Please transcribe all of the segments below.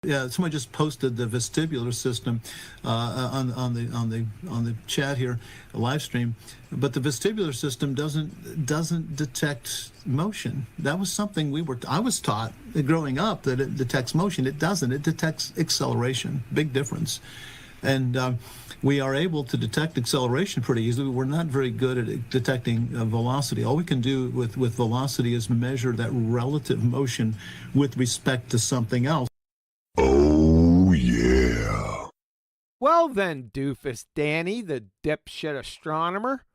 Yeah, somebody just posted the vestibular system on the chat here, a live stream. But the vestibular system doesn't detect motion. That was something I was taught growing up, that it detects motion. It doesn't. It detects acceleration. Big difference. And we are able to detect acceleration pretty easily. We're not very good at detecting velocity. All we can do with velocity is measure that relative motion with respect to something else. Oh, yeah. Well then, Doofus Danny, the dipshit astronomer,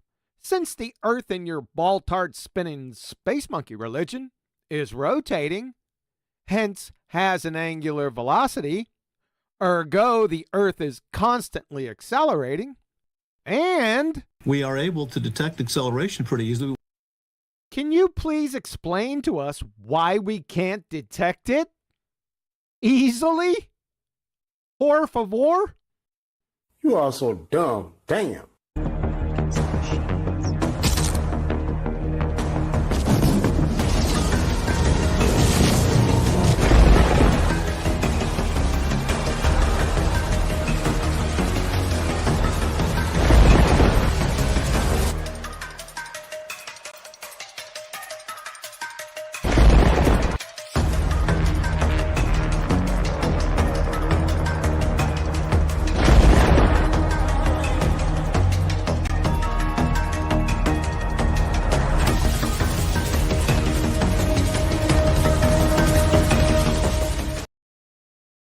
since the Earth in your ball-tart spinning space monkey religion is rotating, hence has an angular velocity, ergo the Earth is constantly accelerating, and we are able to detect acceleration pretty easily. Can you please explain to us why we can't detect it easily? Por favor? You are so dumb. Damn.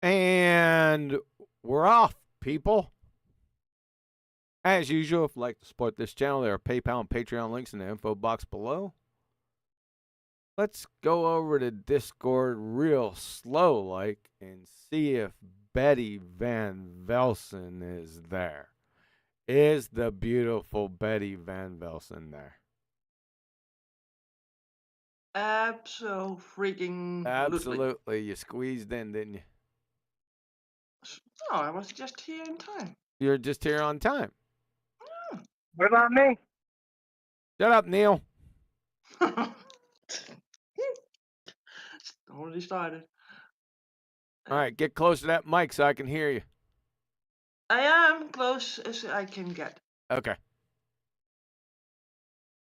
And we're off, people. As usual, if you'd like to support this channel, there are PayPal and Patreon links in the info box below. Let's go over to Discord real slow-like and see if Betty Van Velsen is there. Is the beautiful Betty Van Velsen there? Absolutely. You squeezed in, didn't you? No, I was just here in time. You're just here on time. What about me? Shut up, Neil. Already started. All right, get close to that mic so I can hear you. I am close as I can get. Okay.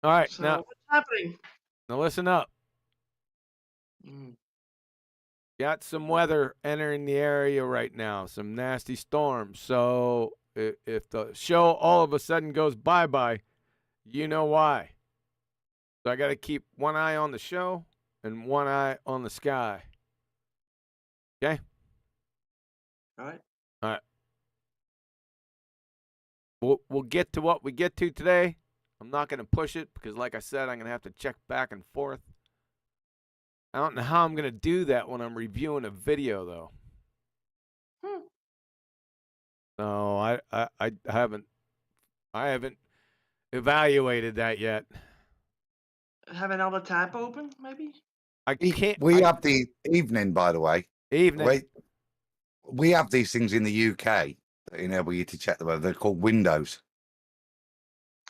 All right, So now what's happening? now listen up. Got some weather entering the area right now, some nasty storms. So if the show all of a sudden goes bye-bye, you know why. So I got to keep one eye on the show and one eye on the sky. Okay? All right. All right. We'll get to what we get to today. I'm not going to push it because, like I said, I'm going to have to check back and forth. I don't know how I'm going to do that when I'm reviewing a video, though. So I haven't evaluated that yet. Have another tab open, maybe? I can't. We have the evening, by the way. Evening. We have these things in the UK that enable you to check the weather. They're called windows.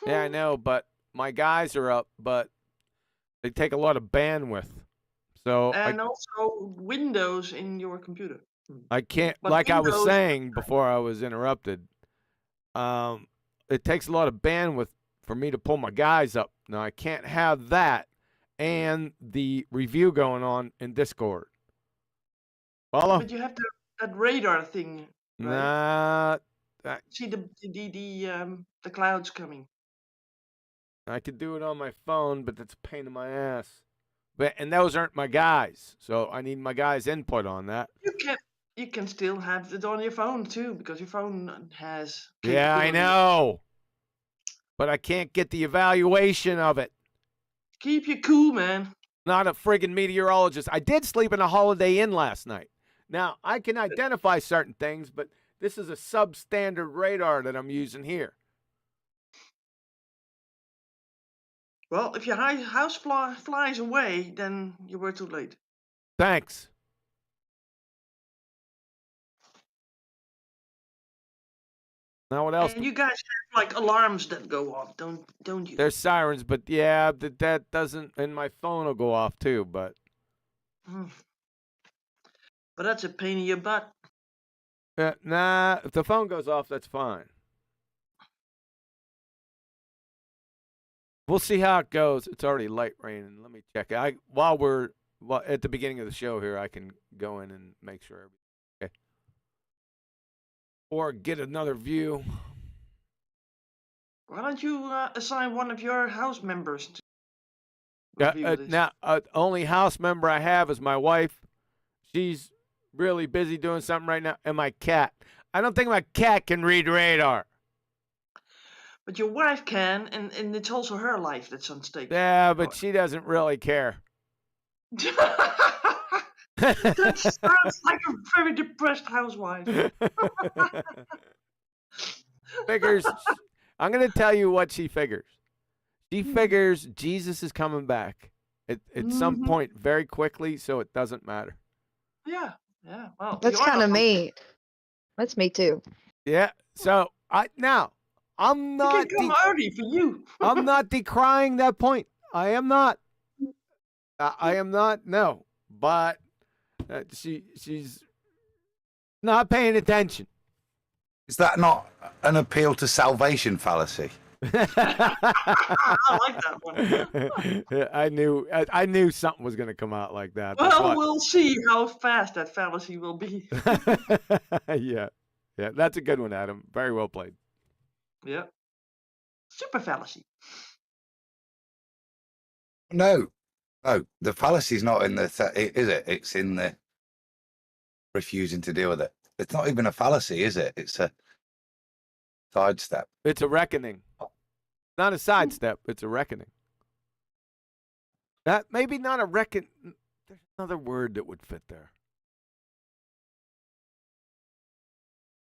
Yeah, I know, but my guys are up, but they take a lot of bandwidth. So And also Windows in your computer. I can't, But like Windows, I was saying before I was interrupted, it takes a lot of bandwidth for me to pull my guys up. Now, I can't have that and the review going on in Discord. Follow? But you have that radar thing, right? Nah. See the clouds coming. I could do it on my phone, but that's a pain in my ass. And those aren't my guys, so I need my guys' input on that. You can still have it on your phone too, because your phone has. Yeah, I know, but I can't get the evaluation of it. Keep you cool, man. Not a friggin' meteorologist. I did sleep in a Holiday Inn last night. Now I can identify certain things, but this is a substandard radar that I'm using here. Well, if your house flies away, then you were too late. Thanks. Now what else? And you guys have like alarms that go off, don't you? There's sirens, but yeah, that doesn't. And my phone will go off too, but. But that's a pain in your butt. Nah, if the phone goes off, that's fine. We'll see how it goes. It's already light raining. Let me check it. While we're at the beginning of the show here, I can go in and make sure everything's okay. Or get another view. Why don't you assign one of your house members to review this? Now, only house member I have is my wife. She's really busy doing something right now, and my cat. I don't think my cat can read radar. But your wife can, and it's also her life that's on stake. Yeah, but she doesn't really care. That sounds like a very depressed housewife. Figures. I'm going to tell you what she figures. She figures Jesus is coming back at some point very quickly, so it doesn't matter. Yeah. Well, That's kind of me. That's me too. Yeah. So I'm not. It can come early for you. I'm not decrying that point. I am not. I am not. No, but she's not paying attention. Is that not an appeal to salvation fallacy? I like that one. I knew something was going to come out like that. Well, we'll see how fast that fallacy will be. Yeah, that's a good one, Adam. Very well played. Yeah. Super fallacy. No, the fallacy's not in the is it? It's in the refusing to deal with it. It's not even a fallacy, is it? It's a sidestep. It's a reckoning. Not a sidestep. It's a reckoning. That maybe not a reckon. There's another word that would fit there.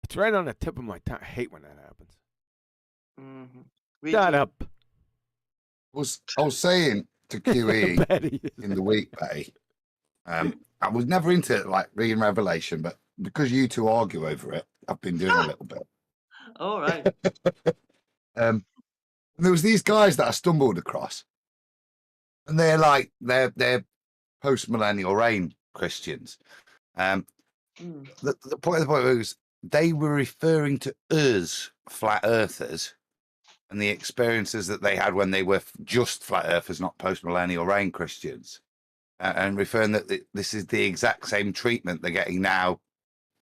It's right on the tip of my tongue. I hate when that happens. Mm-hmm. Shut up. I was saying to QE in the week, Betty, I was never into like reading Revelation, but because you two argue over it, I've been doing a little bit. All right. And there was these guys that I stumbled across, and they're post-millennial reign Christians. The point was they were referring to us flat earthers and the experiences that they had when they were just flat earthers, not post-millennial reign Christians, and referring that this is the exact same treatment they're getting now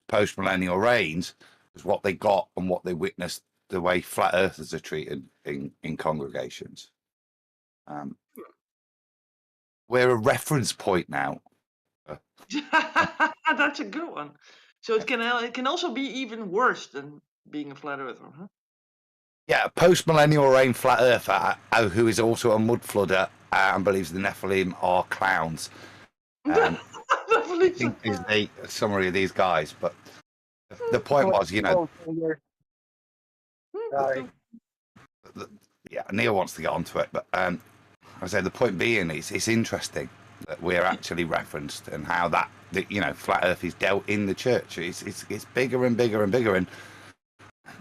post-millennial reigns as what they got and what they witnessed the way flat earthers are treated in congregations. We're a reference point now. That's a good one. So it can also be even worse than being a flat earther, huh? Yeah, a post-millennial reign flat earther who is also a mud flooder and believes the Nephilim are clowns. I think is the summary of these guys, but the point was, Sorry. yeah, Neil wants to get onto it, but I say the point being is it's interesting that we're actually referenced and how that flat earth is dealt in the church. It's bigger and bigger and bigger. And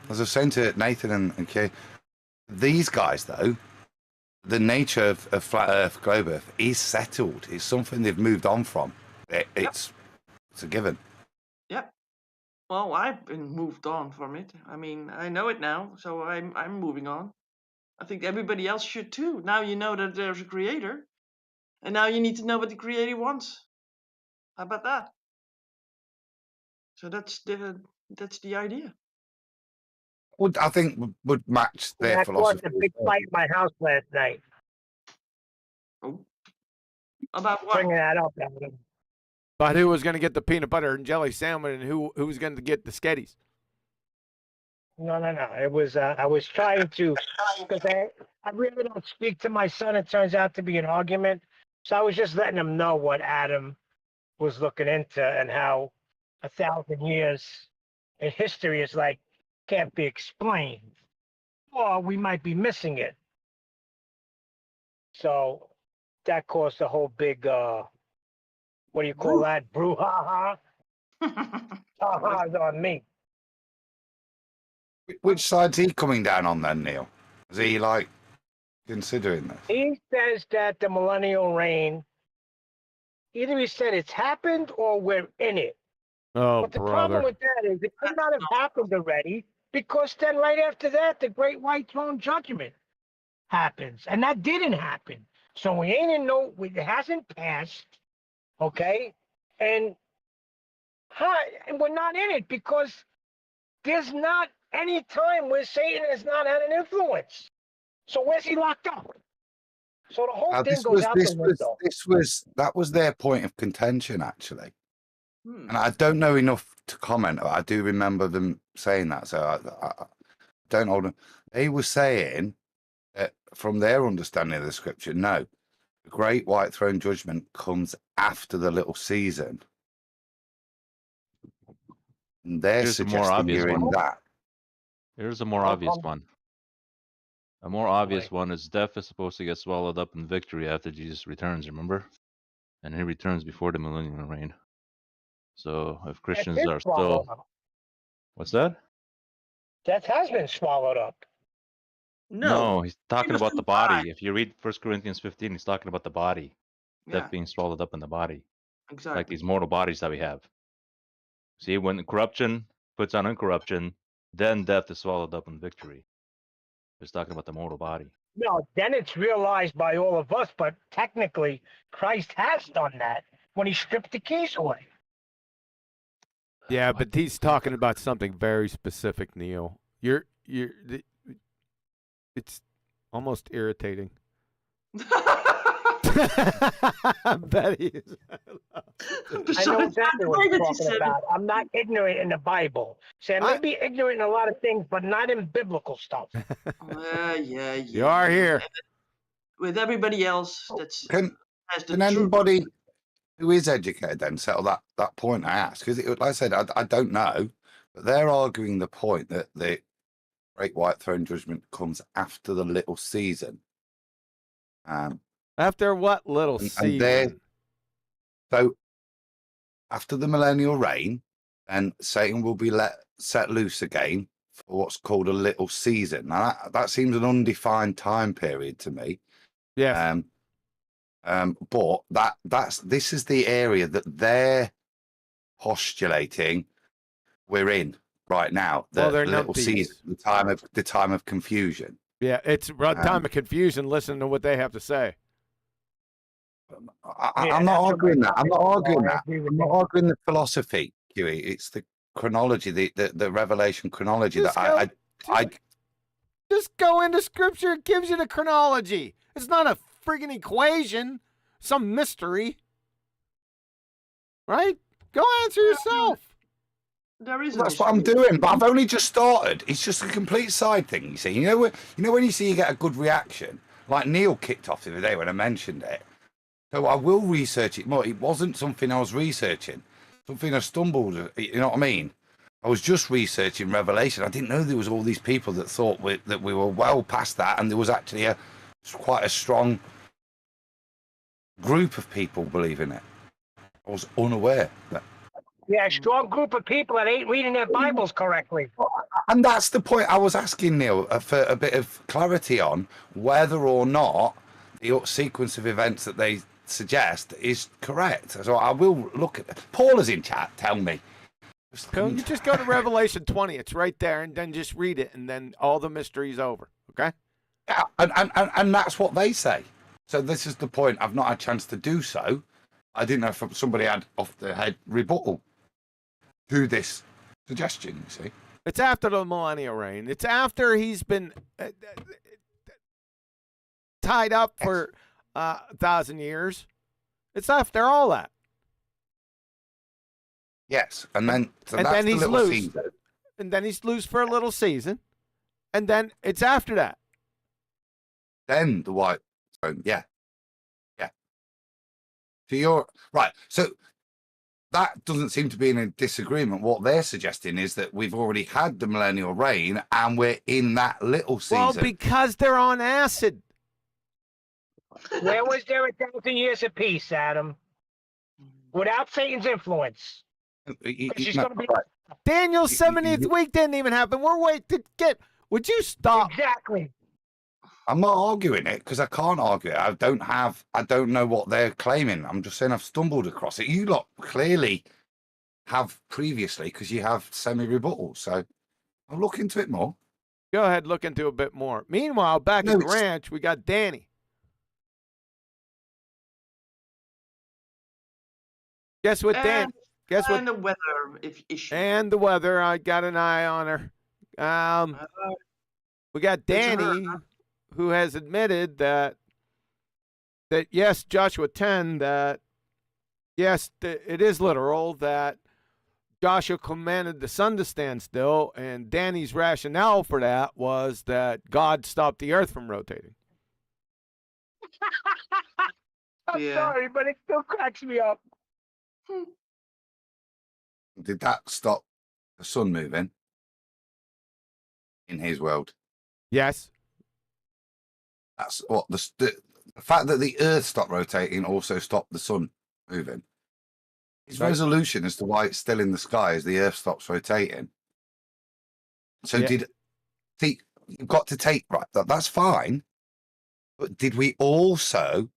as I was saying to Nathan and Kay, these guys though, the nature of flat earth, globe earth is settled. It's something they've moved on from. It's a given. Yeah. Well, I've been moved on from it. I mean, I know it now, so I'm moving on. I think everybody else should too. Now you know that there's a creator, and now you need to know what the creator wants. How about that? So that's the idea. I think would match their I philosophy. caused a big fight in my house last night. Oh. About what? Bringing that up, Adam. But who was going to get the peanut butter and jelly sandwich, and who was going to get the sketties? No. It was I was trying to, because I really don't speak to my son. It turns out to be an argument, so I was just letting him know what Adam was looking into and how 1,000 years in history is like can't be explained, or we might be missing it. So that caused a whole big what do you call that? Brouhaha. On me. Which side's he coming down on then, Neil? Is he like considering this? He says that the millennial reign, either he said it's happened or we're in it. Oh, But the problem brother. with that is it could not have happened already because then right after that, the Great White Throne Judgment happens, and that didn't happen. So we ain't in no, it hasn't passed, okay? And we're not in it because there's not any time where Satan has not had an influence. So where's he locked up? So the whole thing goes out the window. That was their point of contention, actually. Hmm. And I don't know enough to comment. I do remember them saying that, so I don't hold them. They were saying that from their understanding of the scripture, no, the Great White Throne Judgment comes after the little season. And they're Here's a more suggesting obvious you're in one. that. Here's a more obvious one. A more obvious one is death is supposed to get swallowed up in victory after Jesus returns, remember? And he returns before the millennial reign. So if Christians are still... What's that? Death has been swallowed up. No, he's talking He about the doesn't die. body. If you read 1 Corinthians 15, he's talking about the body. Yeah, Death being swallowed up in the body. exactly. Like these mortal bodies that we have. See, when corruption puts on incorruption, then death is swallowed up in victory. He's talking about the mortal body. No, then it's realized by all of us, but technically Christ has done that when he stripped the keys away. Yeah, but he's talking about something very specific, Neil. It's almost irritating. I bet he is. I know exactly what you're talking about. I'm not ignorant in the Bible. See, I may be ignorant in a lot of things, but not in biblical stuff. Yeah. You are here. With everybody else, that's Can truth. anybody who is educated then settle that point I asked? Because, like I said, I don't know, but they're arguing the point that the Great White Throne Judgment comes after the little season. After what little season? So after the millennial reign, then Satan will be set loose again for what's called a little season. Now that seems an undefined time period to me. Yeah. But this is the area that they're postulating we're in right now. The little season, the time of confusion. Yeah, it's time of confusion. Listen to what they have to say. I'm not arguing that. I'm not arguing that. I'm not arguing the philosophy, Huey. It's the chronology, the revelation chronology Just go into scripture. It gives you the chronology. It's not a friggin' equation, some mystery. Right? Go answer yourself. That's what I'm doing, but I've only just started. It's just a complete side thing, you see. You know when you see you get a good reaction, like Neil kicked off the other day when I mentioned it. So I will research it more. It wasn't something I was researching, something I stumbled. You know what I mean? I was just researching Revelation. I didn't know there was all these people that thought that we were well past that, and there was actually quite a strong group of people believing it. I was unaware that. Yeah, a strong group of people that ain't reading their Bibles correctly. And that's the point I was asking Neil for a bit of clarity on whether or not the sequence of events that they suggest is correct. So I will look at it. Paul is in chat. Tell me. You just go to Revelation 20. It's right there, and then just read it, and then all the mystery's over. Okay? Yeah, and that's what they say. So this is the point. I've not had a chance to do so. I didn't know if somebody had off the head rebuttal to this suggestion, you see. It's after the millennial reign. It's after he's been tied up for 1,000 years. It's after all that. Yes, and then then he's loose. And then he's loose for a little season. And then it's after that. Then the white throne, yeah. So you're right. So that doesn't seem to be in a disagreement. What they're suggesting is that we've already had the millennial reign and we're in that little season. Well, because they're on acid. Where was there 1,000 years of peace, Adam? Without Satan's influence. Daniel's 70th week didn't even happen. We're waiting to get. Would you stop? Exactly. I'm not arguing it because I can't argue it. I don't know what they're claiming. I'm just saying I've stumbled across it. You lot clearly have previously, because you have semi-rebuttal. So I'll look into it more. Go ahead, look into a bit more. Meanwhile, back at the ranch, we got Danny. Guess what, Dan? Guess what? And the weather issue. And the weather. I got an eye on her. We got Danny, who has admitted that yes, Joshua 10, that yes, it is literal that Joshua commanded the sun to stand still, and Danny's rationale for that was that God stopped the earth from rotating. I'm sorry, but it still cracks me up. Did that stop the sun moving in his world? Yes. That's what the fact that the earth stopped rotating also stopped the sun moving. His resolution as to why it's still in the sky as the earth stops rotating. So you've got to take, right, that's fine. But did we also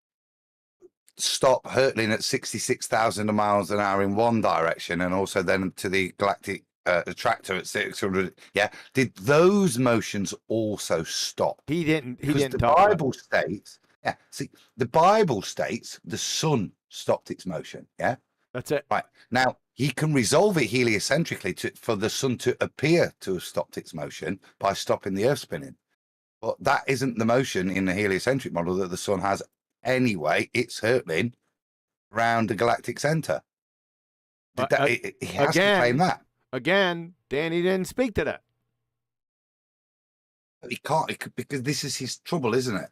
stop hurtling at 66,000 miles an hour in one direction and also then to the galactic attractor at 600? Yeah. Did those motions also stop? He didn't The talk Bible states, the Bible states the sun stopped its motion. Yeah. That's it. Right. Now, he can resolve it heliocentrically for the sun to appear to have stopped its motion by stopping the earth spinning. But that isn't the motion in the heliocentric model that the sun has anyway. It's hurtling around the galactic center. He has to claim that. Again, Danny didn't speak to that. He can't, because this is his trouble, isn't it?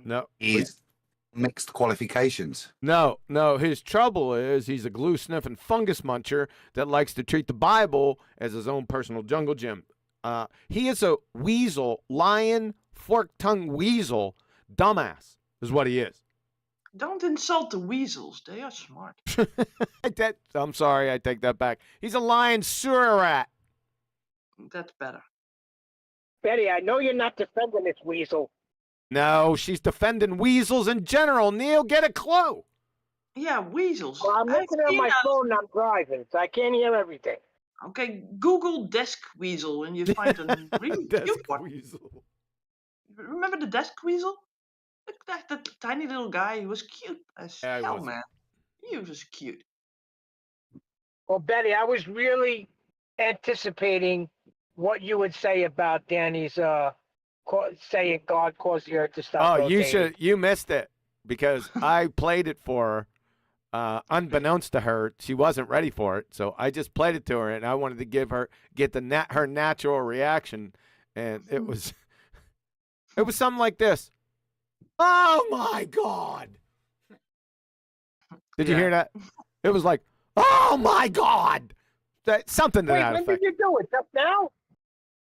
No. He's mixed qualifications. No. His trouble is he's a glue-sniffing fungus muncher that likes to treat the Bible as his own personal jungle gym. He is a weasel, lion, fork-tongued weasel, dumbass is what he is. Don't insult the weasels. They are smart. I'm sorry, I take that back. He's a lion sewer rat. That's better. Betty, I know you're not defending this weasel. No, she's defending weasels in general. Neil, get a clue. Yeah, weasels. Well, I'm looking at my phone and I'm driving, so I can't hear everything. Okay, Google desk weasel and you find a really cute one. Weasel. Remember the desk weasel? Look, that tiny little guy. He was cute as hell, man. He was cute. Well, Betty, I was really anticipating what you would say about Danny's saying God caused the earth to stop rotating. You missed it because I played it for her. Unbeknownst to her, she wasn't ready for it, so I just played it to her, and I wanted to get her natural reaction, and it was something like this. Oh my God! Did you hear that? It was like, oh my God! Something to that effect. When did you do it? Just now?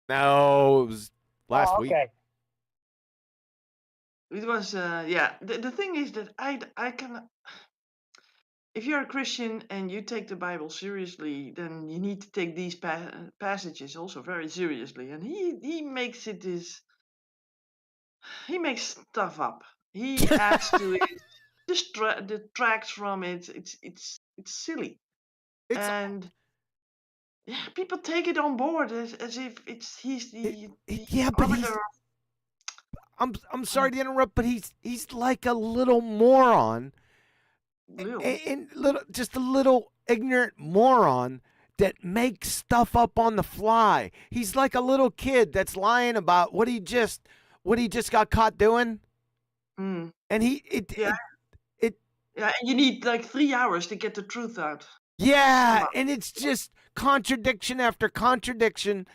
No, it was last week. Okay. It was, The thing is that I can. If you're a Christian and you take the Bible seriously, then you need to take these passages also very seriously. And he makes it this. He makes stuff up. He adds to it, detracts from it. It's silly, and people take it on board as if he's the arbiter. I'm sorry to interrupt, but he's like a little moron, and just a little ignorant moron that makes stuff up on the fly. He's like a little kid that's lying about what he just got caught doing. And and you need like 3 hours to get the truth out. Yeah, and it's just contradiction after contradiction.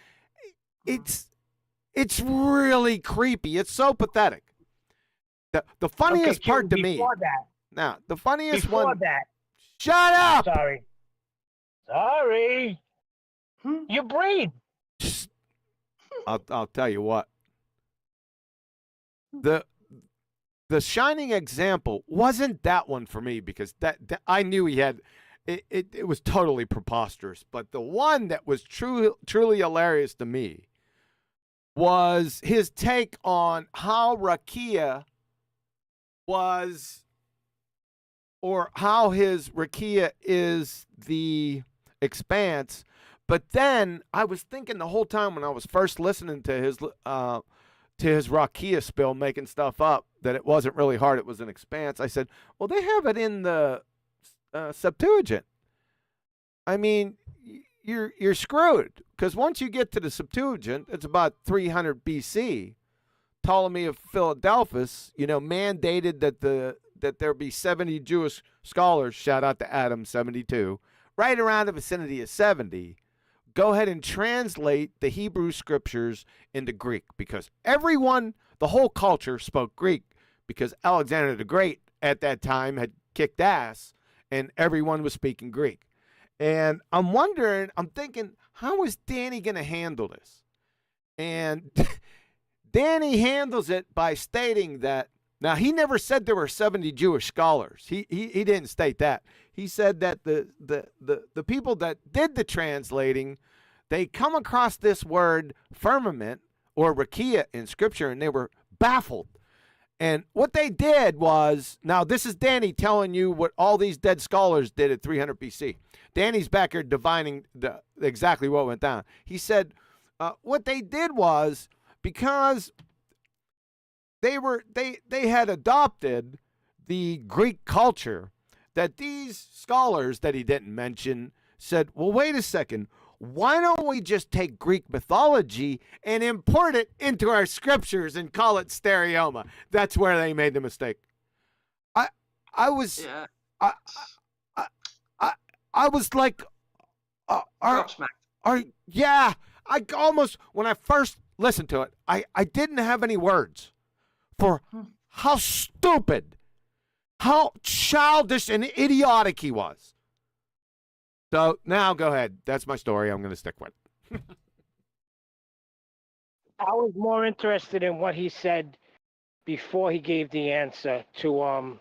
It's really creepy. It's so pathetic. The funniest part to me. Now, the funniest one. Shut up. Sorry. You breathe. I'll tell you what. The shining example wasn't that one for me because that I knew he had it was totally preposterous, but the one that was truly hilarious to me was his take on how Rakia was or how his rakia is the expanse. But then I was thinking the whole time when I was first listening to his rakia spill, making stuff up, that it wasn't really hard, it was an expanse. I said, well, they have it in the Septuagint. I mean, you're screwed, because once you get to the Septuagint, it's about 300 BC. Ptolemy of Philadelphus, mandated that there be 70 Jewish scholars. Shout out to Adam 72, right around the vicinity of 70. Go ahead and translate the Hebrew scriptures into Greek, because everyone, the whole culture, spoke Greek, because Alexander the Great at that time had kicked ass, and everyone was speaking Greek. And I'm thinking, how is Danny going to handle this? And Danny handles it by stating that, now he never said there were 70 Jewish scholars. He didn't state that. He said that the people that did the translating, they come across this word firmament or rakia in scripture, and they were baffled. And what they did was, now this is Danny telling you what all these dead scholars did at 300 BC. Danny's back here divining exactly what went down. He said what they did was, because they had adopted the Greek culture, that these scholars that he didn't mention said, well, wait a second, why don't we just take Greek mythology and import it into our scriptures and call it stereoma? That's where they made the mistake. I was like, yeah, I almost, when I first listened to it, I didn't have any words for how stupid, how childish and idiotic he was. So now go ahead. That's my story. I'm going to stick with it. I was more interested in what he said before he gave the answer to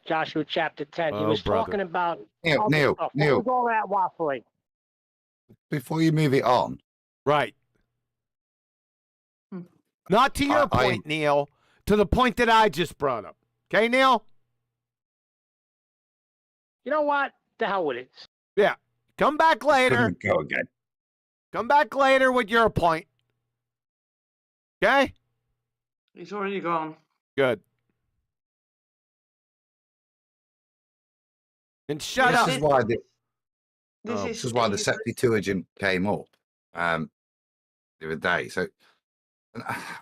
Joshua chapter 10. He was talking about Neil. What was all that waffling? Before you move it on, right? Not to your point, Neil. To the point that I just brought up. Okay, Neil? You know what? The hell with it. Yeah. Come back later. Go again. Come back later with your point. Okay? He's already gone. Good. And shut up. This is why the Septuagint came up the other day. So,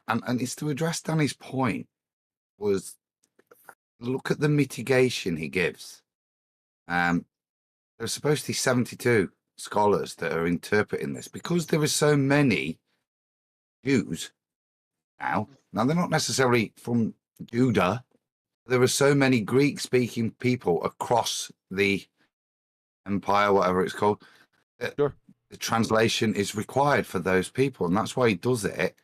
and it's to address Danny's point, was look at the mitigation he gives. There's supposed to be 72 scholars that are interpreting this, because there are so many Jews now. Now, they're not necessarily from Judah. There are so many Greek-speaking people across the empire, whatever it's called. Sure. The translation is required for those people, and that's why he does it,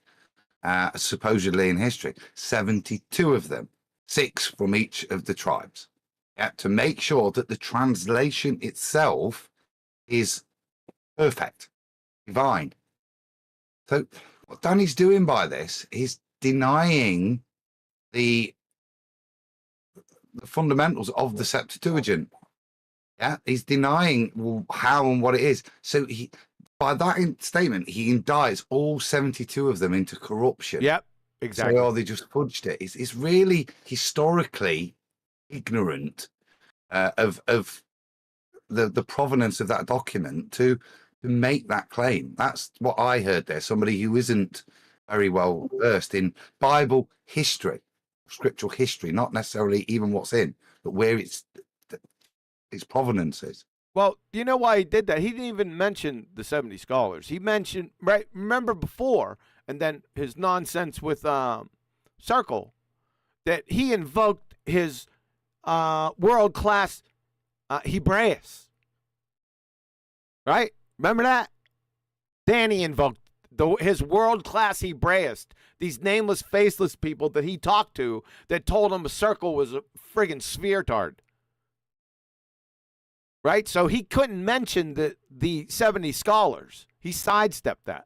supposedly in history. 72 of them, 6 from each of the tribes. To make sure that the translation itself is perfect, divine. So what Danny's doing by this is denying the fundamentals of the Septuagint. Yeah, he's denying how and what it is. So by that statement, he indicts all 72 of them into corruption. Yep, exactly. So they just fudged it. It's really historically ignorant of the provenance of that document to make that claim. That's what I heard there. Somebody who isn't very well versed in Bible history, scriptural history, not necessarily even what's in, but where its provenance is. Well, do you know why he did that? He didn't even mention the 70 scholars. He mentioned, right, remember before, and then his nonsense with Circle, that he invoked his world-class Hebraeus. Right? Remember that? Danny invoked his world-class Hebraeus. These nameless, faceless people that he talked to that told him a circle was a friggin' sphere tard. Right? So he couldn't mention the 70 scholars. He sidestepped that.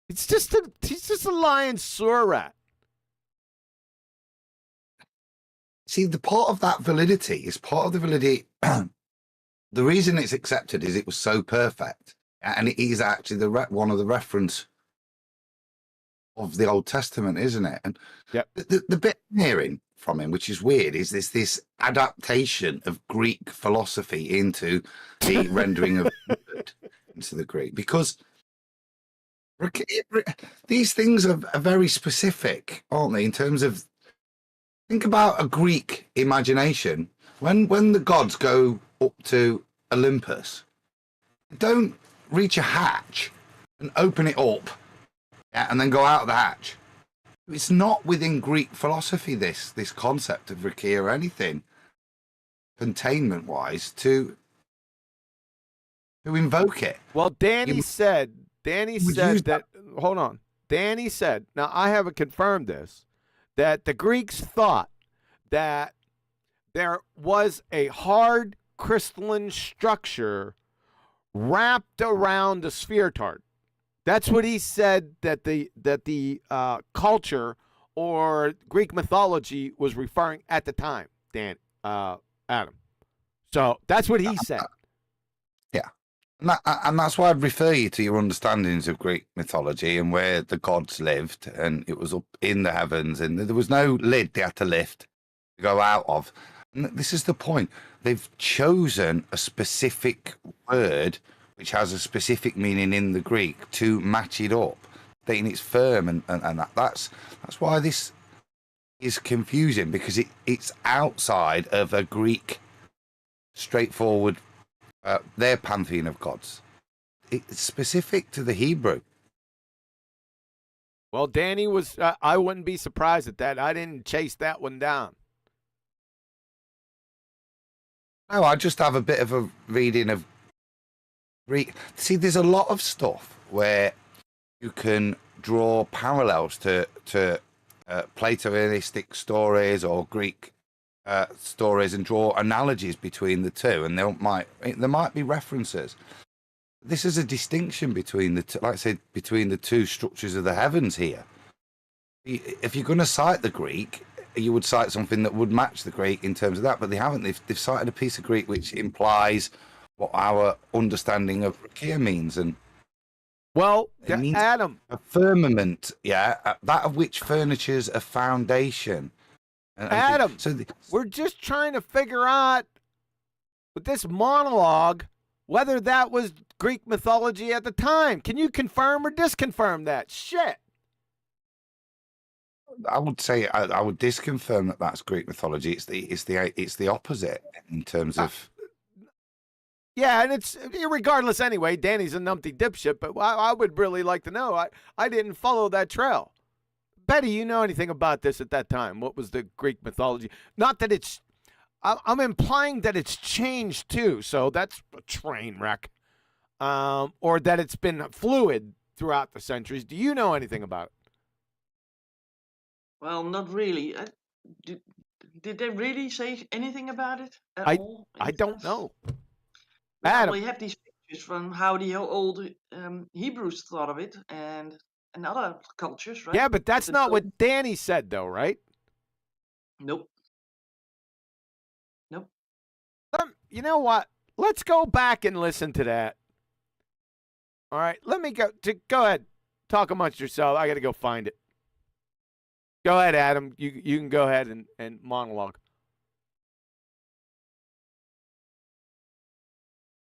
He's just a lying sewer rat. See, the part of that validity is part of the validity. The reason it's accepted is it was so perfect, and it is actually one of the reference of the Old Testament, isn't it? And Yep. the bit I'm hearing from him, which is weird, is this adaptation of Greek philosophy into the rendering of into the Greek, because these things are very specific, aren't they? In terms of, think about a Greek imagination. When the gods go up to Olympus, they don't reach a hatch and open it up, and then go out the hatch. It's not within Greek philosophy, this concept of rakia or anything containment wise to invoke it. Well, Danny said that, hold on. Danny said, now I haven't confirmed this, that the Greeks thought that there was a hard crystalline structure wrapped around the sphere tart. That's what he said that the culture or Greek mythology was referring at the time, Adam. So that's what he said. Yeah. And that's why I'd refer you to your understandings of Greek mythology and where the gods lived, and it was up in the heavens, and there was no lid they had to lift to go out of. And this is the point. They've chosen a specific word which has a specific meaning in the Greek to match it up, stating it's firm, and that's why this is confusing, because it's outside of a Greek straightforward their pantheon of gods. It's specific to the Hebrew. Well, Danny was, I wouldn't be surprised at that. I didn't chase that one down. No, I just have a bit of a reading of Greek. See, there's a lot of stuff where you can draw parallels to Platonistic stories or Greek stories and draw analogies between the two, and there might be references. This is a distinction between the two, like I said, between the two structures of the heavens here. If you're going to cite the Greek, you would cite something that would match the Greek in terms of that, but they haven't. They've cited a piece of Greek which implies what our understanding of rakia means, and well, it means Adam, a firmament, that of which furnitures a foundation. Adam, we're just trying to figure out with this monologue whether that was Greek mythology at the time. Can you confirm or disconfirm that? Shit. I would say I would disconfirm that that's Greek mythology. It's the opposite in terms of. Yeah, and it's regardless anyway. Danny's a numpty dipshit, but I would really like to know. I didn't follow that trail. Betty, you know anything about this at that time? What was the Greek mythology? Not that it's, I'm implying that it's changed too. So that's a train wreck, or that it's been fluid throughout the centuries. Do you know anything about it? Well, not really. Did they really say anything about it at all? I don't know. Well, we have these pictures from how the old Hebrews thought of it, and other cultures, right? Yeah, but that's not what Danny said, though, right? Nope. Nope. You know what? Let's go back and listen to that. All right, let me go. Go ahead. Talk amongst yourselves. I got to go find it. Go ahead, Adam. You can go ahead and monologue.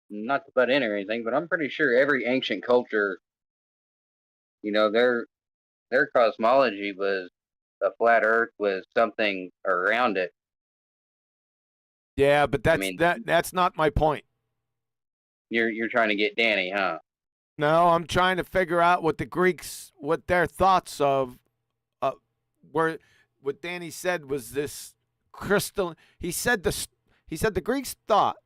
Not to butt in or anything, but I'm pretty sure every ancient culture, you know, their cosmology was a flat Earth with something around it. Yeah, but that's not my point. You're trying to get Danny, huh? No, I'm trying to figure out what the Greeks, what their thoughts of, were. What Danny said was this crystal. He said the Greeks thought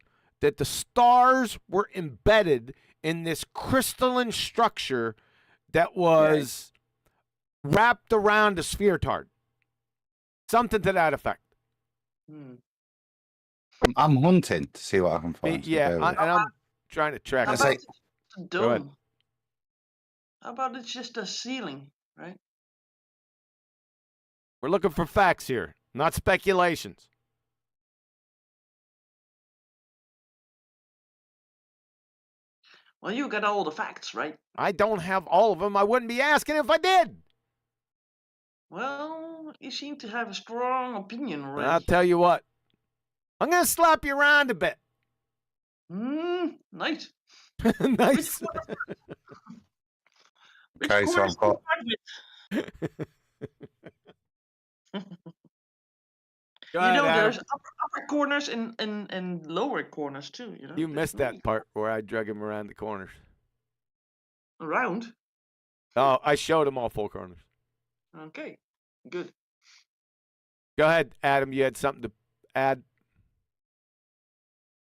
that the stars were embedded in this crystalline structure that was wrapped around a sphere tart. Something to that effect. I'm hunting to see what I can find. Yeah, and I'm trying to track it. How Go ahead. about it's just a ceiling, right? We're looking for facts here, not speculations. Well, you got all the facts, right? I don't have all of them. I wouldn't be asking if I did. Well, you seem to have a strong opinion already. I'll tell you what. I'm going to slap you around a bit. Nice. Nice. Okay, so I've got. There's upper corners and lower corners too. You missed that part where I drug him around the corners. Around? Oh, I showed him all 4 corners. Okay, good. Go ahead, Adam. You had something to add?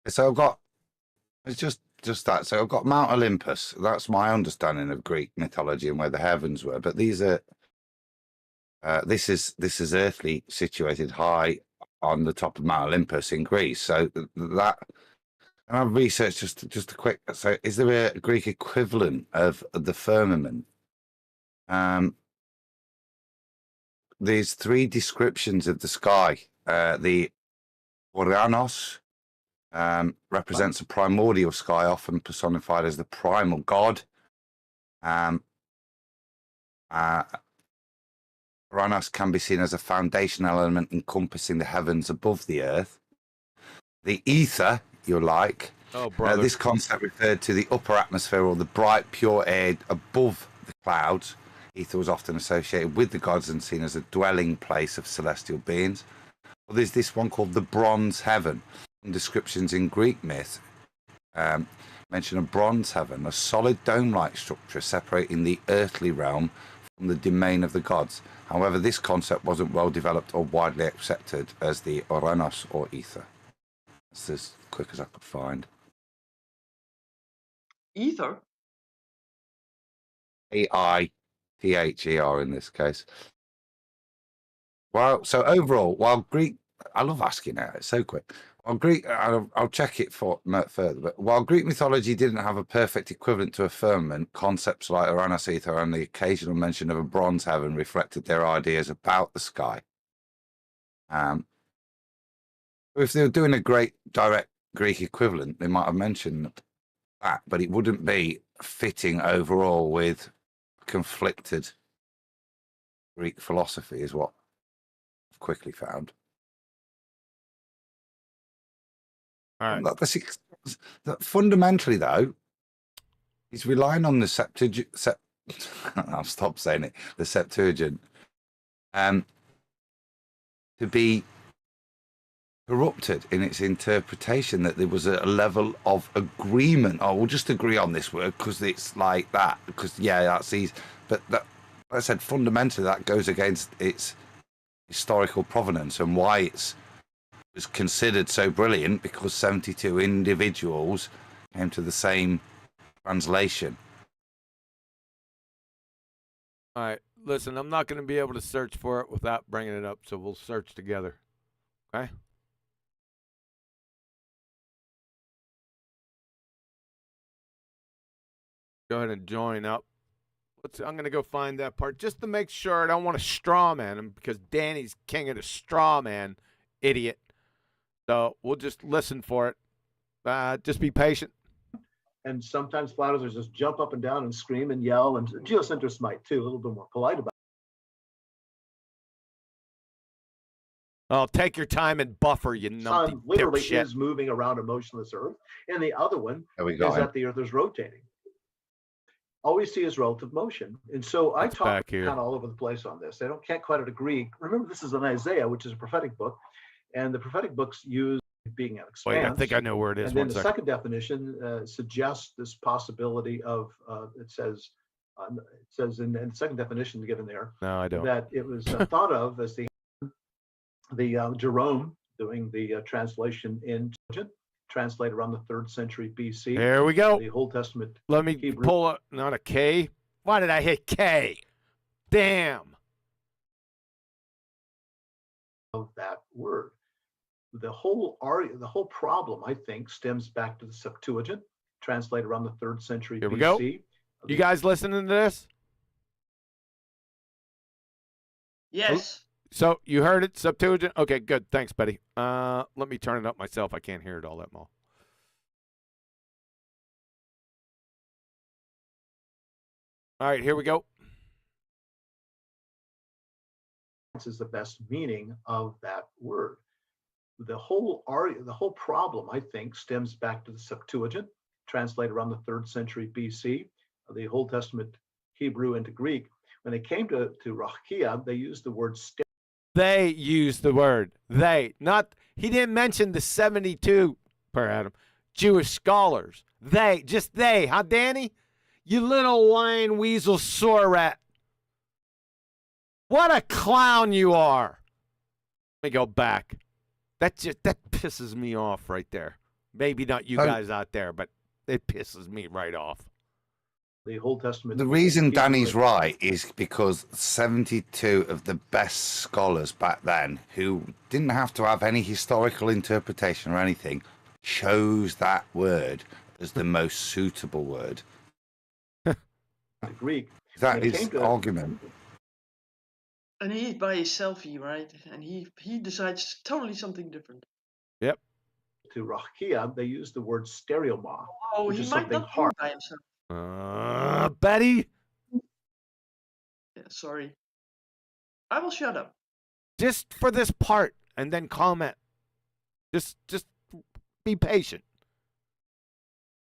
So I've got. It's just that. So I've got Mount Olympus. That's my understanding of Greek mythology and where the heavens were. But these are. This is earthly, situated high on the top of Mount Olympus in Greece. So that. And I've researched just a quick. So is there a Greek equivalent of the firmament? There's 3 descriptions of the sky. The Uranos represents a primordial sky, often personified as the primal god. Uranos can be seen as a foundational element encompassing the heavens above the earth. The ether, you're like. Oh, brother. This concept referred to the upper atmosphere or the bright, pure air above the clouds. Ether was often associated with the gods and seen as a dwelling place of celestial beings. Well, there's this one called the bronze heaven. Some descriptions in Greek myth mention a bronze heaven, a solid dome-like structure separating the earthly realm from the domain of the gods. However, this concept wasn't well developed or widely accepted as the Uranos or ether. That's as quick as I could find. Ether? A-I-T-H-E-R in this case. Well, so overall, while Greek, I love asking that, it's so quick. While Greek, I'll check it for further, but while Greek mythology didn't have a perfect equivalent to a firmament, concepts like Uranus, ether, and the occasional mention of a bronze heaven reflected their ideas about the sky. If they were doing a great direct Greek equivalent, they might have mentioned that, but it wouldn't be fitting overall with conflicted Greek philosophy, is what I've quickly found. All right. Fundamentally, though, he's relying on the Septuagint. I'll stop saying it. The Septuagint, to be corrupted in its interpretation. That there was a level of agreement. Oh, we'll just agree on this word because it's like that. Because yeah, that's easy. But that, like I said, fundamentally, that goes against its historical provenance and why it's was considered so brilliant, because 72 individuals came to the same translation. All right, listen, I'm not going to be able to search for it without bringing it up, so we'll search together, okay? Go ahead and join up. I'm going to go find that part just to make sure. I don't want to straw man him because Danny's king of the straw man, idiot. So we'll just listen for it. Just be patient. And sometimes flat earthers just jump up and down and scream and yell, and geocentrists might too, a little bit more polite about it. Oh, take your time and buffer, you numpty Sun literally dipshit. is moving around a motionless Earth, and the other one is go. that the Earth is rotating. All we see is relative motion, and so I talk kind of all over the place on this. I can't quite agree. Remember, this is an Isaiah, which is a prophetic book, and the prophetic books use being an expanse. Wait, I think I know where it is. And then the second definition suggests this possibility of it says in the second definition given there. No, I don't. That it was thought of as the Jerome doing the translation in translated around the 3rd century BC. There we go. The Old Testament. Let me Hebrew. pull up, not a K. Why did I hit K? Damn. Of that word. The whole problem, I think, stems back to the Septuagint, translated around the 3rd century Here we BC. go. You guys listening to this? Yes. So you heard it, Septuagint? Okay, good. Thanks, Betty. Let me turn it up myself. I can't hear it all that well. All right, here we go. Is the best meaning of that word. The whole problem, I think, stems back to the Septuagint, translated around the 3rd century BC, the Old Testament Hebrew into Greek. When they came to Rachia, they used the word They used the word. They. Not, he didn't mention the 72, per Adam, Jewish scholars. They. Just they. Huh, Danny? You little lying weasel sore rat. What a clown you are. Let me go back. That pisses me off right there. Maybe not you guys out there, but it pisses me right off. The Old Testament. The reason Danny's right is because 72 of the best scholars back then, who didn't have to have any historical interpretation or anything, chose that word as the most suitable word. The Greek. That is the argument. And he's by his selfie, right? And he decides totally something different. Yep. To Rachia, they use the word stereoma. Oh, which he is might something not hard. be by himself. Betty. Yeah, sorry. I will shut up. Just for this part, and then comment. Just be patient.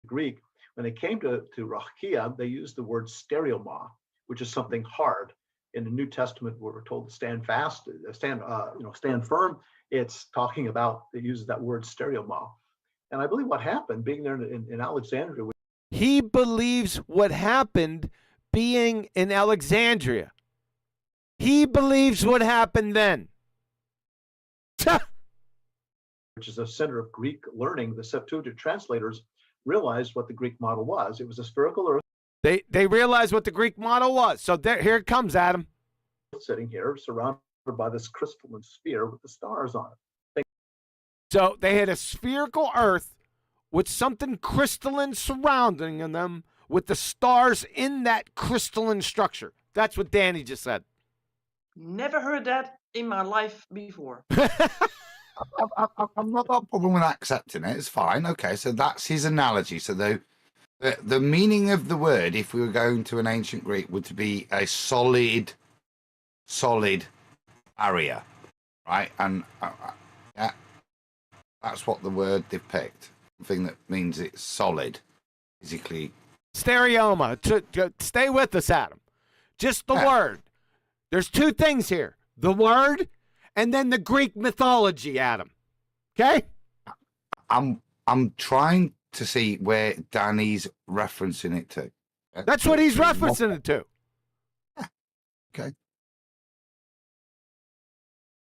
Greek. When they came to Rachia, they used the word stereoma, which is something hard. In the New Testament, we're told to stand fast, stand firm. It's talking about, it uses that word stereoma. And I believe what happened, being there in Alexandria. He believes what happened being in Alexandria. He believes what happened then. Which is a center of Greek learning. The Septuagint translators realized what the Greek model was. It was a spherical earth. They realized what the Greek model was. So here it comes, Adam. Sitting here, surrounded by this crystalline sphere with the stars on it. So they had a spherical Earth with something crystalline surrounding them with the stars in that crystalline structure. That's what Danny just said. Never heard that in my life before. I've not got a problem with accepting it. It's fine. Okay, so that's his analogy. So the meaning of the word, if we were going to an ancient Greek, would be a solid barrier, right? And yeah, that's what the word they've picked. Something that means it's solid, physically. Stereoma. Stay with us, Adam. Just the word. There's two things here. The word and then the Greek mythology, Adam. Okay? I'm trying to see where Danny's referencing it to. That's what he's referencing it to. Okay.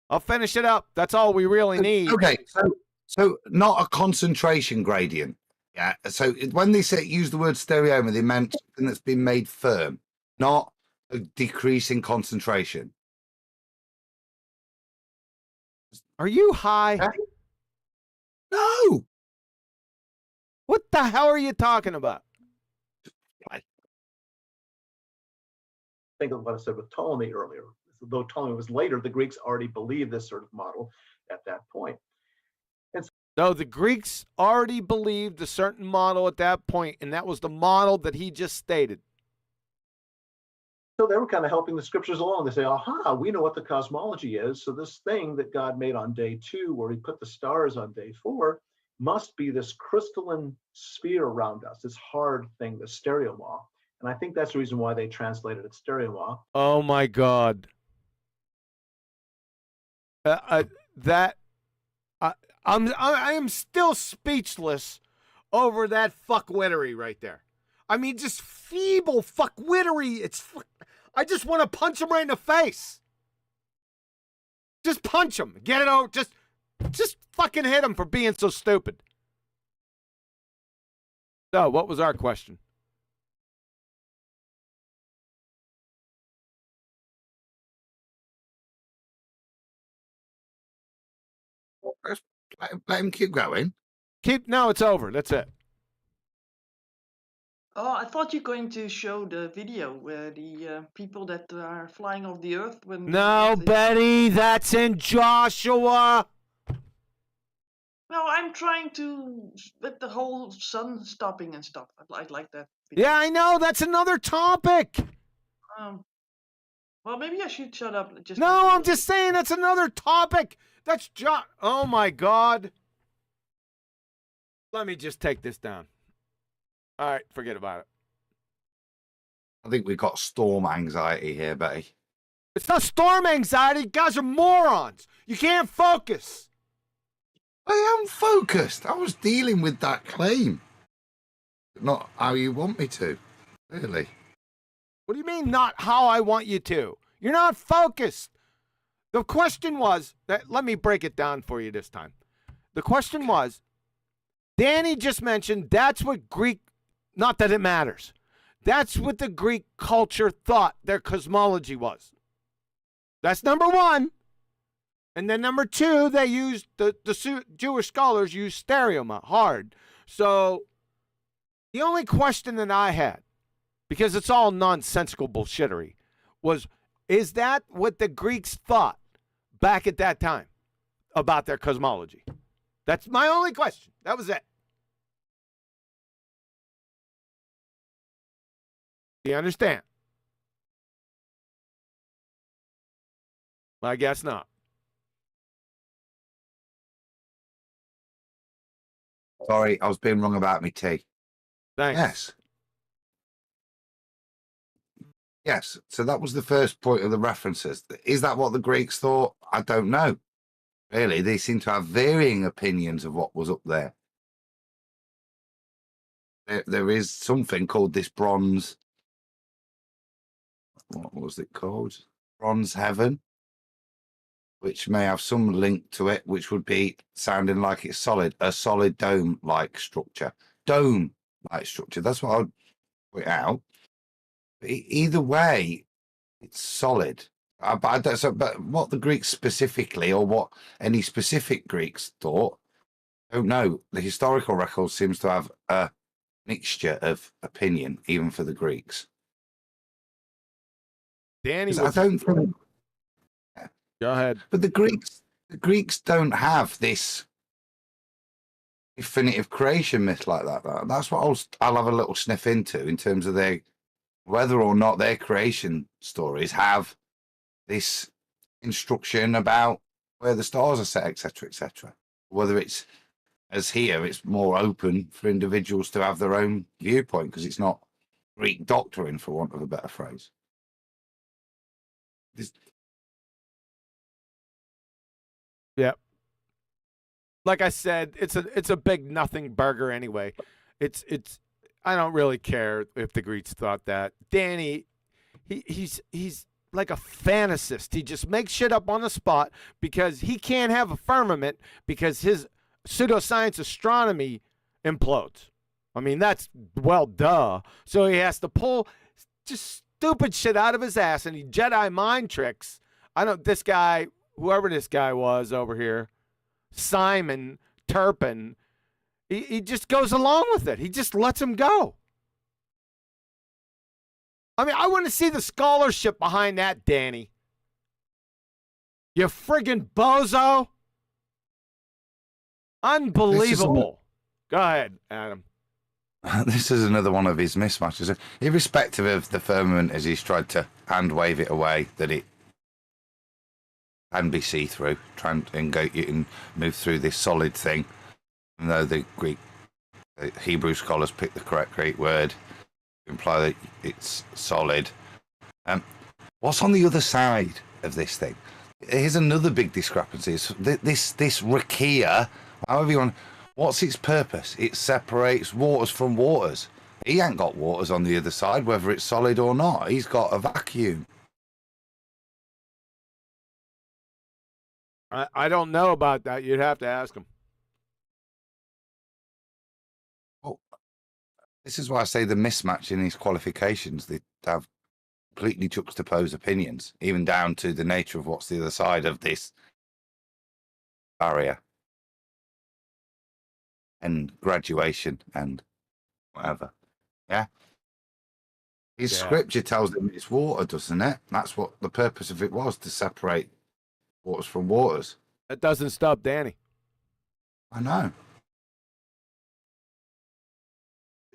I'll finish it up. That's all we really need. Okay, so not a concentration gradient. Yeah. So when they say use the word stereoma, they meant something that's been made firm, not a decrease in concentration. Are you high? No. What the hell are you talking about? Think of what I said with Ptolemy earlier. Though Ptolemy was later, the Greeks already believed this sort of model at that point. And no, the Greeks already believed a certain model at that point, and that was the model that he just stated. so they were kind of helping the scriptures along. They say, aha, we know what the cosmology is. So this thing that God made on day 2, where he put the stars on day 4, must be this crystalline sphere around us, this hard thing, the stereoma. And I think that's the reason why they translated it stereoma. Oh my God. I am still speechless over that fuckwittery right there. I mean, just feeble fuckwittery. I just want to punch him right in the face. Just punch him. Get it out. Just fucking hit him for being so stupid. So, what was our question? Let him keep going. No, it's over. That's it. Oh, I thought you're going to show the video where the people that are flying off the earth when. No, Betty, that's in Joshua. No, I'm trying to with the whole sun stopping and stuff. I like that Yeah, I know. That's another topic. Well, maybe I should shut up. No, I'm just saying that's another topic. That's just. Oh my God. Let me just take this down. All right, forget about it. I think we've got storm anxiety here, Betty. It's not storm anxiety. You guys are morons. You can't focus. I am focused. I was dealing with that claim. Not how you want me to, really. What do you mean, not how I want you to? You're not focused. The question was, let me break it down for you this time. The question was, Danny just mentioned that's what Greek, not that it matters. That's what the Greek culture thought their cosmology was. That's number one. And then number two, they used, the Jewish scholars used stereoma, hard. So the only question that I had, because it's all nonsensical bullshittery, was, is that what the Greeks thought back at that time about their cosmology? That's my only question. That was it. Do you understand? I guess not. Sorry, I was being wrong about me tea. Thanks. Yes. Yes, so that was the first point of the references. Is that what the Greeks thought? I don't know. Really, they seem to have varying opinions of what was up there. There is something called this bronze. What was it called? Bronze heaven, which may have some link to it, which would be sounding like it's solid, a solid dome-like structure. Dome-like structure. That's what I would point out. Either way, it's solid. But what the Greeks specifically, or what any specific Greeks thought, I don't know. The historical record seems to have a mixture of opinion, even for the Greeks. Danny, I don't think. Go ahead. But the Greeks don't have this definitive creation myth like that. That's what I'll have a little sniff into in terms of whether or not their creation stories have this instruction about where the stars are set, etc., etc. Whether it's, as here, it's more open for individuals to have their own viewpoint because it's not Greek doctrine, for want of a better phrase. Yeah. Like I said, it's a big nothing burger anyway. It's I don't really care if the Greeks thought that. Danny, he's like a fantasist. He just makes shit up on the spot because he can't have a firmament because his pseudoscience astronomy implodes. I mean, that's, well, duh. So he has to pull just stupid shit out of his ass, and he Jedi mind tricks. This guy, whoever this guy was over here, Simon Turpin, he just goes along with it. He just lets him go. I mean, I want to see the scholarship behind that, Danny. You friggin' bozo. Unbelievable. Go ahead, Adam. This is another one of his mismatches. Irrespective of the firmament, as he's tried to hand wave it away, that it can be see-through, you can move through this solid thing. Even though the Hebrew scholars picked the correct Greek word to imply that it's solid. What's on the other side of this thing? Here's another big discrepancy. This rakia, however you want, what's its purpose? It separates waters from waters. He ain't got waters on the other side, whether it's solid or not. He's got a vacuum. I don't know about that. You'd have to ask him. Well, this is why I say the mismatch in these qualifications. They have completely juxtaposed opinions, even down to the nature of what's the other side of this barrier and graduation and whatever. Yeah. His scripture tells them it's water, doesn't it? That's what the purpose of it was, to separate waters from waters. That doesn't stop Danny. I know.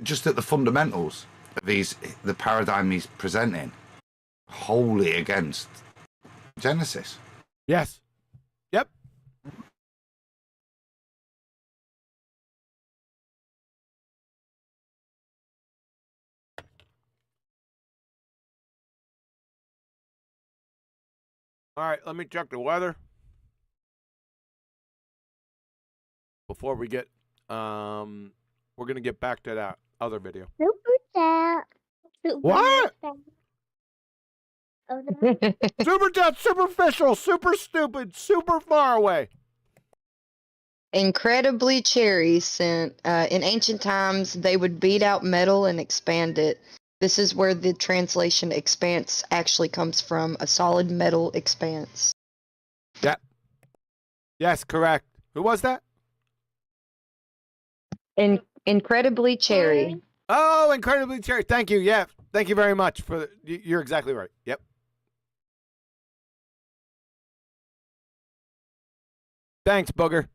Just at the fundamentals the paradigm he's presenting wholly against Genesis. Yes. Yep. All right, let me check the weather before we get we're going to get back to that other video. Superchat. What? Super chat, superficial, super stupid, super far away. Incredibly cherry sent. In ancient times, they would beat out metal and expand it. This is where the translation expanse actually comes from, a solid metal expanse. Yeah. Yes, correct. Who was that? Incredibly cherry. Oh, incredibly cherry. Thank you. Yeah. Thank you very much for you're exactly right. Yep. Thanks, Booger.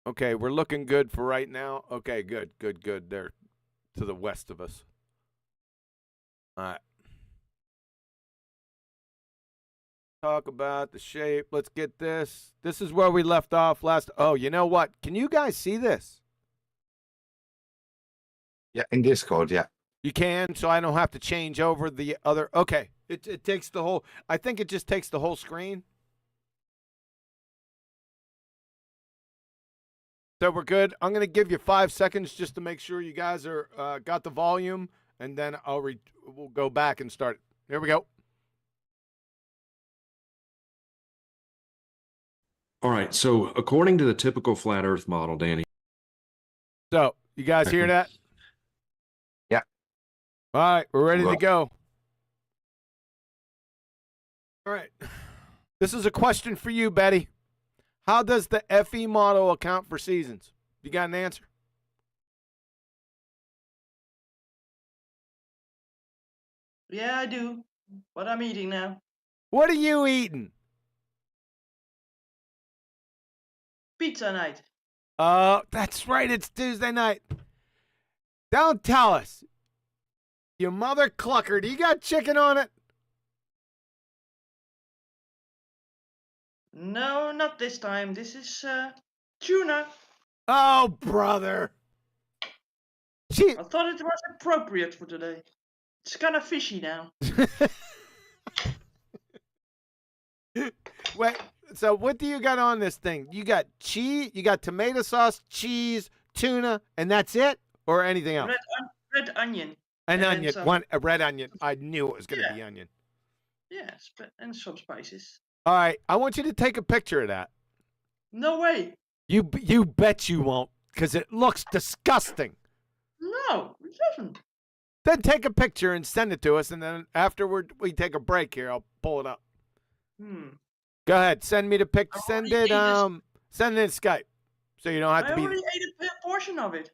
Okay, we're looking good for right now. Okay, good. They're to the west of us. All right. Talk about the shape. Let's get this. This is where we left off last. Oh, you know what? Can you guys see this? Yeah, in Discord, yeah. You can, so I don't have to change over the other. Okay. It takes the whole, I think it just takes the whole screen. So we're good. I'm going to give you 5 seconds just to make sure you guys are got the volume, and then we'll go back and start. Here we go. All right. So according to the typical flat Earth model, Danny. So you guys hear that? Yeah. All right, we're ready to go. All right. This is a question for you, Betty. How does the FE model account for seasons? You got an answer? Yeah, I do. What I'm eating now. What are you eating? Pizza night. Oh, that's right. It's Tuesday night. Don't tell us. Your mother cluckered. You got chicken on it? No, not this time. This is tuna. Oh, brother. I thought it was appropriate for today. It's kind of fishy now. Wait, so what do you got on this thing? You got cheese, you got tomato sauce, cheese, tuna, and that's it? Or anything else? Red onion. An and onion, some, a red onion. I knew it was going to be onion. Yeah, and some spices. All right, I want you to take a picture of that. No way. You bet you won't, because it looks disgusting. No, it doesn't. Then take a picture and send it to us, and then afterward we take a break here. I'll pull it up. Go ahead, send me the picture. Send it in Skype, so you don't have to be. I already ate a portion of it.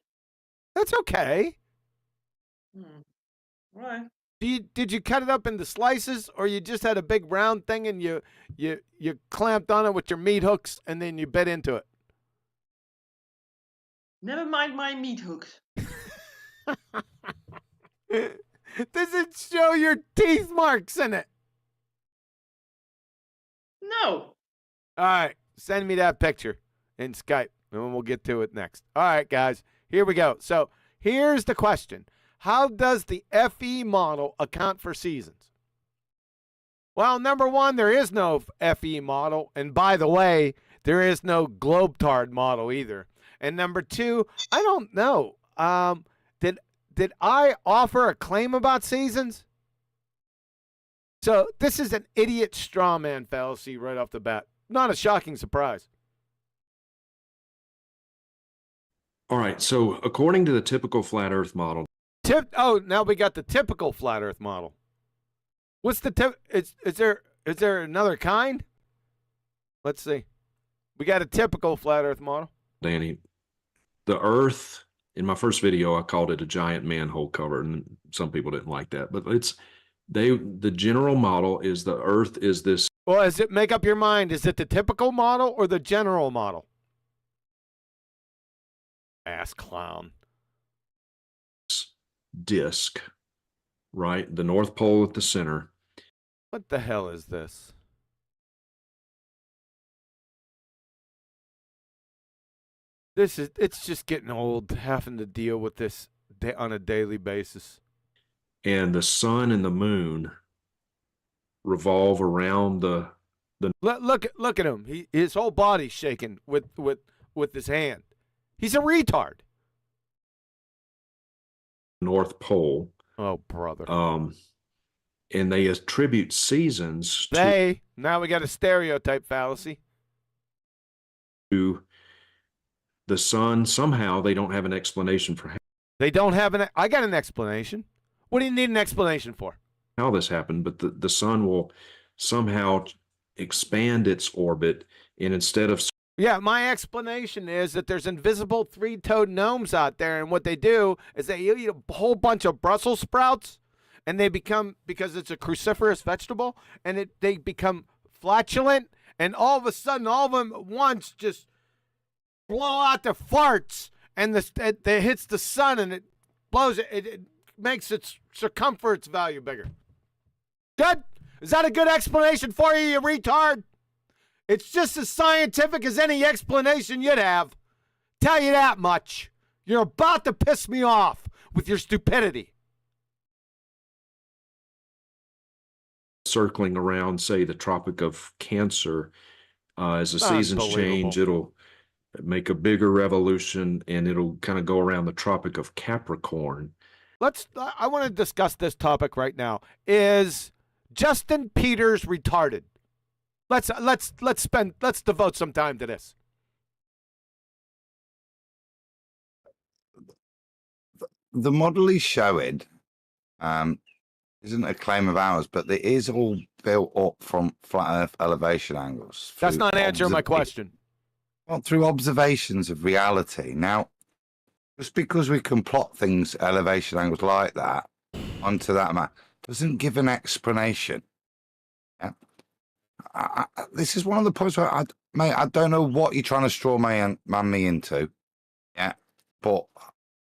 That's okay. Right. Did you cut it up into slices, or you just had a big round thing and you clamped on it with your meat hooks and then you bit into it? Never mind my meat hooks. Does it show your teeth marks in it? No. All right, send me that picture in Skype, and we'll get to it next. All right, guys, here we go. So here's the question. How does the FE model account for seasons? Well, number one, there is no FE model. And by the way, there is no globetard model either. And number two, I don't know. Did I offer a claim about seasons? So this is an idiot straw man fallacy right off the bat. Not a shocking surprise. All right. So according to the typical flat Earth model. Now we got the typical flat Earth model. What's the tip? Is there another kind? Let's see. We got a typical flat Earth model. Danny, the Earth, in my first video, I called it a giant manhole cover, and some people didn't like that. But the general model is the Earth is this. Well, make up your mind. Is it the typical model or the general model? dumbass clown. Disk, right? The North Pole at the center. What the hell is this? It's just getting old having to deal with this on a daily basis. And the sun and the moon revolve around the Look at him. His whole body's shaking with his hand. He's a retard. North Pole. Oh, brother. And they attribute seasons now we got a stereotype fallacy. To the sun. Somehow they don't have an explanation for They don't have I got an explanation. What do you need an explanation for? how this happened, but the sun will somehow expand its orbit, and instead of Yeah, my explanation is that there's invisible three-toed gnomes out there, and what they do is they eat a whole bunch of Brussels sprouts, and they become, because it's a cruciferous vegetable, and they become flatulent, and all of a sudden, all of them at once just blow out their farts, and it hits the sun, and it blows it. It makes its circumference value bigger. Good? Is that a good explanation for you, you retard? It's just as scientific as any explanation you'd have. Tell you that much. You're about to piss me off with your stupidity. circling around, say, the Tropic of Cancer, as the seasons change, it'll make a bigger revolution, and it'll kind of go around the Tropic of Capricorn. I want to discuss this topic right now. Is Justin Peters retarded? Let's devote some time to this. The model he's showing isn't a claim of ours, but it is all built up from flat Earth elevation angles. That's not answering my question. Well, through observations of reality. Now, just because we can plot things elevation angles like that onto that map doesn't give an explanation. Yeah. This is one of the points where I don't know what you're trying to straw man me into. Yeah. But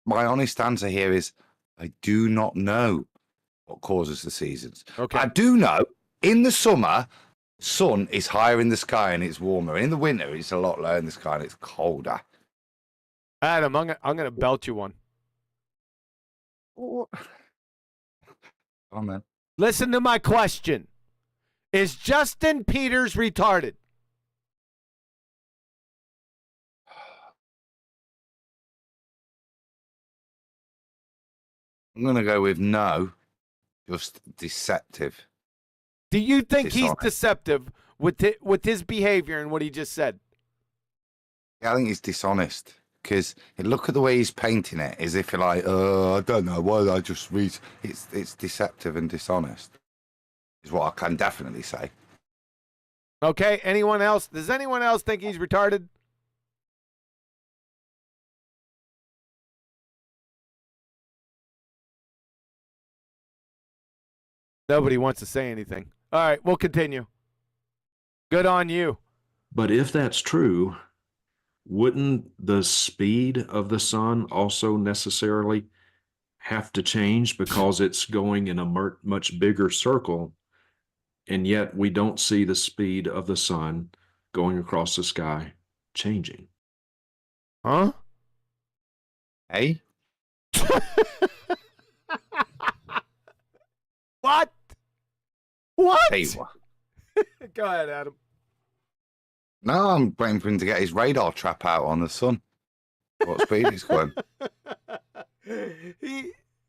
my honest answer here is I do not know what causes the seasons. Okay. I do know in the summer, sun is higher in the sky and it's warmer. In the winter, it's a lot lower in the sky and it's colder. Adam, I'm gonna belt you one. Oh, man. Listen to my question. Is Justin Peters retarded? I'm going to go with no, just deceptive. Do you think he's deceptive with his behavior and what he just said? Yeah, I think he's dishonest because look at the way he's painting it as if you're like, I don't know, why did I just read? It's deceptive and dishonest is what I can definitely say. Okay, anyone else? Does anyone else think he's retarded? Nobody wants to say anything. All right, we'll continue. Good on you. But if that's true, wouldn't the speed of the sun also necessarily have to change because it's going in a much bigger circle, and yet we don't see the speed of the sun going across the sky changing? Huh? Hey? What? What? Hey, what? Go ahead, Adam. No, I'm waiting for him to get his radar trap out on the sun. What speed he's going?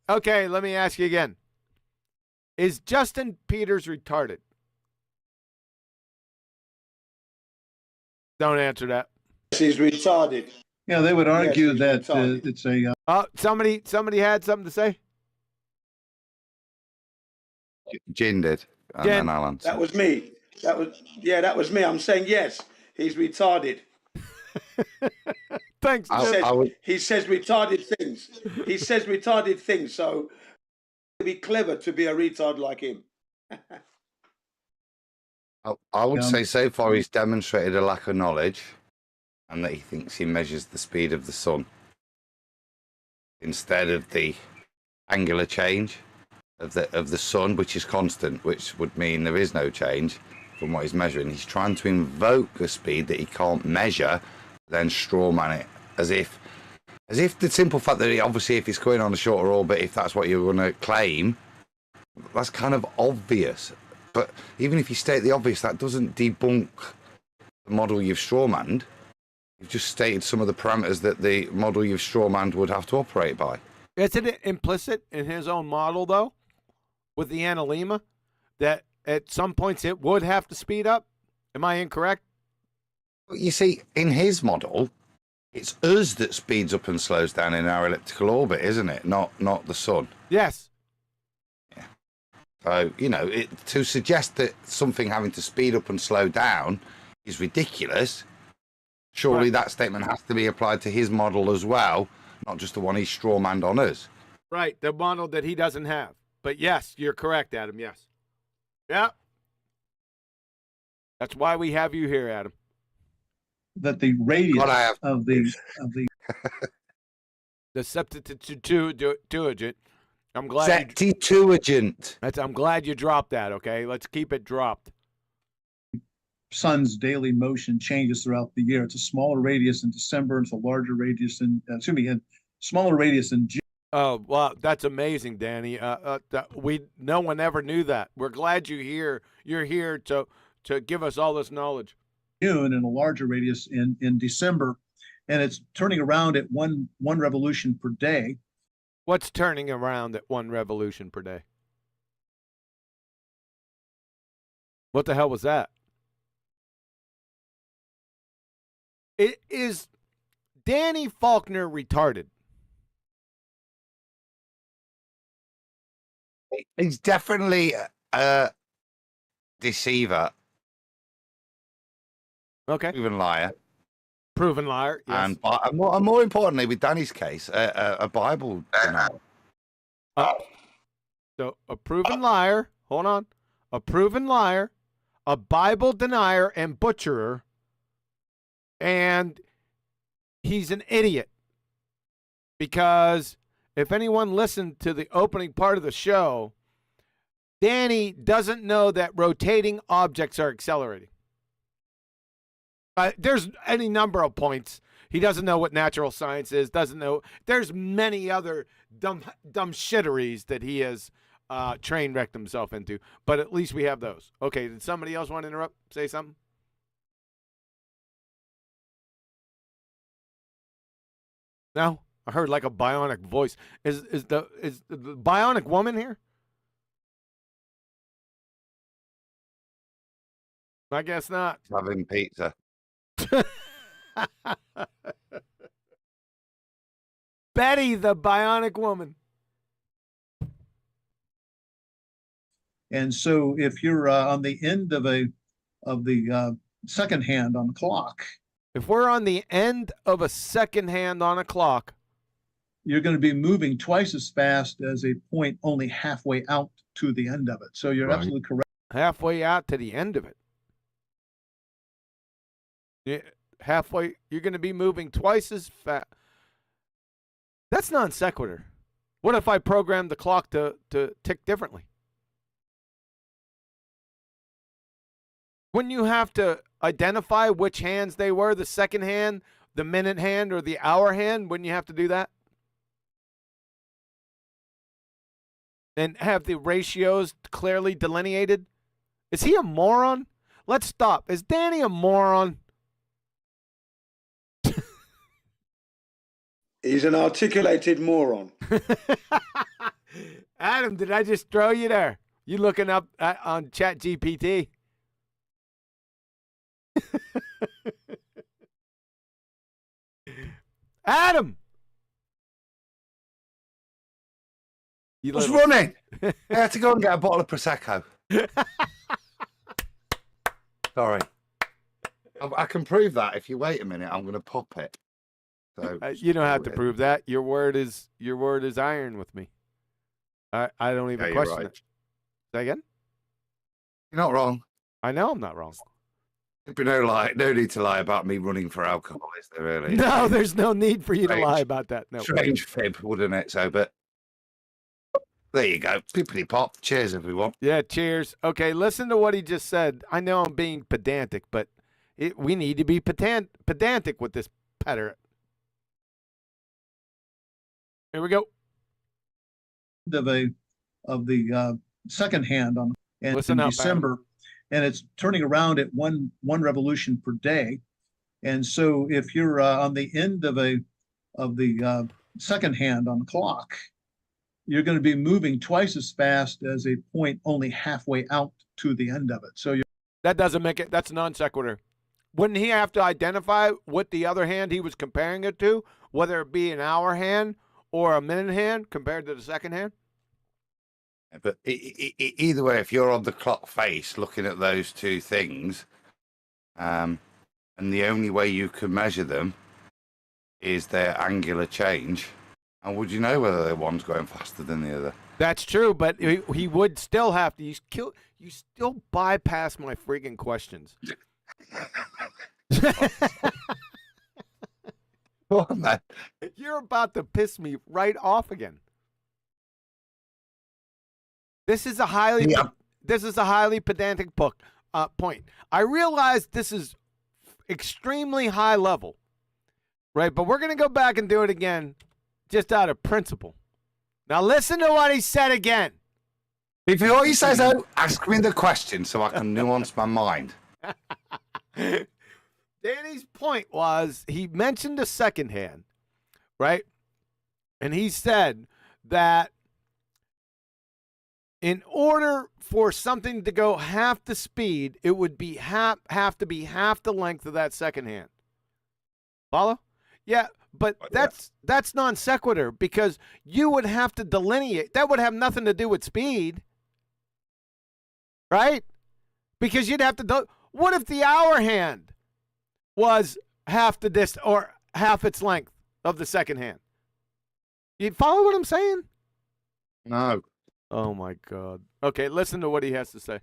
Okay, let me ask you again. Is Justin Peters retarded? Don't answer that. He's retarded. Yeah, they would argue that it's a. Somebody had something to say? Jin did. And Jen. then Alan. That was me. That was me. I'm saying yes, he's retarded. Thanks. He says retarded things. He says retarded things. So it'd be clever to be a retard like him. I would say so far he's demonstrated a lack of knowledge and that he thinks he measures the speed of the sun. instead of the angular change of the sun, which is constant, which would mean there is no change from what he's measuring. He's trying to invoke a speed that he can't measure, then strawman it as if the simple fact that obviously if it's going on a shorter orbit, if that's what you're going to claim, that's kind of obvious. But even if you state the obvious, that doesn't debunk the model you've strawmanned. You've just stated some of the parameters that the model you've strawmanned would have to operate by. Isn't it implicit in his own model, though, with the analemma, that at some points it would have to speed up? Am I incorrect? You see, in his model, it's us that speeds up and slows down in our elliptical orbit, isn't it? Not the sun. Yes. Yeah. So, to suggest that something having to speed up and slow down is ridiculous, surely that statement has to be applied to his model as well, not just the one he's strawmanned on us. Right, the model that he doesn't have. But yes, you're correct, Adam, yes. Yeah. That's why we have you here, Adam. That the radius of the the Septuagint. I'm glad. Septuagint. I'm glad you dropped that. Okay, let's keep it dropped. sun's daily motion changes throughout the year. It's a smaller radius in December. It's a larger radius in smaller radius in June. Oh, well, that's amazing, Danny. No one ever knew that. We're glad you're here. You're here to give us all this knowledge. June and a larger radius in December, and it's turning around at one revolution per day. What's turning around at 1 revolution per day? What the hell was that? Is Danny Faulkner retarded? He's definitely a deceiver. Okay. Proven liar. Proven liar, yes. And more importantly, with Danny's case, a Bible denier. So a proven liar, hold on, a proven liar, a Bible denier and butcherer, and he's an idiot. Because if anyone listened to the opening part of the show, Danny doesn't know that rotating objects are accelerating. There's any number of points. He doesn't know what natural science is, doesn't know. There's many other dumb shitteries that he has train wrecked himself into, but at least we have those. Okay, did somebody else want to interrupt? Say something? No? I heard like a bionic voice. Is the bionic woman here? I guess not. Having pizza. Betty, the bionic woman. And so, if you're on the end of the second hand on the clock, if we're on the end of a second hand on a clock, you're going to be moving twice as fast as a point only halfway out to the end of it. So you're absolutely correct. Halfway out to the end of it. Yeah, halfway, you're going to be moving twice as fast. That's non sequitur. What if I programmed the clock to tick differently? Wouldn't you have to identify which hands they were, the second hand, the minute hand, or the hour hand? Wouldn't you have to do that? And have the ratios clearly delineated? Is he a moron? Let's stop. Is Danny a moron? He's an articulated moron. Adam, did I just throw you there? You looking up on Chat GPT? Adam! I was running. I had to go and get a bottle of Prosecco. Sorry. I can prove that. If you wait a minute, I'm going to pop it. So you don't have to prove that. Your word is iron with me. I don't even question it. Say again? You're not wrong. I know I'm not wrong. But no need to lie about me running for alcohol, is there really? No, there's no need for you to Strange. lie about that. No. Strange fib, wouldn't it? So, but there you go. Pippity pop. Cheers, everyone. Yeah, cheers. Okay, listen to what he just said. I know I'm being pedantic, but we need to be pedantic with this patter. Here we go. Of the second hand on and Listen in up, December, and it's turning around at one revolution per day. And so if you're on the end of the second hand on the clock, you're going to be moving twice as fast as a point only halfway out to the end of it. So that doesn't make it. That's non sequitur. Wouldn't he have to identify what the other hand he was comparing it to, whether it be an hour hand or a minute hand compared to the second hand? But either way, if you're on the clock face looking at those two things, and the only way you can measure them is their angular change, how would you know whether one's going faster than the other? That's true, but he would still have to. You still bypass my freaking questions. Come on, man. You're about to piss me right off again. This is a highly pedantic book point. I realize this is extremely high level, right? But we're going to go back and do it again just out of principle. Now listen to what he said again. Before he says, "Oh, ask me the question so I can nuance my mind." Danny's point was he mentioned the second hand, right? And he said that in order for something to go half the speed, it would be have to be half the length of that second hand. Follow? Yeah, but that's non sequitur because you would have to delineate. That would have nothing to do with speed, right? Because you'd have to. What if the hour hand was half the distance or half its length of the second hand? You follow what I'm saying? No. Oh my God. Okay, listen to what he has to say.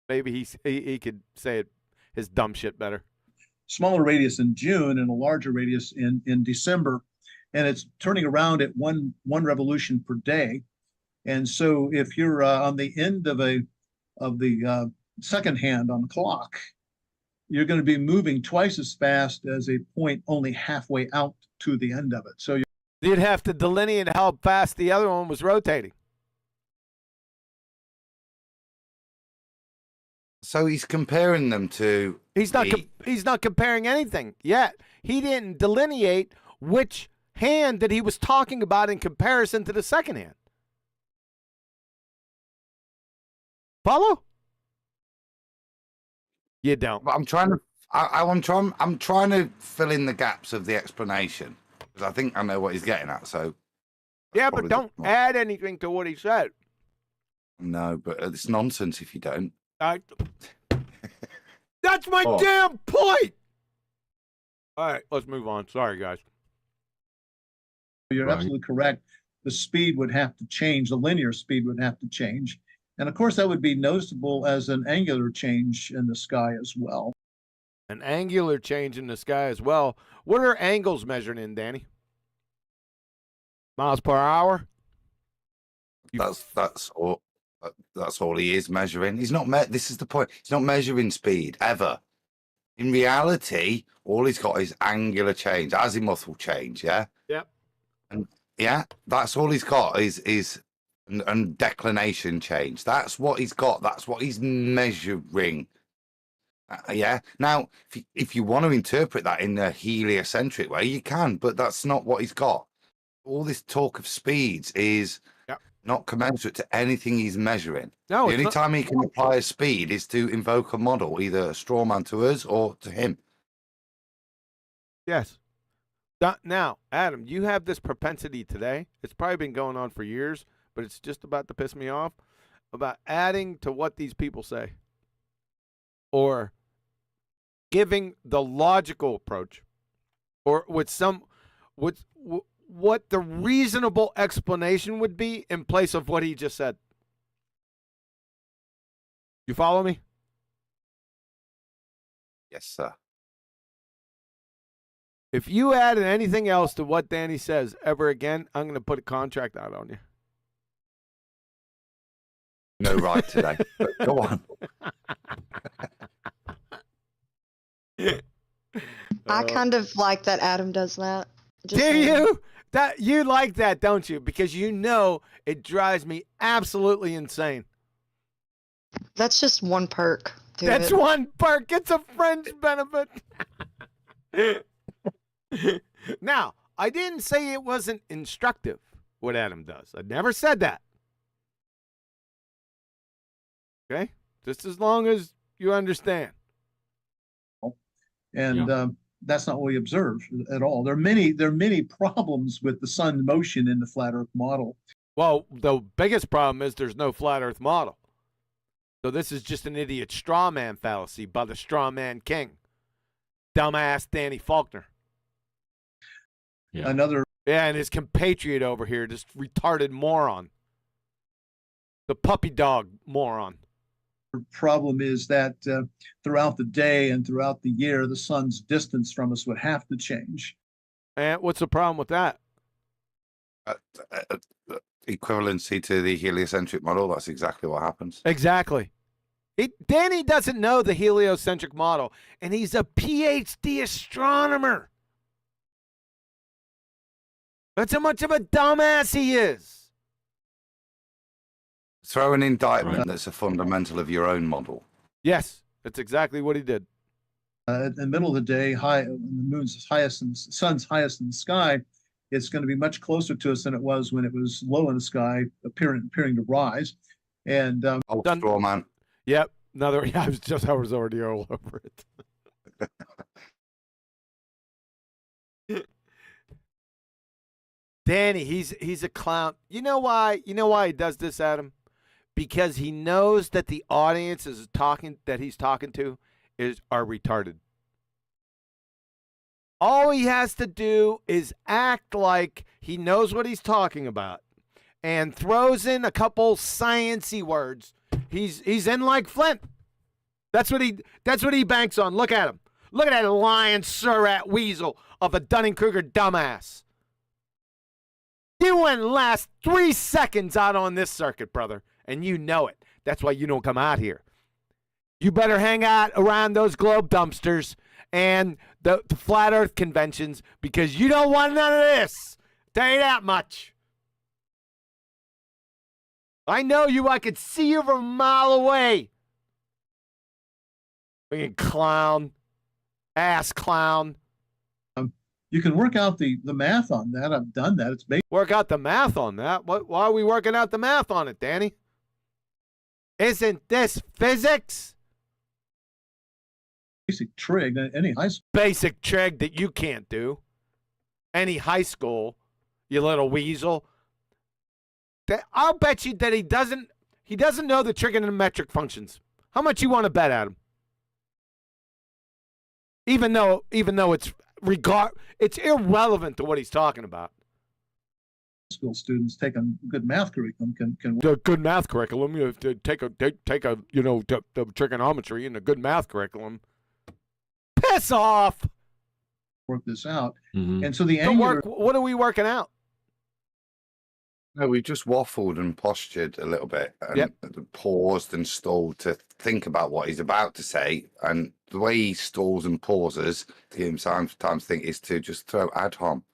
Maybe he could say it his dumb shit better. Smaller radius in June and a larger radius in December, and it's turning around at one revolution per day. And so if you're on the end of the second hand on the clock, you're going to be moving twice as fast as a point only halfway out to the end of it. So you'd have to delineate how fast the other one was rotating. So he's comparing them to. He's not comparing anything yet. He didn't delineate which hand that he was talking about in comparison to the second hand. Follow? You don't. But I'm trying to. I'm trying to fill in the gaps of the explanation because I think I know what he's getting at. So. Yeah, but don't add anything to what he said. No, but it's nonsense if you don't. That's my damn point. All right, let's move on. Sorry, guys. You're absolutely correct. The speed would have to change. The linear speed would have to change. And of course, that would be noticeable as an angular change in the sky as well. An angular change in the sky as well. What are angles measured in, Danny? Miles per hour? That's all. That's all he is measuring. He's not. This is the point. He's not measuring speed ever. In reality, all he's got is angular change, azimuthal change. Yeah. Yep. And yeah, that's all he's got is and declination change. That's what he's got. That's what he's measuring. Yeah. Now, if you want to interpret that in a heliocentric way, you can, but that's not what he's got. All this talk of speeds is not commensurate to anything he's measuring. No, the only time he can apply a speed is to invoke a model, either a straw man to us or to him. Yes. Now, Adam, you have this propensity today. It's probably been going on for years, but it's just about to piss me off about adding to what these people say or giving the logical approach or what the reasonable explanation would be in place of what he just said. You follow me? Yes, sir. If you add anything else to what Danny says ever again, I'm going to put a contract out on you. No right today. But go on. I kind of like that Adam does that. Do saying. you? That you like that, don't you? Because you know it drives me absolutely insane. That's just one perk. That's one perk. It's a fringe benefit. Now, I didn't say it wasn't instructive what Adam does. I never said that. Okay? Just as long as you understand. And that's not what we observe at all. There are many problems with the sun motion in the flat Earth model. Well, the biggest problem is there's no flat Earth model. So this is just an idiot straw man fallacy by the straw man king. Dumbass Danny Faulkner. Yeah. And his compatriot over here, this retarded moron. The puppy dog moron. Problem is that throughout the day and throughout the year, the sun's distance from us would have to change. And what's the problem with that? Equivalency to the heliocentric model. That's exactly what happens. Exactly. Danny doesn't know the heliocentric model, and he's a PhD astronomer. That's how much of a dumbass he is. Throw an indictment that's a fundamental of your own model. Yes, that's exactly what he did. In the middle of the day, when the moon's highest and the sun's highest in the sky, it's going to be much closer to us than it was when it was low in the sky, appearing to rise. And straw man. Yep, another. Yeah, I was already all over it. Danny, he's a clown. You know why? You know why he does this, Adam? Because he knows that the audience he's talking to are retarded. All he has to do is act like he knows what he's talking about and throws in a couple sciencey words. He's in like Flint. That's what he banks on. Look at him. Look at that lion surrat weasel of a Dunning-Kruger dumbass. You wouldn't last 3 seconds out on this circuit, brother, and you know it. That's why you don't come out here. You better hang out around those globe dumpsters and the flat earth conventions because you don't want none of this. Tell you that much. I know you. I could see you from a mile away. Fucking clown. Ass clown. You can work out the math on that. I've done that. It's work out the math on that. Why are we working out the math on it, Danny? Isn't this physics? Basic trig. Any high school. Basic trig that you can't do. Any high school, you little weasel. I'll bet you that he doesn't know the trigonometric functions. How much you want to bet at him? Even though it's irrelevant to what he's talking about. School students take a good math curriculum can the good math curriculum. You have to take a the trigonometry and a good math curriculum. Piss off. Work this out, Mm-hmm. and so the angular. What are we working out? No, we just waffled and postured a little bit and paused and stalled to think about what he's about to say. And the way he stalls and pauses to give him time to think is to just throw ad hom.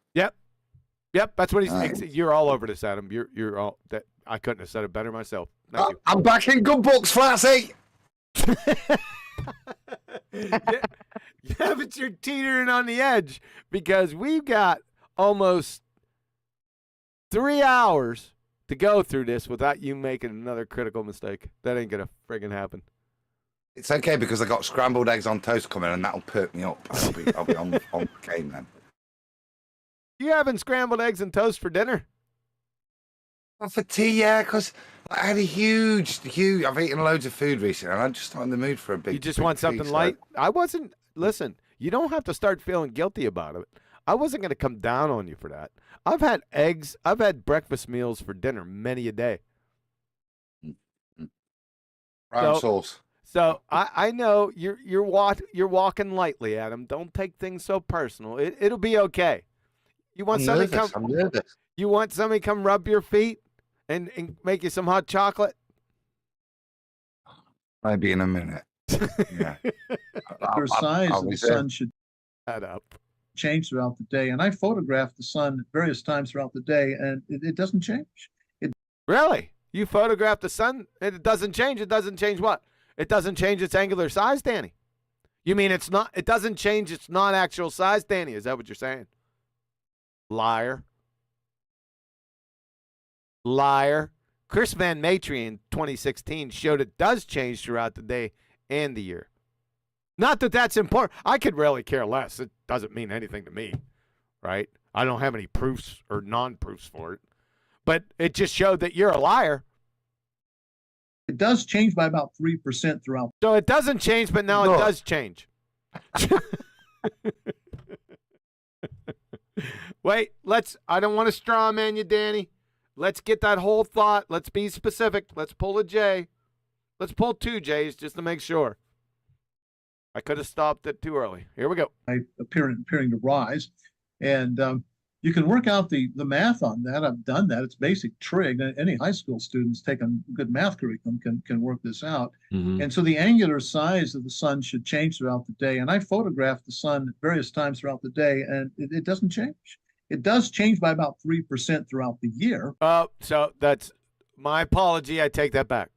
Yep, that's what he's. You're all over this, Adam. You're all that. I couldn't have said it better myself. Thank you. I'm back in good books, Flatty. Yeah, but you're teetering on the edge because we've got almost 3 hours to go through this without you making another critical mistake. That ain't gonna friggin' happen. It's okay because I got scrambled eggs on toast coming, and that'll perk me up. I'll be on the game then. You having scrambled eggs and toast for dinner? Well, for tea, yeah, because I had a huge. I've eaten loads of food recently, and I'm just not in the mood for a big. You just want something light? I wasn't. Listen, you don't have to start feeling guilty about it. I wasn't going to come down on you for that. I've had eggs. I've had breakfast meals for dinner many a day. Brown sauce. So I know you're walking lightly, Adam. Don't take things so personal. It'll be okay. You want somebody come? I'm nervous. You want somebody come rub your feet and make you some hot chocolate? Maybe in a minute. Yeah. Your size of the sun should add up. Change throughout the day, and I photographed the sun at various times throughout the day, and it doesn't change. Really? You photograph the sun and it doesn't change? It doesn't change what? It doesn't change its angular size, Danny? You mean it doesn't change its non-actual size, Danny? Is that what you're saying? Liar. Liar. Chris Van Matry in 2016 showed it does change throughout the day and the year. Not that that's important. I could really care less. It doesn't mean anything to me, right? I don't have any proofs or non-proofs for it. But it just showed that you're a liar. It does change by about 3% throughout. So it doesn't change, but now it does change. Wait, I don't want to straw man you, Danny. Let's get that whole thought. Let's be specific. Let's pull a J. Let's pull 2 J's just to make sure. I could have stopped it too early. Here we go. Appearing to rise. And you can work out the math on that. I've done that. It's basic trig. Any high school students taking a good math curriculum can work this out. Mm-hmm. And so the angular size of the sun should change throughout the day. And I photographed the sun at various times throughout the day, and it doesn't change. It does change by about 3% throughout the year. So that's my apology. I take that back.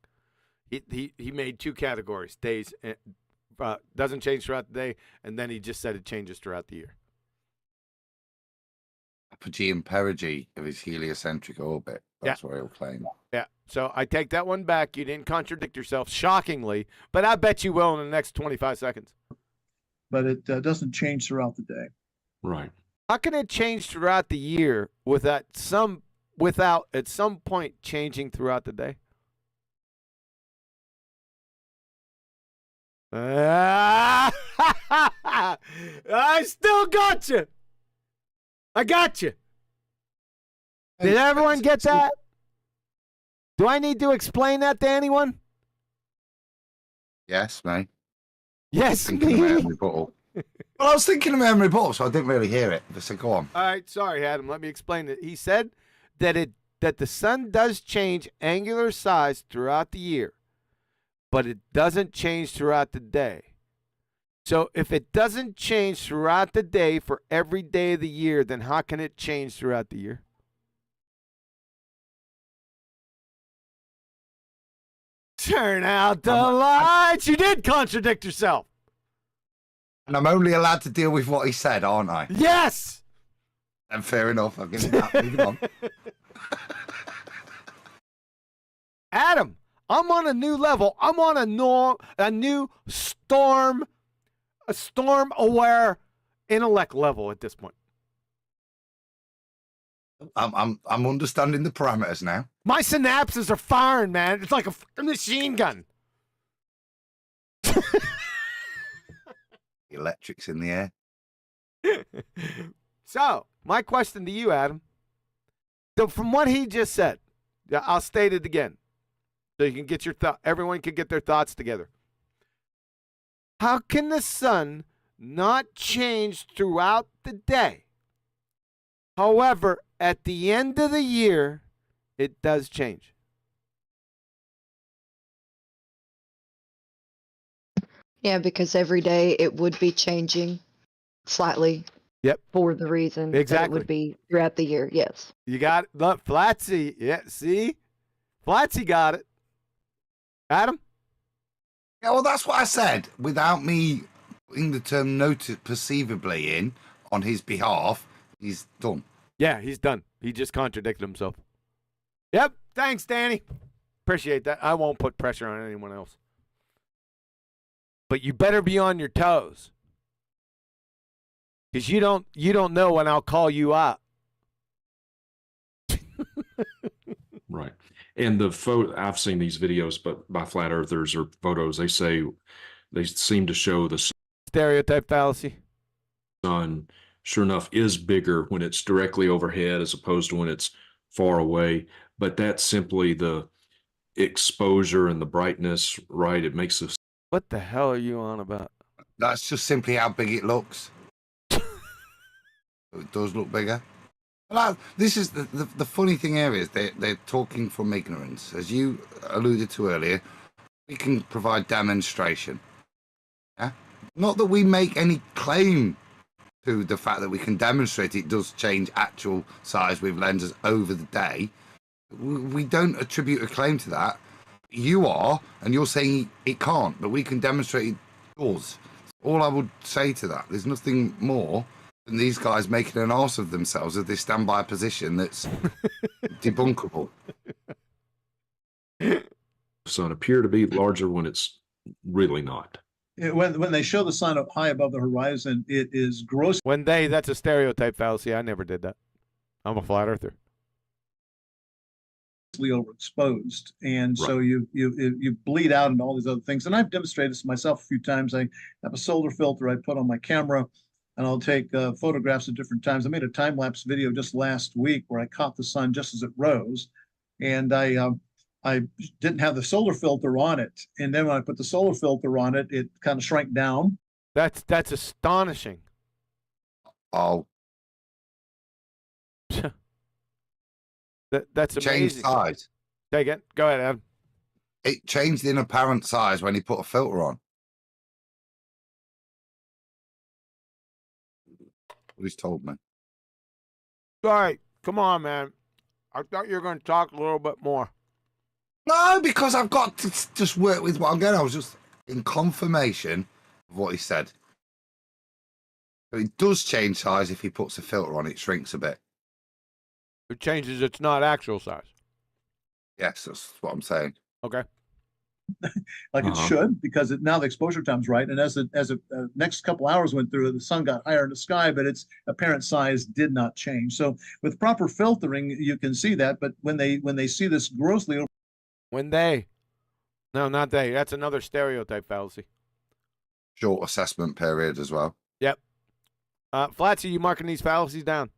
He made 2 categories: days, doesn't change throughout the day, and then he just said it changes throughout the year. Apogee and perigee of his heliocentric orbit. That's what he'll claim. Yeah. So I take that one back. You didn't contradict yourself, shockingly, but I bet you will in the next 25 seconds. But it doesn't change throughout the day. Right. How can it change throughout the year without at some point changing throughout the day? I still got you. I got you. Did everyone get that? Do I need to explain that to anyone? Yes, mate. Yes, me. Well, I was thinking of my own rebuttal, so I didn't really hear it. So go on. All right, sorry, Adam. Let me explain it. He said that the sun does change angular size throughout the year, but it doesn't change throughout the day. So if it doesn't change throughout the day for every day of the year, then how can it change throughout the year? Turn out the lights. You did contradict yourself. And I'm only allowed to deal with what he said, aren't I? Yes. And fair enough. I'll give him that. Moving on. Adam, I'm on a new level. I'm on a new storm-aware intellect level at this point. I'm understanding the parameters now. My synapses are firing, man. It's like a machine gun. Electrics in the air. So, my question to you, Adam. So, from what he just said, I'll state it again, so you can get your everyone can get their thoughts together. How can the sun not change throughout the day? However, at the end of the year, it does change. Yeah, because every day it would be changing slightly. Yep. For the reason that it would be throughout the year. Yes. You got it. Look, Flatsy. Yeah, see? Flatsy got it. Adam? Yeah, well, that's what I said. Without me putting the term noted perceivably in on his behalf, he's done. Yeah, he's done. He just contradicted himself. Yep. Thanks, Danny. Appreciate that. I won't put pressure on anyone else. But you better be on your toes. Because you don't know when I'll call you out. Right. And the photo, I've seen these videos, but by flat earthers or photos, they seem to show the stereotype fallacy. Sun, sure enough, is bigger when it's directly overhead as opposed to when it's far away. But that's simply the exposure and the brightness, right? It makes the What the hell are you on about? That's just simply how big it looks. It does look bigger. This is the funny thing here is they're talking from ignorance. As you alluded to earlier, we can provide demonstration. Yeah? Not that we make any claim to the fact that we can demonstrate it does change actual size with lenses over the day. We don't attribute a claim to that. You are, and you're saying it can't, but we can demonstrate it does. All I would say to that, there's nothing more than these guys making an arse of themselves as they stand by a position that's debunkable. So it appear to be larger when it's really not. When they show the sun up high above the horizon, it is gross. That's a stereotype fallacy. I never did that. I'm a flat earther. Overexposed, and so you bleed out and all these other things. And I've demonstrated this myself a few times. I have a solar filter I put on my camera, and I'll take photographs at different times. I made a time-lapse video just last week where I caught the sun just as it rose, and I didn't have the solar filter on it. And then when I put the solar filter on it, it kind of shrank down. That's astonishing. Oh. That's amazing. Changed size. Take it. Go ahead, Adam. It changed in apparent size when he put a filter on. He's told me. All right, come on, man. I thought you were going to talk a little bit more. No, because I've got to just work with what I'm getting. I was just in confirmation of what he said. So it does change size if he puts a filter on. It shrinks a bit. It changes its not actual size. Yes, that's what I'm saying. Okay. Like it should, because now the exposure time's right. And as the next couple hours went through, the sun got higher in the sky, but its apparent size did not change. So with proper filtering, you can see that. But when they see this grossly, no, not they. That's another stereotype fallacy. Short assessment period as well. Yep. Flatsy, you marking these fallacies down?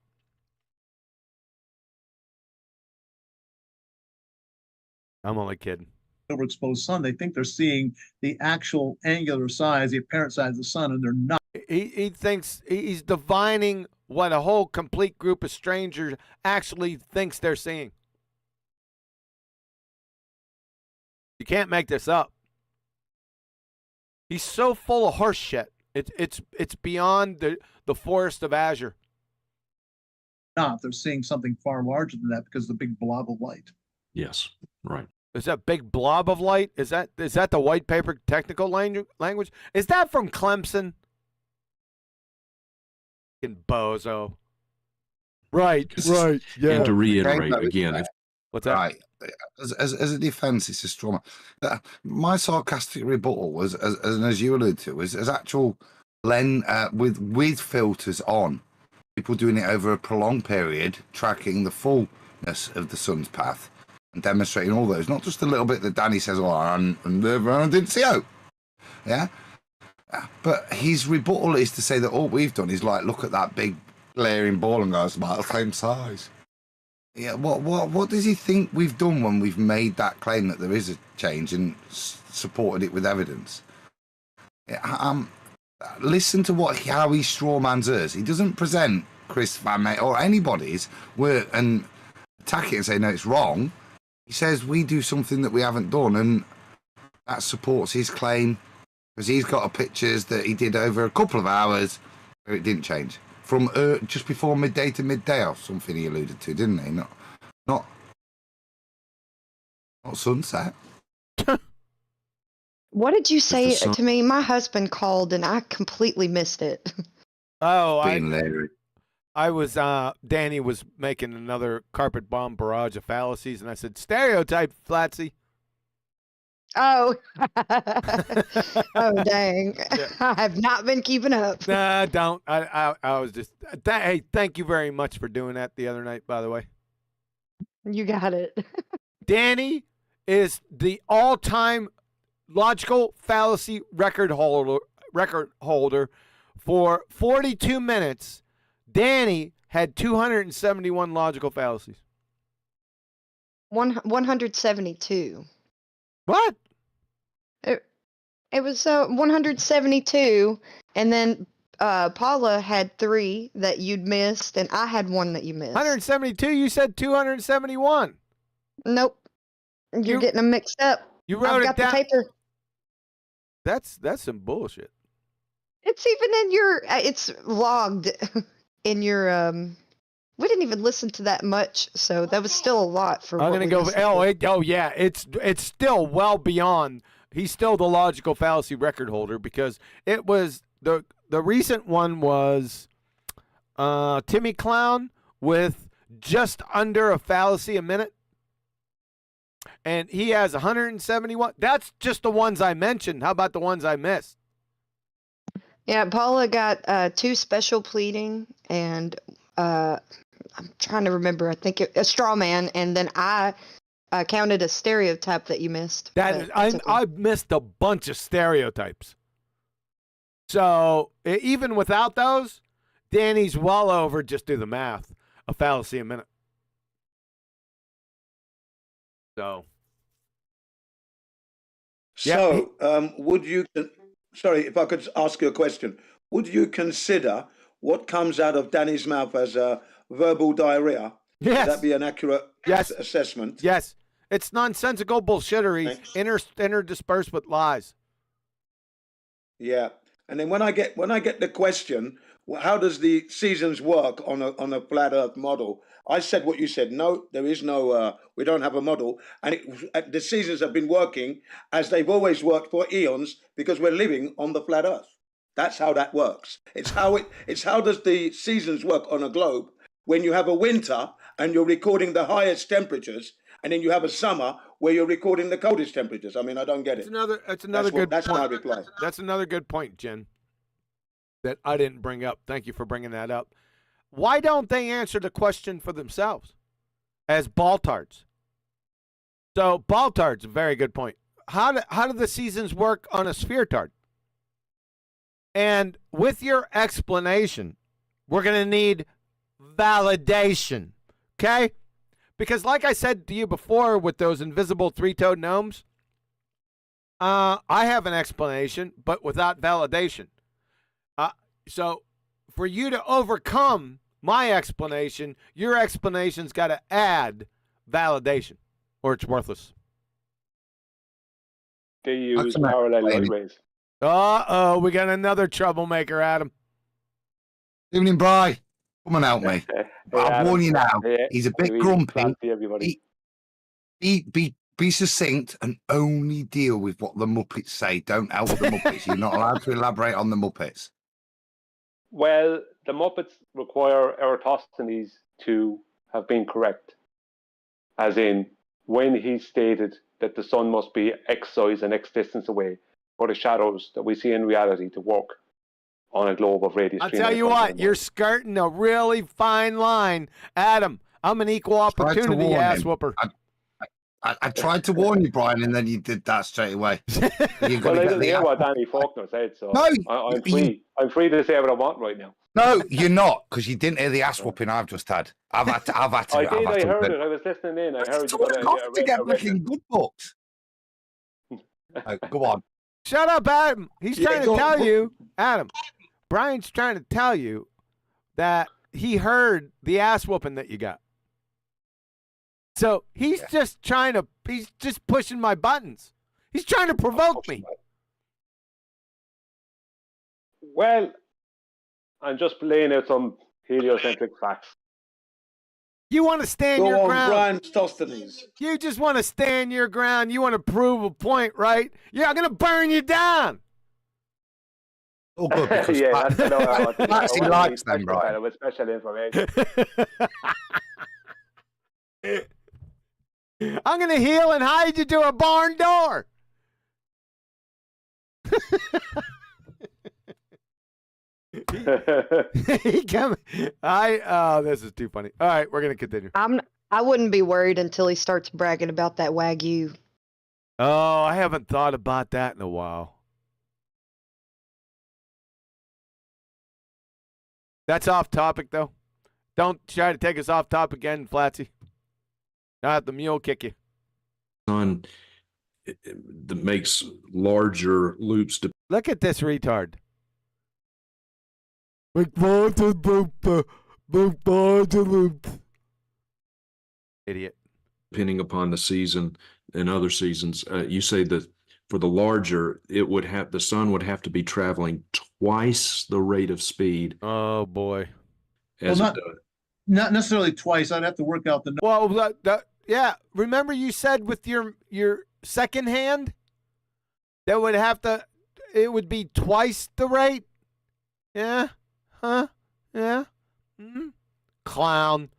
I'm only kidding. Overexposed sun, they think they're seeing the actual angular size, the apparent size of the sun, and they're not. He thinks he's divining what a whole complete group of strangers actually thinks they're seeing. You can't make this up. He's so full of horse shit. It's beyond the forest of azure. Not. They're seeing something far larger than that because of the big blob of light. Yes, right. Is that big blob of light? Is that the white paper technical language? Is that from Clemson? Fucking bozo. Right. Yeah. And to reiterate again, what's that? Right. As a defense, it's a straw man. My sarcastic rebuttal was, as you alluded to, was as actual with filters on, people doing it over a prolonged period, tracking the fullness of the sun's path and demonstrating all those, not just a little bit that Danny says, "Oh, I didn't see out." Yeah, but his rebuttal is to say that all we've done is like look at that big glaring ball and go, "It's about the same size." Yeah, what does he think we've done when we've made that claim that there is a change and supported it with evidence? Listen to how he strawmans us. He doesn't present Chris Van May or anybody's work and attack it and say no, it's wrong. He says we do something that we haven't done, and that supports his claim because he's got pictures that he did over a couple of hours where it didn't change. From just before midday to midday, or something he alluded to, didn't he? Not sunset. What did you say to me? My husband called and I completely missed it. Oh, I was Danny was making another carpet bomb barrage of fallacies, and I said stereotype, Flatsy. Oh, oh dang! Yeah. I have not been keeping up. Nah, don't. I was just. Hey, thank you very much for doing that the other night. By the way, you got it. Danny is the all-time logical fallacy record holder for 42 minutes. Danny had 271 logical fallacies. 172. What? It was 172, and then Paula had 3 that you'd missed, and I had 1 that you missed. 172. You said 271. Nope, you're getting them mixed up. You wrote I've got the paper. That's some bullshit. It's even in your. It's logged in your. We didn't even listen to that much, so that was still a lot for. I'm gonna go. Oh yeah, it's still well beyond. He's still the logical fallacy record holder because it was the recent one was Timmy Clown with just under a fallacy a minute. And he has 171. That's just the ones I mentioned. How about the ones I missed? Yeah, Paula got 2 special pleading and I'm trying to remember. I think a straw man, and then I counted a stereotype that you missed. I missed a bunch of stereotypes. So even without those, Danny's well over. Just do the math. A fallacy a minute. So. Would you? Sorry, if I could ask you a question. Would you consider what comes out of Danny's mouth as a verbal diarrhea? Yes. Would that be an accurate assessment? Yes. It's nonsensical bullshittery, interdispersed with lies. Yeah. And then when I get the question, how does the seasons work on a flat Earth model? I said what you said. No, there is no. We don't have a model, and the seasons have been working as they've always worked for eons because we're living on the flat Earth. That's how that works. It's how does the seasons work on a globe when you have a winter and you're recording the highest temperatures, and then you have a summer where you're recording the coldest temperatures. I mean, I don't get it. That's another good point. That's my reply. That's another good point, Jen, that I didn't bring up. Thank you for bringing that up. Why don't they answer the question for themselves as baltards? So baltards, a very good point. How do the seasons work on a sphere tard? And with your explanation, we're going to need validation, okay? Because like I said to you before with those invisible 3-toed gnomes, I have an explanation, but without validation. So for you to overcome my explanation, your explanation's got to add validation, or it's worthless. They use parallel light rays. Uh-oh, we got another troublemaker, Adam. Evening, Bri. Come on, help me. I'll warn you now. Hey, he's a bit grumpy. Everybody. Be succinct and only deal with what the Muppets say. Don't help the Muppets. You're not allowed to elaborate on the Muppets. Well, the Muppets require Eratosthenes to have been correct. As in, when he stated that the sun must be X size and X distance away for the shadows that we see in reality to work on a globe of radius. I'll tell you what, you're skirting a really fine line. Adam, I'm an equal opportunity ass whooper. I tried to warn you, Brian, and then you did that straight away. Well, I didn't hear what Danny Faulkner said, so no, I'm free. I'm free to say what I want right now. No, you're not, because you didn't hear the ass whooping I've just had. I've had to. I heard it. I was listening in. I heard you to get fucking good books. Go on. Shut up, Adam. He's trying to tell you, Adam. Brian's trying to tell you that he heard the ass whooping that you got. So he's just he's just pushing my buttons. He's trying to provoke me. Well, I'm just laying out some heliocentric facts. You want to stand your ground. Brian Stosthenes. You just want to stand your ground. You want to prove a point, right? Yeah, I'm going to burn you down. Oh, good. Yeah, that's what I want to know. He likes them, right? With special information. I'm going to heal and hide you to a barn door. This is too funny. All right, we're going to continue. I wouldn't be worried until he starts bragging about that Wagyu. Oh, I haven't thought about that in a while. That's off topic, though. Don't try to take us off topic again, Flatsy. I'll have the mule kick you. Son, that makes larger loops. Look at this retard. Idiot. Depending upon the season and other seasons, you say that for the larger, the sun would have to be traveling twice the rate of speed. Oh boy. As Well, it does. not necessarily twice. I'd have to work out the. Well, yeah. Remember you said with your second hand, it would be twice the rate. Yeah. Huh? Yeah. Mm-hmm. Clown.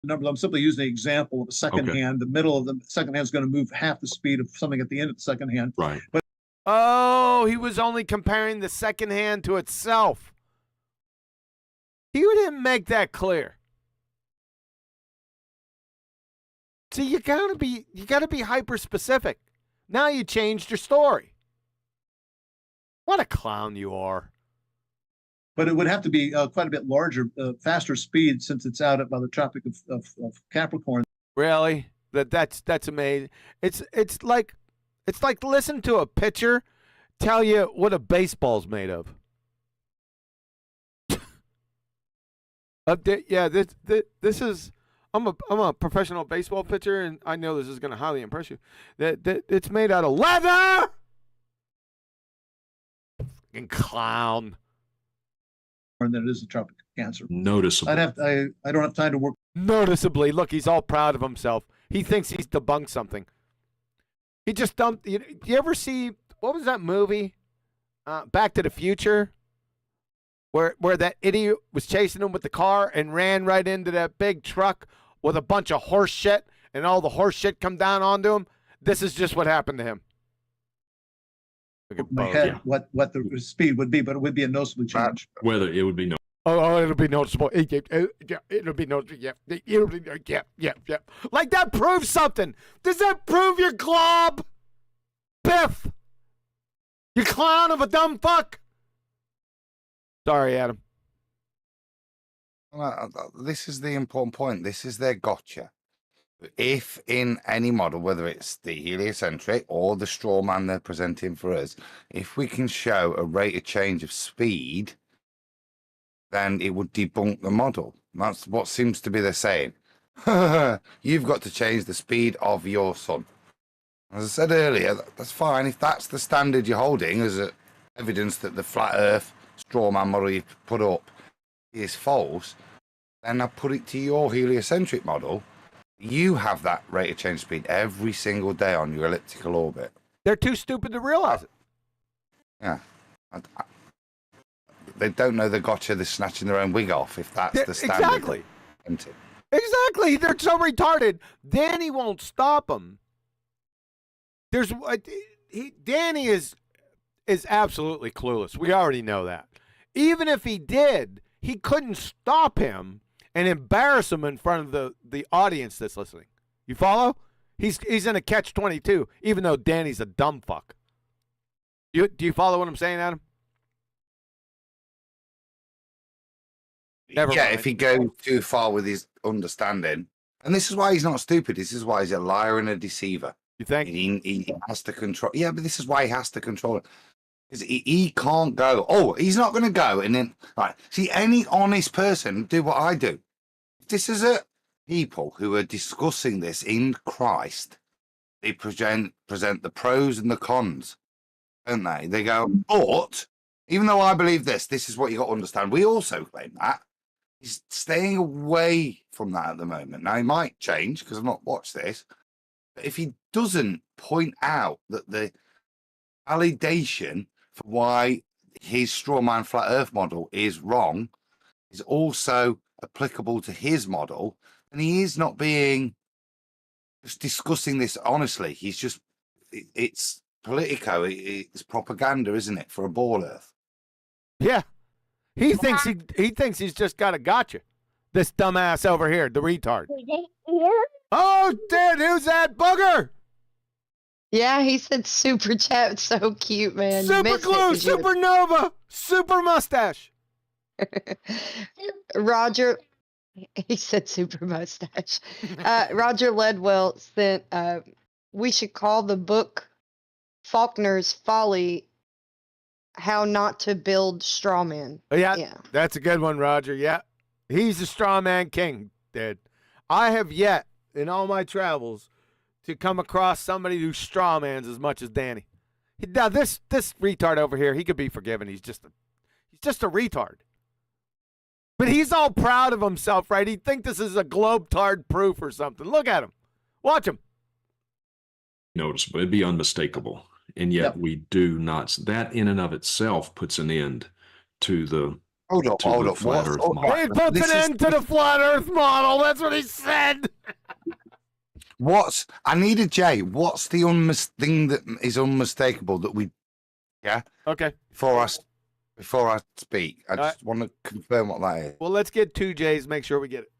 Number. I'm simply using the example of a second hand. The middle of the second hand is going to move half the speed of something at the end of the second hand. Right. But he was only comparing the second hand to itself. He didn't make that clear. See, you gotta be hyper specific. Now you changed your story. What a clown you are. But it would have to be quite a bit larger, faster speed since it's out by the Tropic of Capricorn. Really? That's amazing. It's like listen to a pitcher tell you what a baseball's made of. This is. I'm a professional baseball pitcher, and I know this is going to highly impress you. That it's made out of leather. Fucking clown. And then it is a tropic cancer. Noticeable. I don't have time to work. Noticeably, look, he's all proud of himself. He thinks he's debunked something. He just dumped. You ever see what was that movie? Back to the Future. Where that idiot was chasing him with the car and ran right into that big truck with a bunch of horse shit, and all the horse shit come down onto him. This is just what happened to him. My head, what the speed would be, but it would be a noticeable change. Whether it would be it'll be noticeable. It'll be noticeable. Yeah. Like that proves something. Does that prove your glob? Biff, you clown of a dumb fuck. Sorry, Adam. This is the important point. This is their gotcha. If in any model, whether it's the heliocentric or the straw man they're presenting for us, if we can show a rate of change of speed, then it would debunk the model. That's what seems to be they're saying. You've got to change the speed of your sun. As I said earlier, that's fine. If that's the standard you're holding as evidence that the flat earth straw man model you put up is false, then I put it to your heliocentric model. You have that rate of change speed every single day on your elliptical orbit. They're too stupid to realize it. Yeah. They don't know the gotcha, they're snatching their own wig off if that's the standard. Exactly. They're so retarded. Danny won't stop them. Danny is absolutely clueless. We already know that. Even if he did, he couldn't stop him and embarrass him in front of the audience that's listening. You follow? He's in a catch-22, even though Danny's a dumb fuck. Do you follow what I'm saying, Adam? Never mind. If he goes too far with his understanding, and this is why he's not stupid. This is why he's a liar and a deceiver. You think? He has to control. Yeah, but this is why he has to control it. Because he can't go. Oh, he's not going to go. And then, right. See, any honest person do what I do. This is people who are discussing this in Christ. They present the pros and the cons, don't they? They go, but even though I believe this is what you got to understand. We also claim that. He's staying away from that at the moment. Now, he might change because I've not watched this. But if he doesn't point out that the validation for why his straw man flat earth model is wrong is also applicable to his model, and he is not being just discussing this honestly. He's just, it's politico, it's propaganda, isn't it, for a ball earth? Yeah. He thinks he's just got a gotcha. This dumbass over here, the retard. Oh, dude, who's that booger? Yeah, he said super chat. So cute, man. Super glue, supernova, super mustache. Roger, he said super mustache. Roger Ledwell sent we should call the book Faulkner's Folly, How Not to Build Straw Men. Yeah, that's a good one, Roger. Yeah, he's the straw man king, Dad. I have yet, in all my travels, to come across somebody who straw mans as much as Danny. Now, this retard over here, he could be forgiven. He's just a retard. But he's all proud of himself, right? He'd think this is a globe-tard proof or something. Look at him. Watch him. Noticeable. It'd be unmistakable. And yet we do not. That in and of itself puts an end to the hold up. Flat Earth model. It puts an end to the flat Earth model. That's what he said. I need a J. What's the thing that is unmistakable that we? Yeah. Okay. Before I speak, I just want to confirm what that is. Well, let's get 2 J's. Make sure we get it.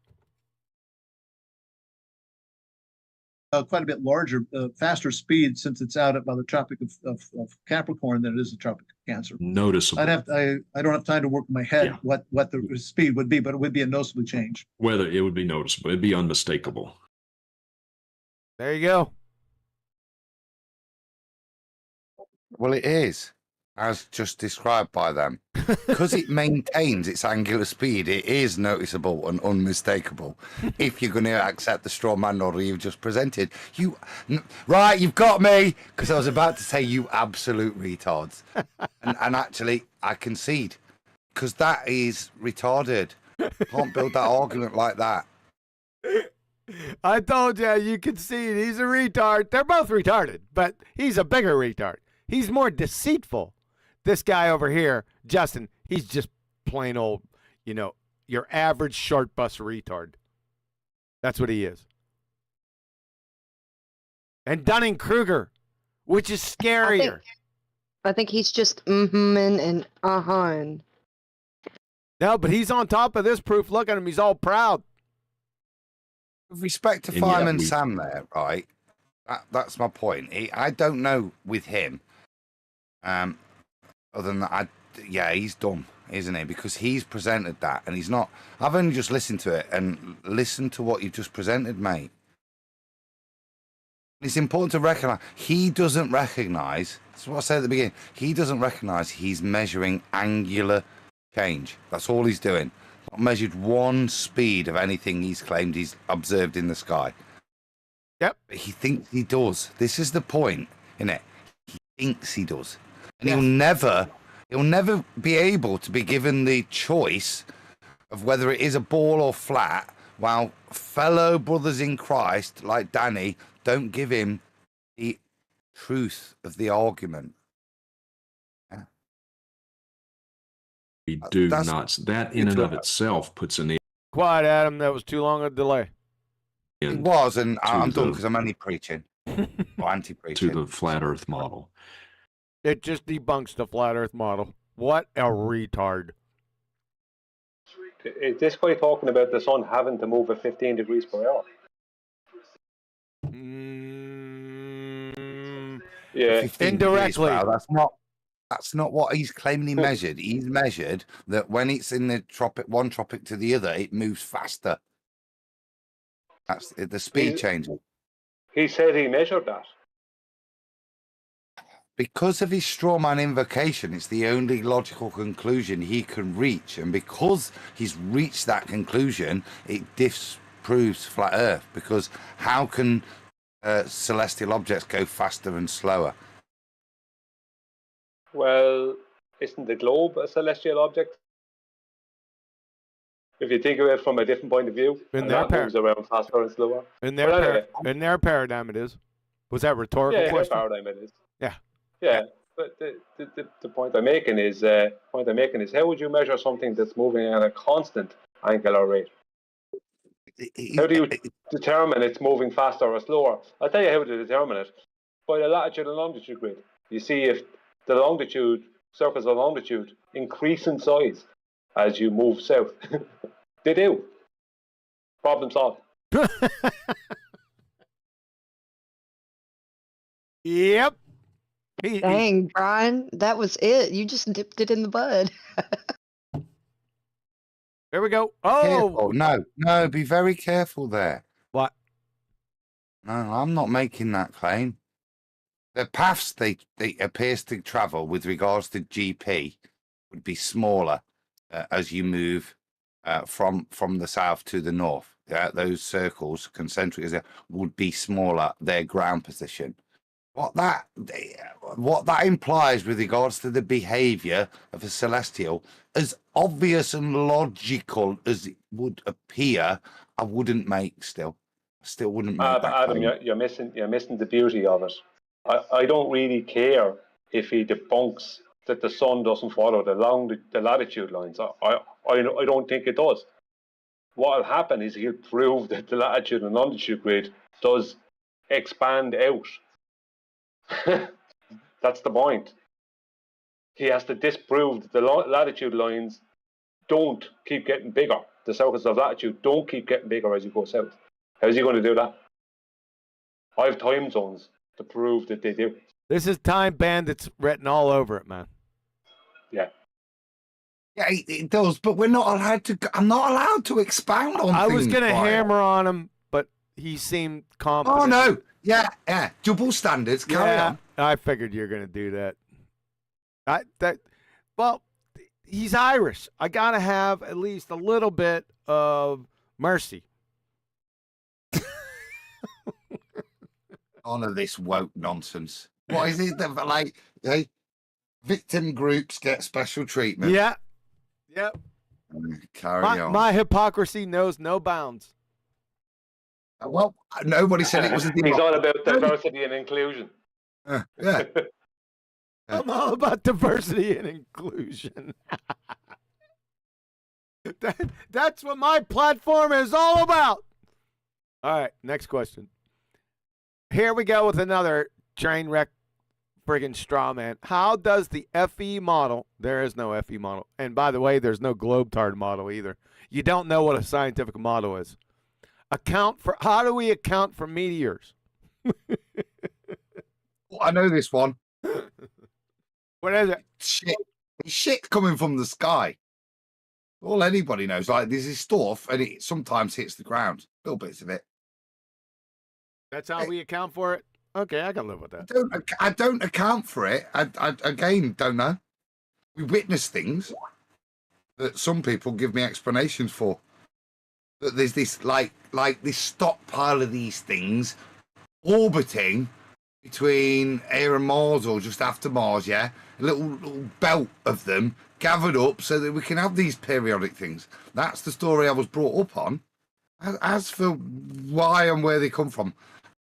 Quite a bit larger, faster speed, since it's out by the Tropic of Capricorn than it is the Tropic of Cancer. Noticeable. I don't have time to work in my head what the speed would be, but it would be a noticeable change. Whether it would be noticeable, it'd be unmistakable. There you go. Well, it is, as just described by them. Because it maintains its angular speed, it is noticeable and unmistakable. If you're going to accept the straw man model you've just presented. Right, you've got me, because I was about to say you absolute retards. and actually, I concede, because that is retarded. Can't build that argument like that. I told you, you can see it. He's a retard. They're both retarded, but he's a bigger retard. He's more deceitful. This guy over here, Justin, he's just plain old, your average short bus retard. That's what he is. And Dunning-Kruger, which is scarier. I think he's just and uh-huh. No, but he's on top of this proof. Look at him. He's all proud. With respect to Fireman Sam there, right? That's my point. I don't know with him. Other than that, he's dumb, isn't he? Because he's presented that, and he's not. I've only just listened to it, and listened to what you've just presented, mate. It's important to recognise he doesn't recognise. That's what I said at the beginning. He doesn't recognise he's measuring angular change. That's all he's doing. Not measured one speed of anything he's claimed he's observed in the sky. Yep. But he thinks he does. This is the point, isn't it? He thinks he does. And he'll never be able to be given the choice of whether it is a ball or flat, while fellow brothers in Christ, like Danny, don't give him the truth of the argument. We do not. That in and of itself puts an end. Quiet, Adam. That was too long a delay. It was, and I'm done because I'm only preaching. Or anti-preaching. To the flat Earth model. It just debunks the flat Earth model. What a retard. Is this guy talking about the sun having to move at 15 degrees per hour? Yeah, indirectly. That's not what he's claiming he measured. He's measured that when it's in the one tropic to the other, it moves faster. That's the speed changes. He said he measured that. Because of his straw man invocation, it's the only logical conclusion he can reach. And because he's reached that conclusion, it disproves flat Earth. Because how can celestial objects go faster and slower? Well, isn't the globe a celestial object? If you think of it from a different point of view, moves around faster and slower. In their paradigm, it is. Was that rhetorical question? Yeah, paradigm it is. Yeah. Yeah, but the point I'm making is how would you measure something that's moving at a constant angular rate? How do you determine it's moving faster or slower? I'll tell you how to determine it. By the latitude and longitude grid. You see if the surface of longitude increase in size as you move south. They do. Problem solved. Yep. Dang, Brian, that was it. You just dipped it in the bud. There we go. Oh, careful. No, be very careful there. What? No, I'm not making that claim. The paths they appears to travel with regards to GP would be smaller as you move from the south to the north. Those circles, concentric, would be smaller. Their ground position. What that implies with regards to the behaviour of a celestial, as obvious and logical as it would appear, I wouldn't make still. I still wouldn't make that Adam, claim. you're missing the beauty of it. I don't really care if he debunks that the sun doesn't follow the latitude lines. I don't think it does. What will happen is he'll prove that the latitude and longitude grid does expand out. That's the point. He has to disprove that the latitude lines don't keep getting bigger. The circles of latitude don't keep getting bigger as you go south. How's he going to do that? I have time zones to prove that they do. This is Time Bandits written all over it, man. Yeah. Yeah, it does, but we're not allowed to. I'm not allowed to expound on. I was going to hammer on him, but he seemed confident. Oh no! Yeah. Double standards. Carry on. I figured you're going to do that. Well, he's Irish. I got to have at least a little bit of mercy. None of this woke nonsense. What is it that like? Hey, victim groups get special treatment. Yeah. Yep. Carry on. My hypocrisy knows no bounds. Well, nobody said it was a He's all about diversity and inclusion. Yeah. I'm all about diversity and inclusion. That's what my platform is all about. All right, next question. Here we go with another train wreck friggin' straw man. How does the FE model, there is no FE model, and by the way, there's no globetard model either. You don't know what a scientific model is. How do we account for meteors? I know this one. What is it? Shit coming from the sky. All anybody knows, like there's this stuff, and it sometimes hits the ground. Little bits of it. That's how we account for it. Okay, I can live with that. I don't account for it. I again don't know. We witness things that some people give me explanations for. That there's this like this stockpile of these things orbiting between here and Mars, or just after Mars, yeah? A little belt of them gathered up so that we can have these periodic things. That's the story I was brought up on. As for why and where they come from,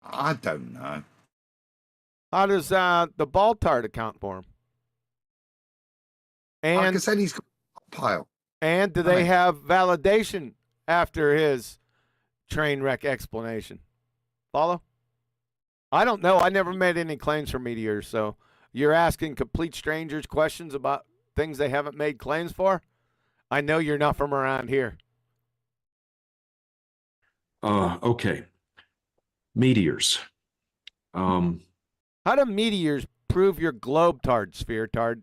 I don't know. How does the Baltard account for him? And like I said, he's got a pile. And do they have validation after his train wreck explanation? Follow? I don't know. I never made any claims for meteors, so you're asking complete strangers questions about things they haven't made claims for? I know you're not from around here. Okay. Meteors. How do meteors prove your globetard, sphere tard?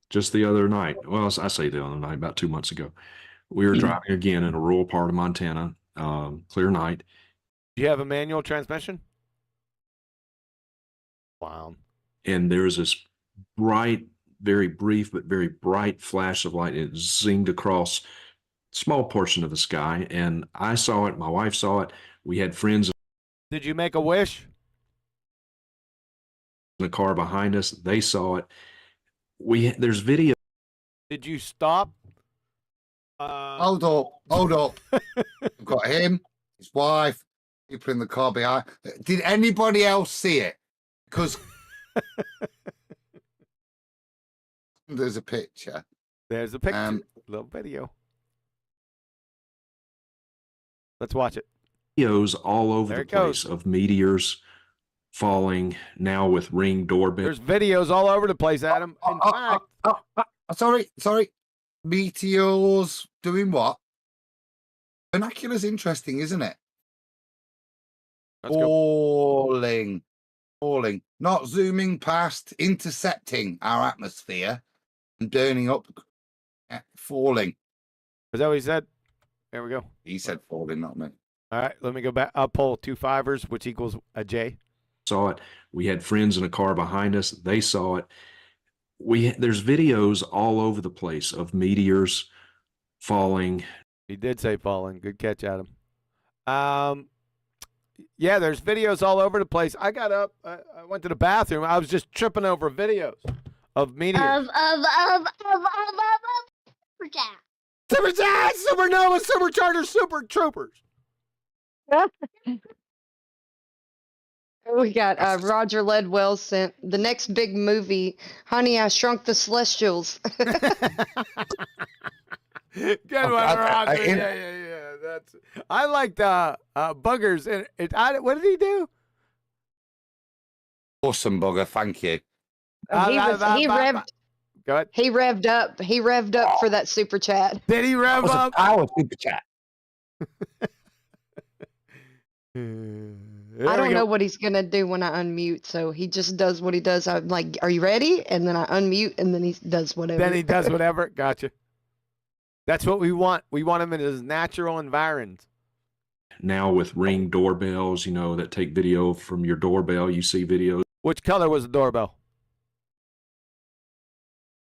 Just the other night, well, I say the other night, about 2 months ago, we were driving again in a rural part of Montana, clear night. Do you have a manual transmission? Wow. And there's this bright, very brief, but very bright flash of light. It zinged across a small portion of the sky, and I saw it. My wife saw it. We had friends Did you make a wish? in the car behind us. They saw it. There's video. Did you stop? Hold up. We've got him, his wife, people in the car behind. Did anybody else see it? Because there's a picture. There's a picture. Little video. Let's watch it. Videos all over the place of meteors falling, now with Ring doorbell. There's videos all over the place, Adam. In fact, sorry. Meteors doing what? Binoculars interesting, isn't it? Falling. Not zooming past, intercepting our atmosphere and burning up. Falling. Is that what he said? There we go. He said falling, not me. All right, let me go back. I'll pull 2 fivers, which equals a J. Saw it. We had friends in a car behind us. They saw it. There's videos all over the place of meteors falling. He did say falling. Good catch, Adam. Yeah, there's videos all over the place. I got up. I went to the bathroom. I was just tripping over videos of meteors. Superchat. Superchat, Supernova, Superchargers, Super Troopers. We got Roger Ledwell sent the next big movie, Honey, I Shrunk the Celestials. Good one, Roger. Yeah. That's. I liked Buggers. What did he do? Awesome, Bugger. Thank you. He revved. Go ahead. He revved up. He revved up for that super chat. Did he rev up? Our super chat. I don't know what he's gonna do when I unmute, so he just does what he does. I'm like, "Are you ready?" And then I unmute, and then he does whatever. Then he does whatever. Gotcha. That's what we want. We want him in his natural environs. Now with Ring doorbells, that take video from your doorbell, you see videos. Which color was the doorbell?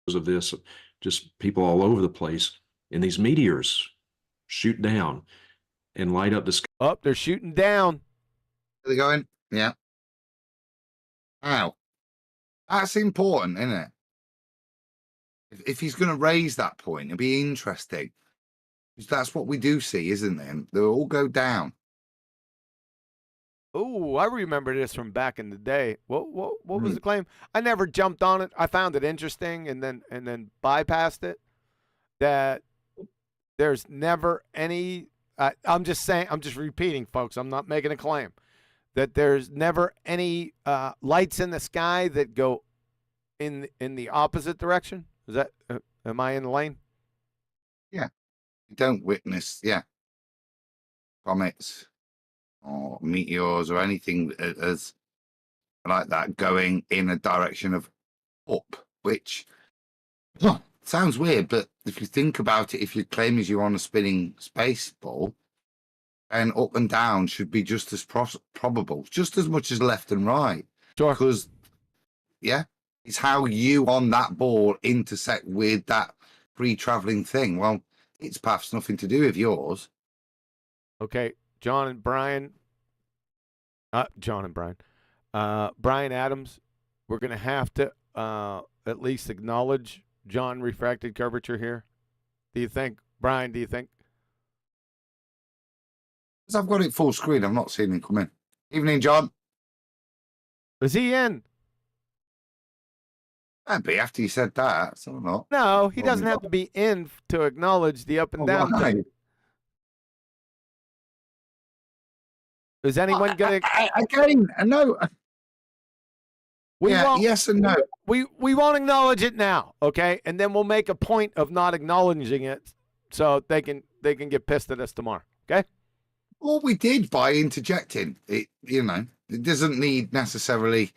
Of this, just people all over the place, and these meteors shoot down and light up the sky. Oh, they're shooting down. Are they going? Yeah. Wow. That's important, isn't it? If he's going to raise that point, it'd be interesting. Because that's what we do see, isn't it? They'll all go down. Oh, I remember this from back in the day. What was the claim? I never jumped on it. I found it interesting and then bypassed it. That there's never any. I'm just saying. I'm just repeating, folks. I'm not making a claim. That there's never any lights in the sky that go in the opposite direction. Is that? Am I in the lane? Yeah. You don't witness. Yeah. Comets. Or meteors or anything as like that going in a direction of up, which sounds weird, but if you think about it, if your claim is you're on a spinning space ball, then up and down should be just as probable, just as much as left and right. Sure. Because, yeah, it's how you on that ball intersect with that free traveling thing. Well, its path's nothing to do with yours. Okay. John and Brian. Brian Adams, we're going to have to at least acknowledge John refracted curvature here. Do you think, Brian, do you think? Because I've got it full screen, I've not seen him come in. Evening, John. Is he in? That'd be after you said that, so not. No, he doesn't have to be in to acknowledge the up and down thing. Is anyone going to... Again, no. Yes and no. We won't acknowledge it now, okay? And then we'll make a point of not acknowledging it so they can get pissed at us tomorrow, okay? Well, we did by interjecting. It doesn't need necessarily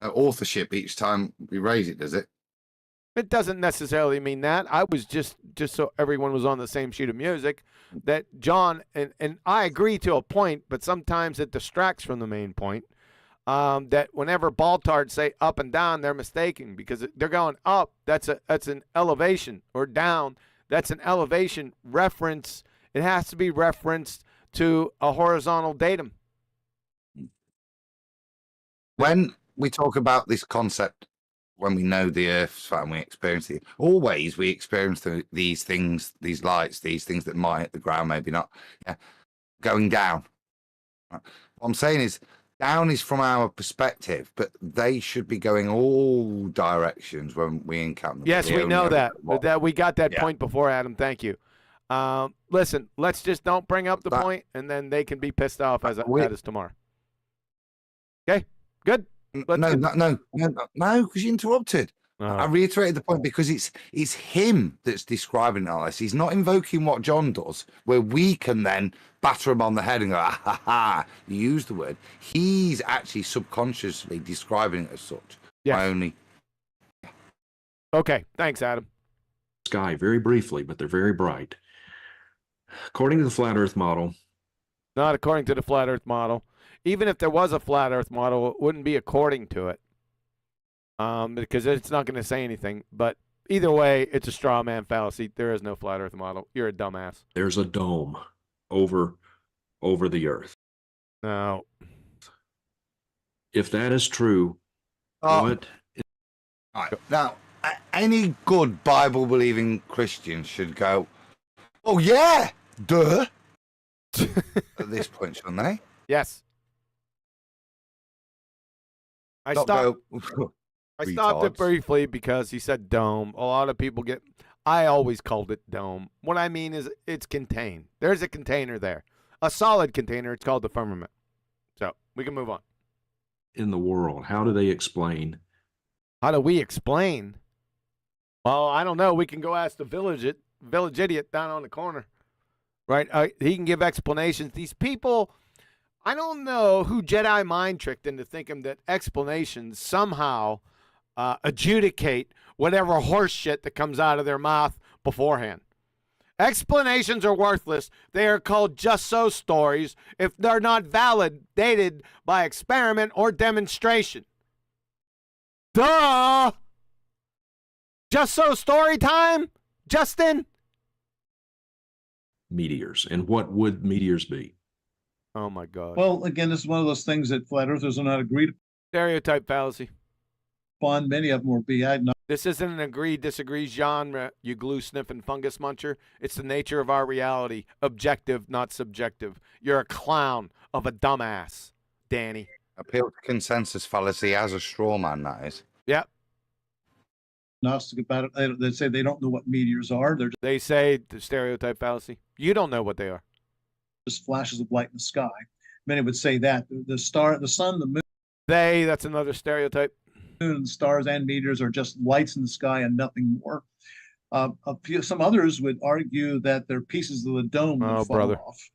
authorship each time we raise it, does it? It doesn't necessarily mean that. I was just so everyone was on the same sheet of music that John, and I agree to a point, but sometimes it distracts from the main point, that whenever Baltards say up and down, they're mistaken because they're going up. That's an elevation, or down. That's an elevation reference. It has to be referenced to a horizontal datum. When we talk about this concept, when we know the Earth's flat and we experience it, always we experience these things, these lights, these things that might hit the ground, maybe not, going down. What I'm saying is, down is from our perspective, but they should be going all directions when we encounter them. Yes, we know that. That we got that point before, Adam. Thank you. Listen, let's just don't bring up the point, and then they can be pissed off at us tomorrow. Okay, good. No, because you interrupted. I reiterated the point because it's him that's describing all this. He's not invoking what John does, where we can then batter him on the head and go, ha ha, you used the word. He's actually subconsciously describing it as such. Yes. Okay, thanks, Adam. Sky, very briefly, but they're very bright. According to the flat Earth model, Not according to the flat Earth model. Even if there was a flat Earth model, it wouldn't be according to it, because it's not going to say anything. But either way, it's a straw man fallacy. There is no flat Earth model. You're a dumbass. There's a dome over the Earth. No. If that is true, what? All right. Now, any good Bible-believing Christian should go, oh, yeah, duh, at this point, shouldn't they? Yes. I stopped it briefly because he said dome. A lot of people I always called it dome. What I mean is it's contained. There's a container there. A solid container. It's called the firmament. So we can move on. In the world, how do they explain? How do we explain? Well, I don't know. We can go ask the village idiot down on the corner. Right? He can give explanations. These people, I don't know who Jedi mind tricked into thinking that explanations somehow adjudicate whatever horse shit that comes out of their mouth beforehand. Explanations are worthless. They are called just so stories if they're not validated by experiment or demonstration. Duh! Just so story time, Justin? Meteors. And what would meteors be? Oh my God. Well, again, this is one of those things that flat earthers are not agreed Stereotype fallacy. upon. Many of them will be. This isn't an agree-disagree genre, you glue-sniffing fungus muncher. It's the nature of our reality. Objective, not subjective. You're a clown of a dumbass, Danny. Appeal to consensus fallacy as a straw man, that is. Yep. Gnostic about it. They say they don't know what meteors are. They say the stereotype fallacy. You don't know what they are. Just flashes of light in the sky. Many would say that. The star, the sun, the moon. That's another stereotype. Moon, stars, and meteors are just lights in the sky and nothing more. Some others would argue that they're pieces of the dome that fall off.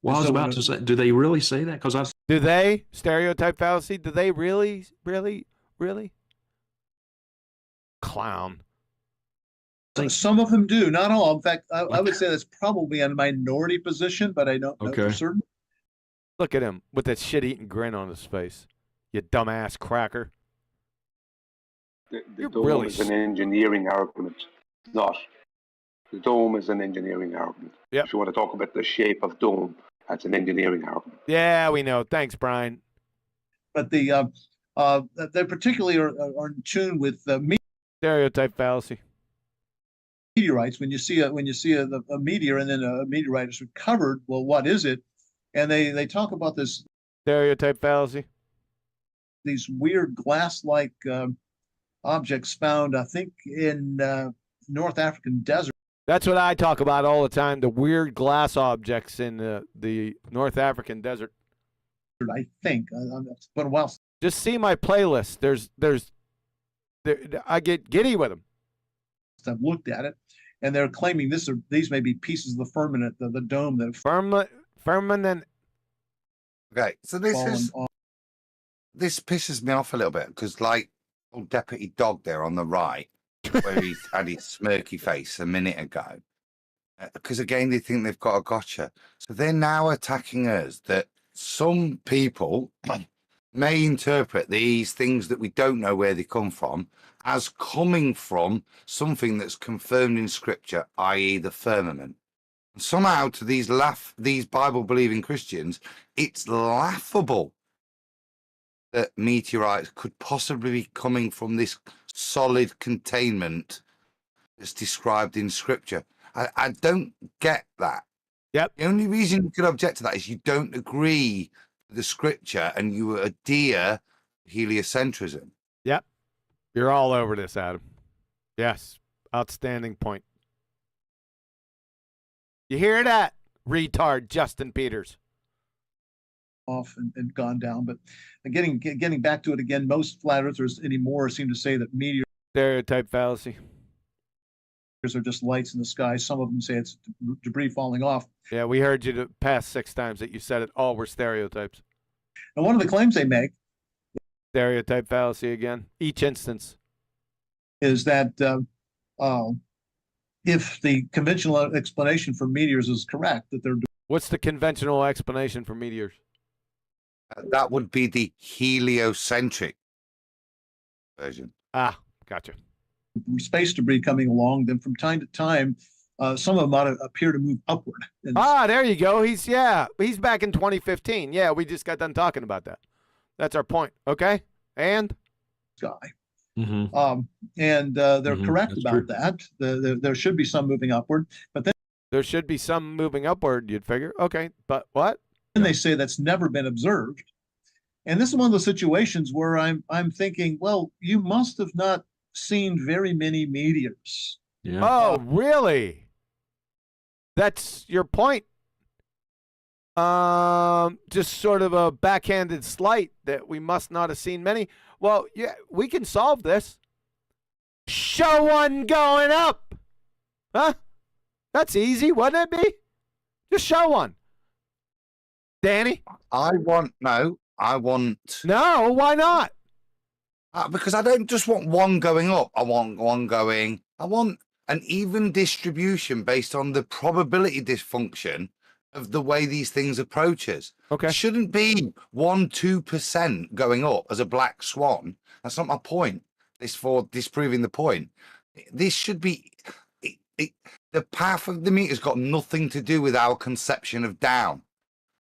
Well, I was about to say, do they really say that? Do they? Stereotype fallacy? Do they really? Clown. Some of them do, not all. In fact, I would say that's probably a minority position, but I don't know for certain. Look at him with that shit-eating grin on his face. You dumbass cracker. The dome is an engineering argument, not. The dome is an engineering argument. Yep. If you want to talk about the shape of dome, that's an engineering argument. Yeah, we know. Thanks, Brian. But they particularly are in tune with stereotype fallacy. Meteorites. When you see a meteor and then a meteorite is recovered, well, what is it? And they talk about this stereotype fallacy. These weird glass-like objects found, I think, in North African desert. That's what I talk about all the time, the weird glass objects in the North African desert. I think. It's been a while. Just see my playlist. I get giddy with them. I've looked at it, and they're claiming these may be pieces of the firmament, the dome that firmament. Okay, so this pisses me off a little bit because, like, old Deputy Dog there on the right, where he had his smirky face a minute ago, because again they think they've got a gotcha. So they're now attacking us that some people may interpret these things that we don't know where they come from as coming from something that's confirmed in Scripture, i.e. the firmament. And somehow to these Bible-believing Christians, it's laughable that meteorites could possibly be coming from this solid containment that's described in Scripture. I don't get that. Yep. The only reason you could object to that is you don't agree with the Scripture and you adhere to heliocentrism. Yep. You're all over this, Adam. Yes. Outstanding point. You hear that, retard Justin Peters? Off and gone down, but getting back to it again, most flat earthers anymore seem to say that meteors stereotype fallacy are just lights in the sky. Some of them say it's debris falling off. Yeah, we heard you the past 6 times that you said it all were stereotypes. And one of the claims they make, stereotype fallacy again, each instance, is that if the conventional explanation for meteors is correct, that they're What's the conventional explanation for meteors? That would be the heliocentric version. Ah, gotcha. Space debris coming along, then from time to time, some of them appear to move upward. There you go. He's back in 2015. Yeah, we just got done talking about that. That's our point. Okay, and sky. Mm-hmm. They're correct about that. There should be some moving upward, but then there should be some moving upward. You'd figure. Okay, but what? And they say that's never been observed. And this is one of those situations where I'm thinking, well, you must have not seen very many meteors. Yeah. Oh, really? That's your point. Just sort of a backhanded slight that we must not have seen many. Well, yeah, we can solve this. Show one going up. Huh? That's easy, wouldn't it be? Just show one. Danny? No, why not? Because I don't just want one going up. I want an even distribution based on the probability dysfunction of the way these things approach us. Okay. It shouldn't be 1-2% going up as a black swan. That's not my point. It's for disproving the point. This should be the path of the meteor's got nothing to do with our conception of down.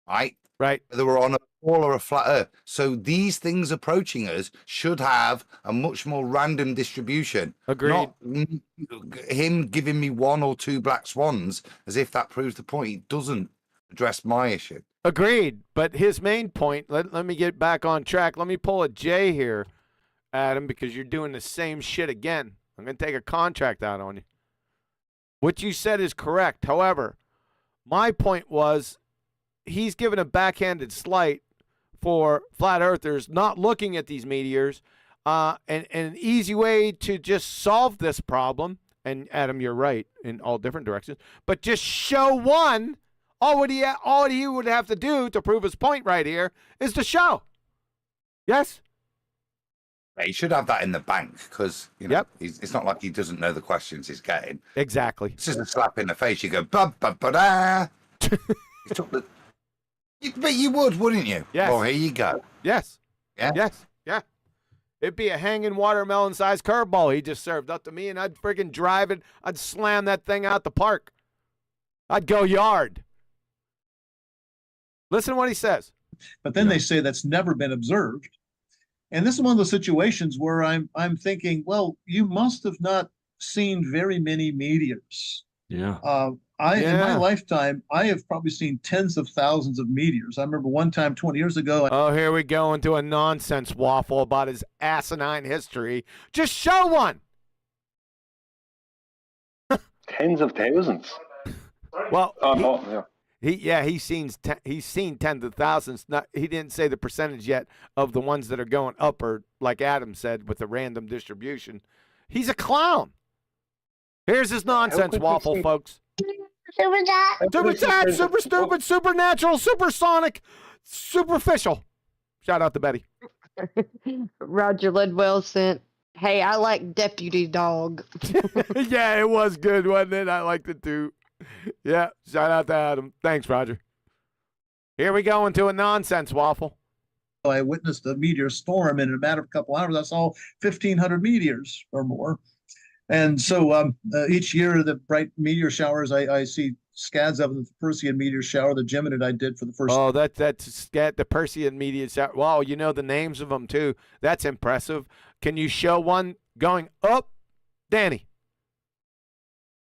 Right? Right. Whether we're on a ball or a flat earth. So these things approaching us should have a much more random distribution. Agreed. Not him giving me 1 or 2 black swans as if that proves the point. It doesn't address my issue. Agreed. But his main point, let me get back on track. Let me pull a J here, Adam, because you're doing the same shit again. I'm going to take a contract out on you. What you said is correct. However, my point was he's given a backhanded slight for flat earthers not looking at these meteors. And an easy way to just solve this problem, and Adam, you're right in all different directions, but just show one. All he would have to do to prove his point right here is to show. Yes? He should have that in the bank because it's not like he doesn't know the questions he's getting. Exactly. It's just a slap in the face. You go, ba-ba-ba-da. But you would, wouldn't you? Yes. Well, here you go. Yes. Yeah. Yes. Yeah. It'd be a hanging watermelon-sized curveball he just served up to me, and I'd friggin' drive it. I'd slam that thing out the park. I'd go yard. Listen to what he says. But then they say that's never been observed. And this is one of those situations where I'm thinking, well, you must have not seen very many meteors. Yeah. In my lifetime, I have probably seen tens of thousands of meteors. I remember one time 20 years ago. Here we go into a nonsense waffle about his asinine history. Just show one. Tens of thousands. Well, yeah. he's seen tens of thousands. He didn't say the percentage yet of the ones that are going upward, like Adam said, with the random distribution. He's a clown. Here's his nonsense waffle, folks. Super chat, super stupid, supernatural, supersonic, superficial. Shout out to Betty. Roger Ledwell sent, hey, I like Deputy Dog. Yeah, it was good, wasn't it? I liked it too. Yeah, shout out to Adam. Thanks, Roger. Here we go into a nonsense waffle. I witnessed a meteor storm, and in a matter of a couple hours, I saw 1,500 meteors or more. And so each year, the bright meteor showers, I see scads of the Perseid meteor shower, the Geminid I did for the first. Oh, that's the Perseid meteor shower. Wow, you know the names of them too. That's impressive. Can you show one going up, Danny?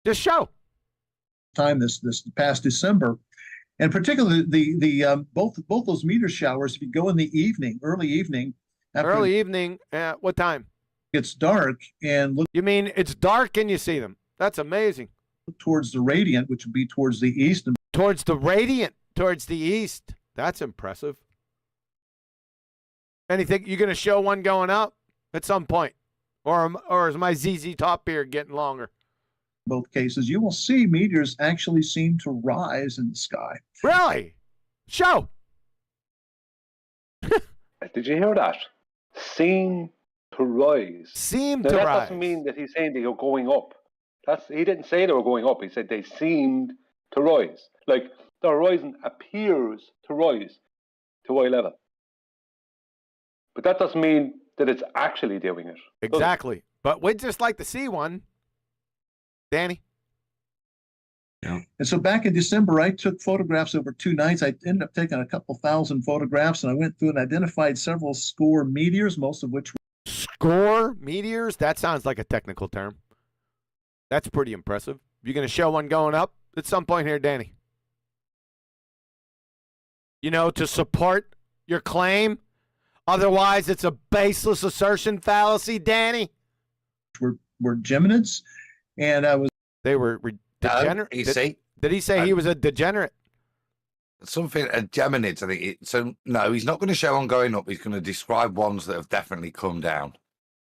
Just show. Time this past December, and particularly the both those meteor showers. If you go in the evening, early evening. What time? It's dark and look. You mean it's dark and you see them? That's amazing. Towards the radiant, which would be towards the east. Towards the radiant, towards the east. That's impressive. Anything you're going to show one going up at some point, or is my ZZ Top beard getting longer? Both cases, you will see meteors actually seem to rise in the sky. Really? Show. Did you hear that? Seem to rise. Seem now, to that rise. Doesn't mean that he's saying they are going up. He didn't say they were going up. He said they seemed to rise. Like the horizon appears to rise to Y level. But that doesn't mean that it's actually doing it. Exactly. But we'd just like to see one. Danny? Yeah. And so back in December, I took photographs over 2 nights. I ended up taking a couple thousand photographs, and I went through and identified several score meteors, most of which were... Score meteors? That sounds like a technical term. That's pretty impressive. You're going to show one going up at some point here, Danny? You know, to support your claim? Otherwise, it's a baseless assertion fallacy, Danny? Were Geminids, and I was... They were degenerate. Did he say he was a degenerate? Something, Geminids, I think. So, no, he's not going to show on going up. He's going to describe ones that have definitely come down.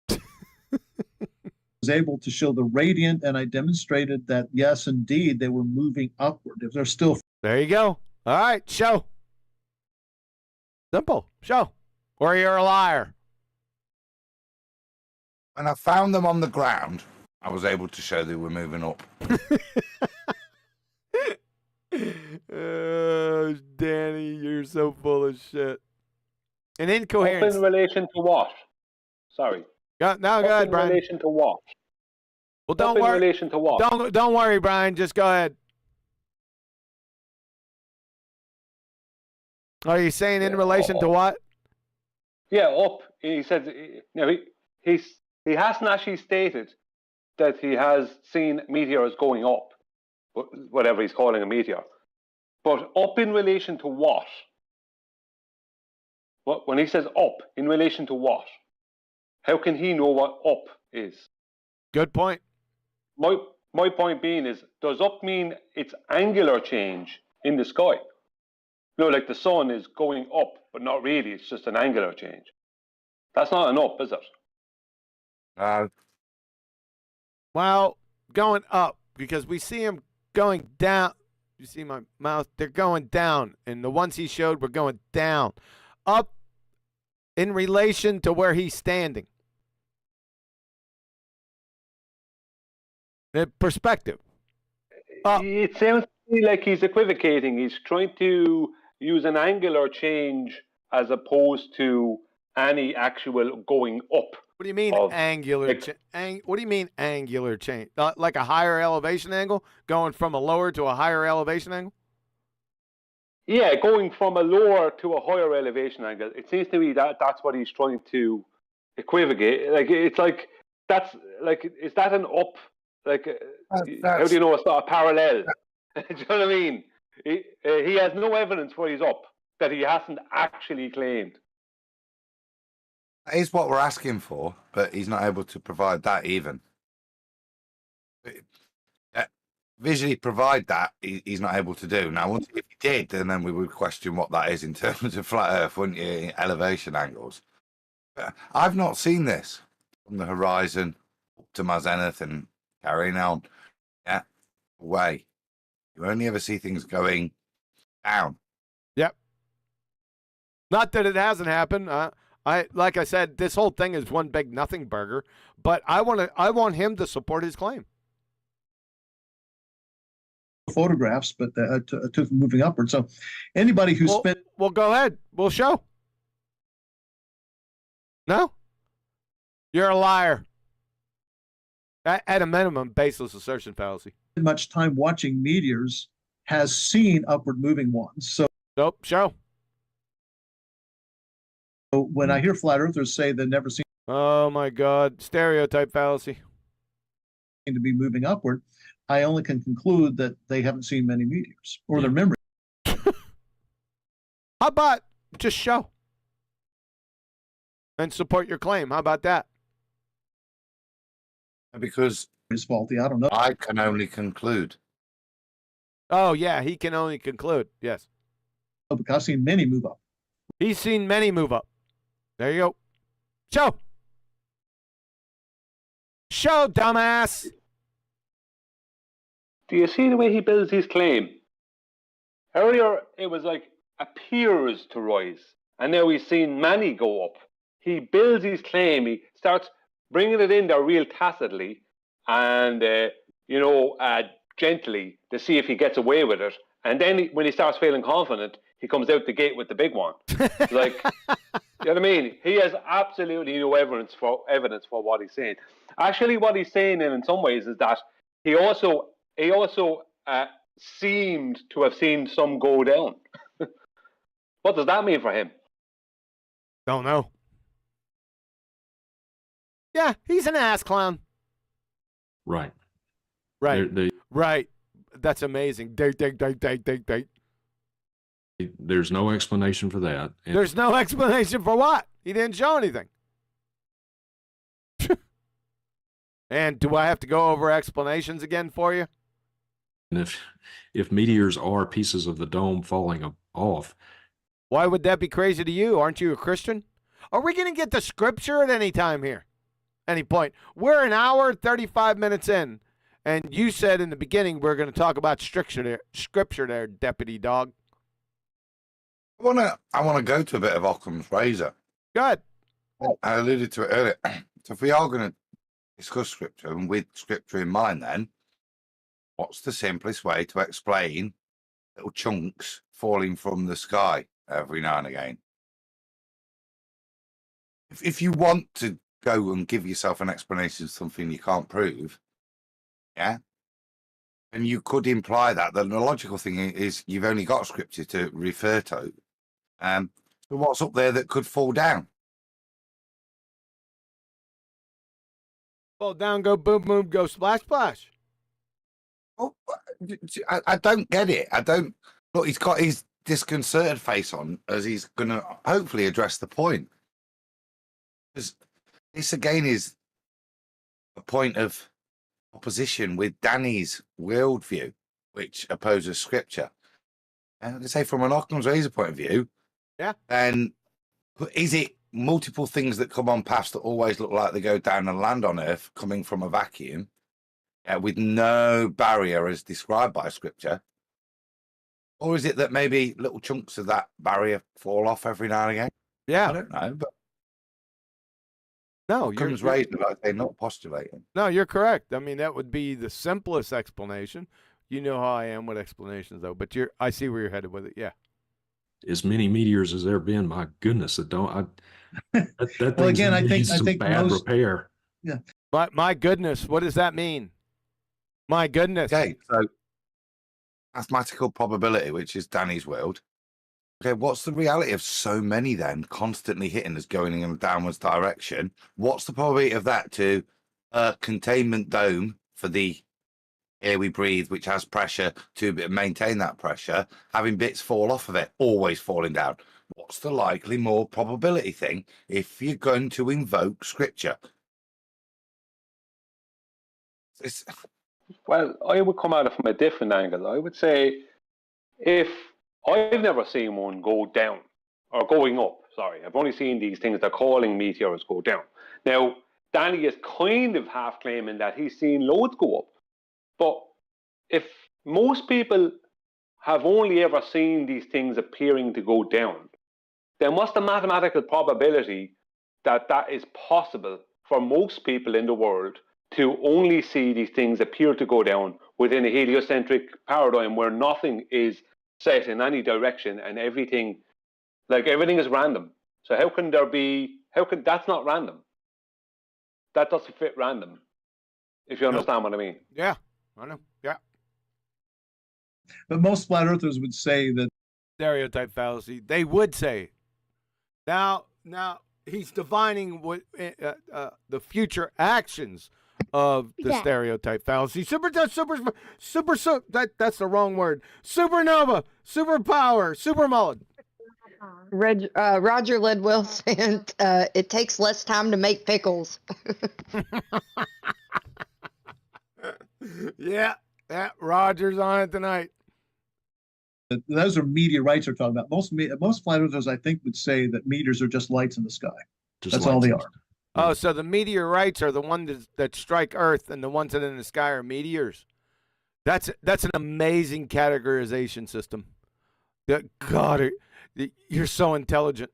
Was able to show the radiant, and I demonstrated that, yes, indeed, they were moving upward. If they're still... There you go. All right, show. Simple. Show. Or you're a liar. When I found them on the ground, I was able to show they were moving up. Danny, you're so full of shit. And incoherence. Up in relation to what? Sorry. Go ahead, Brian. In relation to what? Well, don't worry. worry. In relation to what? Don't worry, Brian. Just go ahead. Are you saying in relation to what? Yeah, up. He said, he hasn't actually stated that he has seen meteors going up, whatever he's calling a meteor. But up in relation to what? When he says up, in relation to what? How can he know what up is? Good point. My point being is, does up mean it's angular change in the sky? No, like the sun is going up, but not really. It's just an angular change. That's not an up, is it? Well, going up, because we see him going down. You see my mouth? They're going down, and the ones he showed were going down. Up in relation to where he's standing. The perspective. It sounds to me like he's equivocating. He's trying to use an angular change as opposed to any actual going up. What do you mean angular? What do you mean angular change? Like a higher elevation angle, going from a lower to a higher elevation angle? Yeah, going from a lower to a higher elevation angle. It seems to me that's what he's trying to equivocate. Like it's like that's like is that an up? Like how do you know it's not a parallel? Do you know what I mean? He has no evidence where he's up that he hasn't actually claimed. That is what we're asking for, but he's not able to provide that even. Visually provide that, he's not able to do. Now, if he did, then we would question what that is in terms of flat Earth, wouldn't you? Elevation angles. But I've not seen this from the horizon up to my zenith and carrying on. Yeah, away. You only ever see things going down. Yep. Not that it hasn't happened. Like I said, this whole thing is one big nothing burger. But I want him to support his claim. Photographs, but I took them moving upward. So anybody who spent... Well, go ahead. We'll show. No? You're a liar. At a minimum, baseless assertion fallacy. Much time watching meteors has seen upward moving ones. So nope, show. When I hear flat earthers say they've never seen... Oh, my God. Stereotype fallacy. ...to be moving upward, I only can conclude that they haven't seen many meteors, or their memory. How about just show and support your claim? How about that? Because it's faulty. I don't know. I can only conclude. Oh, yeah, he can only conclude. Yes. Oh, because I've seen many move up. He's seen many move up. There you go. Show. Show, dumbass. Do you see the way he builds his claim? Earlier, it was like appears to rise, and now he's seen many go up. He builds his claim. He starts bringing it in there real tacitly and, gently to see if he gets away with it. And then when he starts feeling confident, he comes out the gate with the big one. Like, you know what I mean? He has absolutely no evidence for what he's saying. Actually, what he's saying in some ways is that he also seemed to have seen some go down. What does that mean for him? Don't know. Yeah, he's an ass clown. Right. Right. They, right. That's amazing. Date. There's no explanation for that. And there's no explanation for what? He didn't show anything. And do I have to go over explanations again for you? And if meteors are pieces of the dome falling off, why would that be crazy to you? Aren't you a Christian? Are we going to get to scripture at any time here? Any point? We're an hour, 35 minutes in, and you said in the beginning we're going to talk about scripture there, deputy dog. I want to go to a bit of Occam's razor. Good. I alluded to it earlier. So if we are going to discuss scripture, and with scripture in mind, then what's the simplest way to explain little chunks falling from the sky every now and again? If you want to go and give yourself an explanation of something you can't prove, yeah, and you could imply that the logical thing is you've only got scripture to refer to. So what's up there that could fall down? Fall down, go boom, boom, go splash, splash. Oh, I don't get it. I don't. Look, he's got his disconcerted face on as he's going to hopefully address the point. Because this again is a point of opposition with Danny's worldview, which opposes scripture. And to say from an Occam's razor point of view, yeah. And is it multiple things that come on past that always look like they go down and land on Earth coming from a vacuum, with no barrier as described by scripture? Or is it that maybe little chunks of that barrier fall off every now and again? Yeah. I don't know, but no, Occam's razor, like they're not postulating. No, you're correct. I mean, that would be the simplest explanation. You know how I am with explanations, though. But I see where you're headed with it. Yeah. As many meteors as there been, my goodness, that well, again, I think bad repair. Yeah. My goodness, what does that mean? My goodness. Okay, so mathematical probability, which is Danny's world. Okay, what's the reality of so many then constantly hitting us going in a downwards direction? What's the probability of that to a containment dome for the air we breathe, which has pressure to maintain that pressure, having bits fall off of it, always falling down? What's the likely more probability thing if you're going to invoke scripture? Well, I would come at it from a different angle. I would say if I've never seen one go down or going up, sorry, I've only seen these things they're calling meteors go down. Now, Danny is kind of half claiming that he's seen loads go up. But if most people have only ever seen these things appearing to go down, then what's the mathematical probability that that is possible for most people in the world to only see these things appear to go down within a heliocentric paradigm where nothing is set in any direction and everything is random? So that's not random. That doesn't fit random, if you understand what I mean. Yeah. I know. Yeah. But most flat earthers would say that stereotype fallacy. They would say. Now he's defining what the future actions of the stereotype fallacy. That's the wrong word. Supernova, superpower, supermullet. Roger Ledwell said it takes less time to make pickles. Yeah, Roger's on it tonight. Those are meteorites they're talking about. Most flat earthers, I think, would say that meteors are just lights in the sky. That's all they are. Oh, so the meteorites are the ones that strike Earth, and the ones that are in the sky are meteors. That's an amazing categorization system. God, you're so intelligent.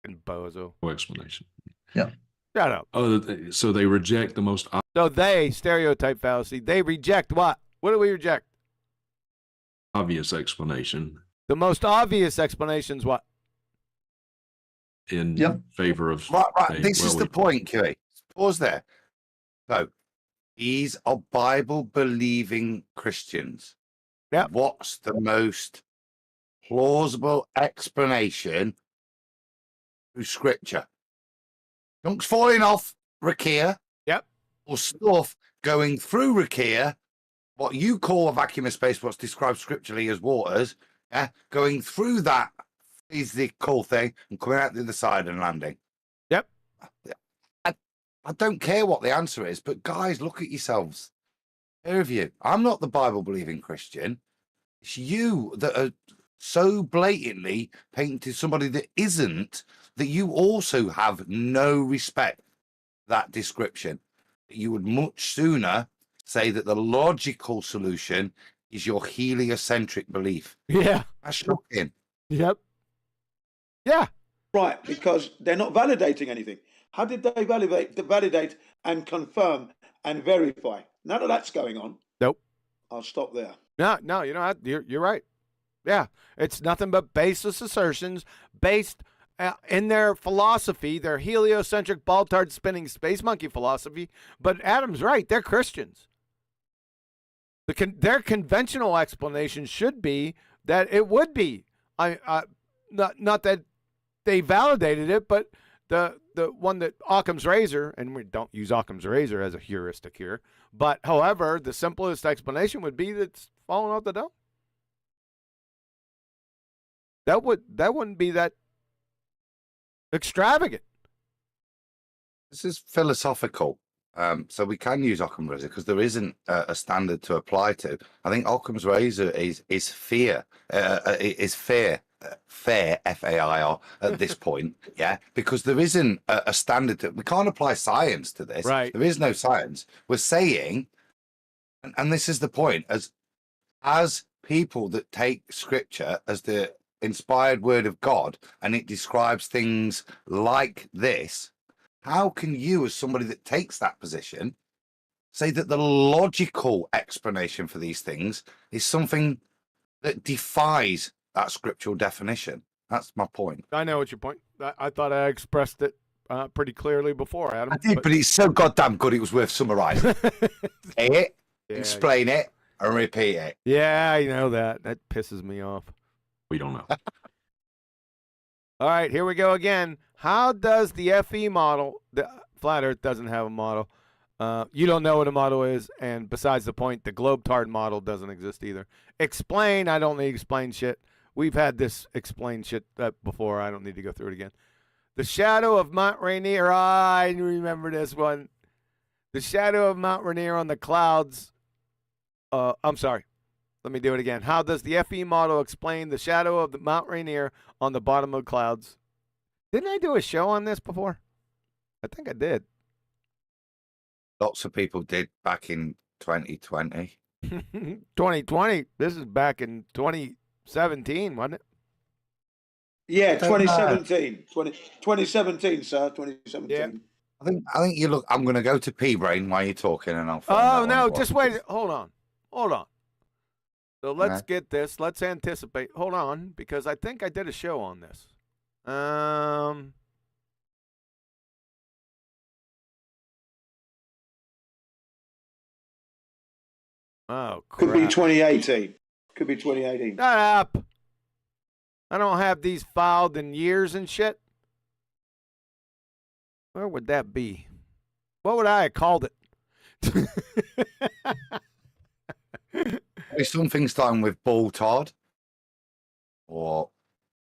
And bozo. No explanation. Yeah. Shut up. Oh, so they reject the most. So stereotype fallacy. They reject what? What do we reject? obvious explanation. The most obvious explanation is what? In favor of right. This is the point, QA. Pause there. So these are Bible believing Christians. Yeah. What's the most plausible explanation through Scripture? Chunks falling off Rakia. Yep. Or stuff going through Rakia, what you call a vacuum of space, what's described scripturally as waters, going through that physical thing and coming out the other side and landing. Yep. I don't care what the answer is, but guys, look at yourselves. Pair of you. I'm not the Bible believing Christian. It's you that are so blatantly painting to somebody that isn't, that you also have no respect for that description. You would much sooner say that the logical solution is your heliocentric belief. Yeah. That's shocking. Yep. Yeah. Right, because they're not validating anything. How did they validate and confirm and verify? None of that's going on. Nope. I'll stop there. No, you know, you're right. Yeah, it's nothing but baseless assertions based in their philosophy, their heliocentric, ball-tard spinning space monkey philosophy. But Adam's right; they're Christians. Their conventional explanation should be that it would be. Not that they validated it, but the one that Occam's razor, and we don't use Occam's razor as a heuristic here. But however, the simplest explanation would be that it's falling out the dome. That wouldn't be that extravagant. This is philosophical. So we can use Occam's razor because there isn't a standard to apply to. I think Occam's razor is fear, fair, F-A-I-R at this point, yeah, because there isn't a standard we can't apply science to this. Right. There is no science. We're saying, and this is the point, as people that take Scripture as the inspired word of God and it describes things like this, how can you, as somebody that takes that position, say that the logical explanation for these things is something that defies that scriptural definition? That's my point. I know what your point. I thought I expressed it pretty clearly before, Adam. I did, but it's so goddamn good it was worth summarizing. Say it, explain it, and repeat it. Yeah, I know that. That pisses me off. We don't know. All right, here we go again. How does the FE model, the Flat Earth doesn't have a model. You don't know what a model is, and besides the point, the globe-tard model doesn't exist either. Explain, I don't need to explain shit. We've had this explain shit before. I don't need to go through it again. The shadow of Mount Rainier, I remember this one. The shadow of Mount Rainier on the clouds. I'm sorry. Let me do it again. How does the FE model explain the shadow of the Mount Rainier on the bottom of the clouds? Didn't I do a show on this before? I think I did. Lots of people did back in 2020. 2020. This is back in 2017, wasn't it? Yeah, 2017. 2017, sir. 2017. Yeah. I think you look. I'm going to go to P Brain while you're talking, and I'll. Oh no! Just wait. Hold on. So let's get this. Let's anticipate. Hold on, because I think I did a show on this. Oh, crap. Could be 2018. Could be 2018. Shut up. I don't have these filed in years and shit. Where would that be? What would I have called it? Is something starting with ball-tard or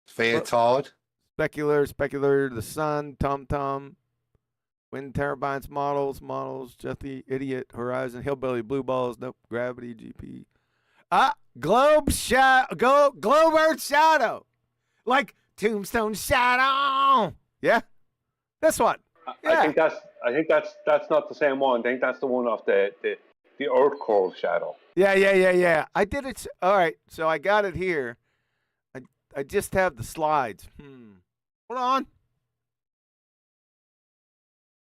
sphere-tard? Specular, the sun, Tom, wind turbines, models, Jetty, idiot, horizon, hillbilly, blue balls, nope, gravity, GP. Globe Earth shadow, like tombstone shadow. Yeah, this one. Yeah. I think that's not the same one. I think that's the one off the Earth curve shadow. Yeah. I did it. All right, so I got it here. I just have the slides. Hold on.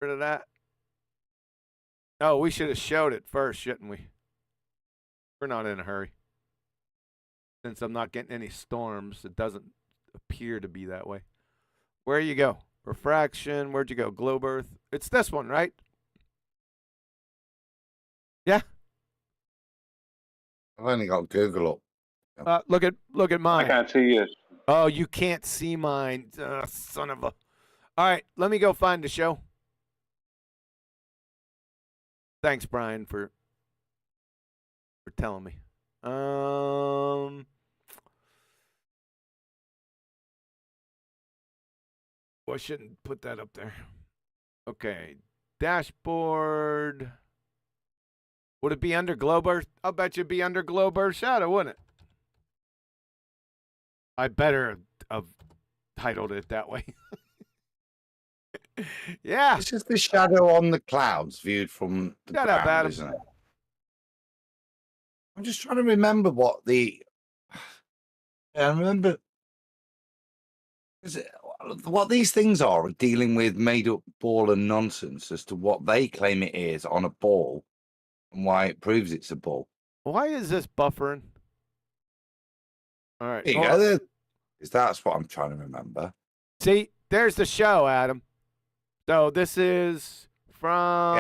Rid of that. Oh, we should have showed it first, shouldn't we? We're not in a hurry. Since I'm not getting any storms, it doesn't appear to be that way. Where you go? Refraction. Where'd you go? Globe Earth. It's this one, right? Yeah. I've only got Google up. Look at mine. I can't see it. Oh, you can't see mine. Son of a. All right, let me go find the show. Thanks, Brian, for telling me. Well, I shouldn't put that up there. Okay, dashboard. Would it be under Globe Earth? I'll bet you it'd be under Globe Earth Shadow, wouldn't it? I better have titled it that way. Yeah. It's just the shadow on the clouds viewed from the Shut up, ground, Adam. isn't it? I'm just trying to remember what the. I remember. What these things are dealing with made up ball and nonsense as to what they claim it is on a ball and why it proves it's a ball. Why is this buffering? All right. There you go. There. That's what I'm trying to remember. See, there's the show, Adam. So this is from.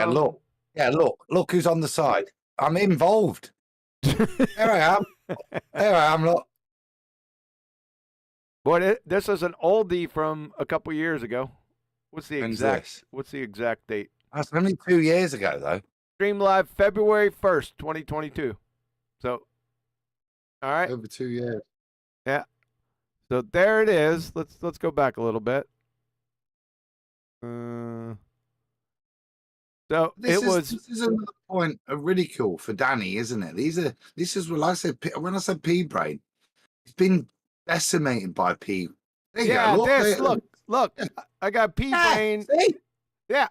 Yeah, look who's on the side. I'm involved. There I am. There I am. Look. Boy, this is an oldie from a couple years ago. What's the exact date? That's only 2 years ago, though. Stream live February 1st, 2022. So, all right. Over 2 years. Yeah. So there it is. Let's go back a little bit. So this was. This is another point of ridicule for Danny, isn't it? This is what I said when I said pea brain. It's been decimated by pea. There you go. Look. I got pea brain. See? Yeah.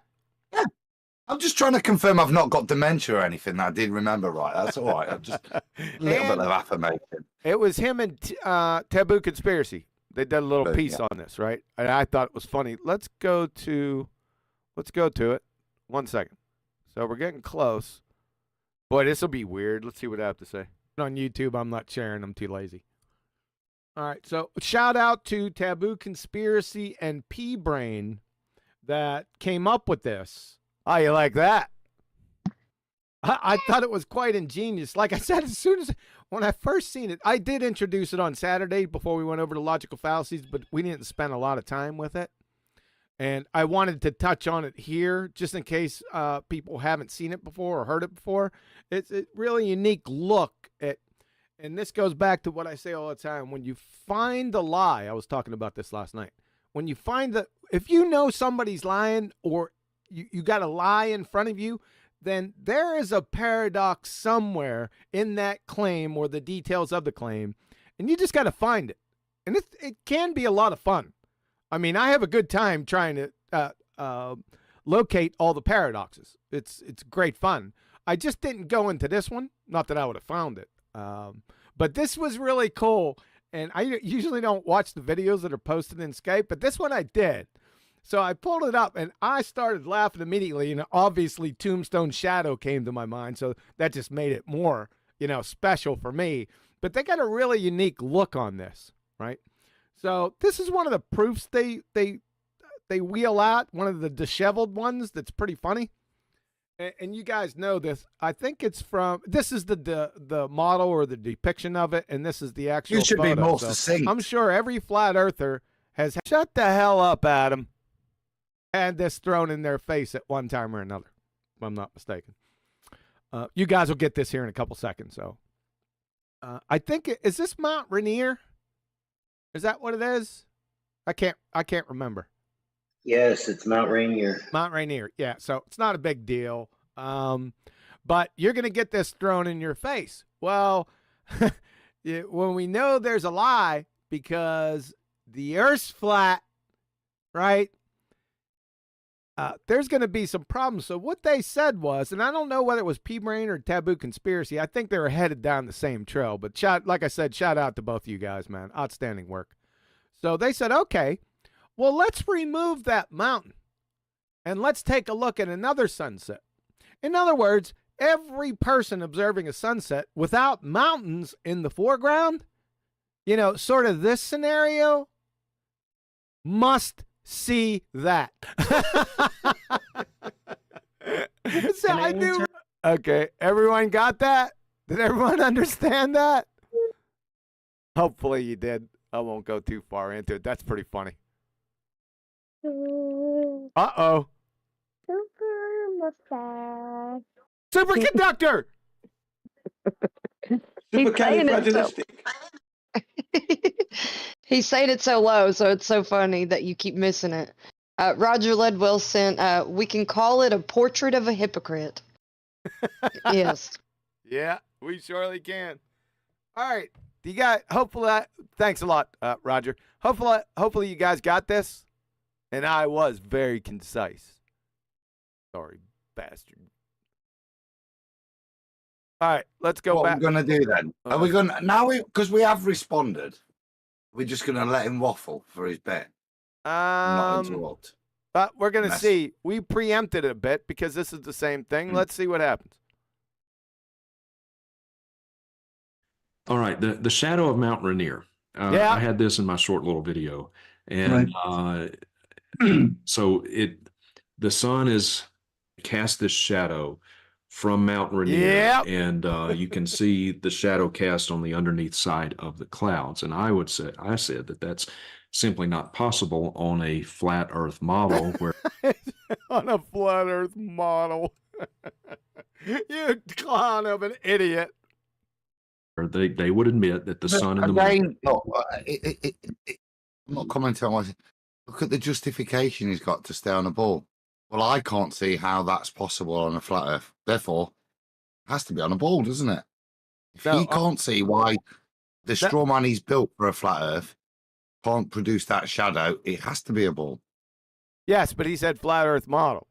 I'm just trying to confirm I've not got dementia or anything. I did remember right. That's all right. I'm just a little bit of affirmation. It was him and Taboo Conspiracy. They did a little piece on this, right? And I thought it was funny. Let's go to it. 1 second. So we're getting close. Boy, this will be weird. Let's see what I have to say. On YouTube, I'm not sharing. I'm too lazy. All right. So shout out to Taboo Conspiracy and Pea Brain that came up with this. How you like that? I thought it was quite ingenious. Like I said, when I first seen it, I did introduce it on Saturday before we went over to logical fallacies, but we didn't spend a lot of time with it. And I wanted to touch on it here just in case people haven't seen it before or heard it before. It's a really unique look at, and this goes back to what I say all the time. When you find the lie, I was talking about this last night. When you find if you know somebody's lying or you got a lie in front of you, then there is a paradox somewhere in that claim or the details of the claim, and you just got to find it. And it can be a lot of fun. I mean, I have a good time trying to locate all the paradoxes. It's great fun. I just didn't go into this one. Not that I would have found it. But this was really cool. And I usually don't watch the videos that are posted in Skype, but this one I did. So I pulled it up, and I started laughing immediately. And obviously, Tombstone Shadow came to my mind, so that just made it more, special for me. But they got a really unique look on this, right? So this is one of the proofs they wheel out, one of the disheveled ones that's pretty funny. And you guys know this. I think it's from, this is the model or the depiction of it, and this is the actual You should photo. be more So succinct. I'm sure every flat earther has, shut the hell up, Adam, had this thrown in their face at one time or another, if I'm not mistaken. You guys will get this here in a couple seconds. So I think, is this Mount Rainier? Is that what it is? I can't remember. Yes, it's Mount Rainier. Mount Rainier, yeah. So it's not a big deal. But you're going to get this thrown in your face. Well, when we know there's a lie because the Earth's flat, right? There's going to be some problems. So what they said was, and I don't know whether it was P-Brain or Taboo Conspiracy. I think they were headed down the same trail. But like I said, shout out to both of you guys, man. Outstanding work. So they said, okay, well, let's remove that mountain and let's take a look at another sunset. In other words, every person observing a sunset without mountains in the foreground you know, sort of this scenario, must see that. So I do. Okay, everyone got that? Did everyone understand that? Hopefully you did. I won't go too far into it. That's pretty funny. Uh-oh. Superconductor! Supercalifragilistic. He's saying it so low, so it's so funny that you keep missing it. Roger Led Wilson, we can call it a portrait of a hypocrite. Yes. Yeah, we surely can. All right. You got, hopefully, thanks a lot, Roger. Hopefully you guys got this. And I was very concise. Sorry, bastard. All right, let's go back. What are we going to do then? Are we going to, now because we have responded, we're just going to let him waffle for his bit? Not interrupt. But we're going to see. We preempted it a bit because this is the same thing. Let's see what happens. All right, the shadow of Mount Rainier. Yeah. I had this in my short little video, and so the sun is cast this shadow from Mount Rainier, and you can see the shadow cast on the underneath side of the clouds. And I said that that's simply not possible on a flat Earth model where on a flat Earth model. You clown of an idiot. They would admit that the sun and the moon. I'm not commenting on what. Look at the justification he's got to stay on the ball. Well, I can't see how that's possible on a flat Earth. Therefore, it has to be on a ball, doesn't it? If he can't see why the straw man he's built for a flat Earth can't produce that shadow, it has to be a ball. Yes, but he said flat Earth model.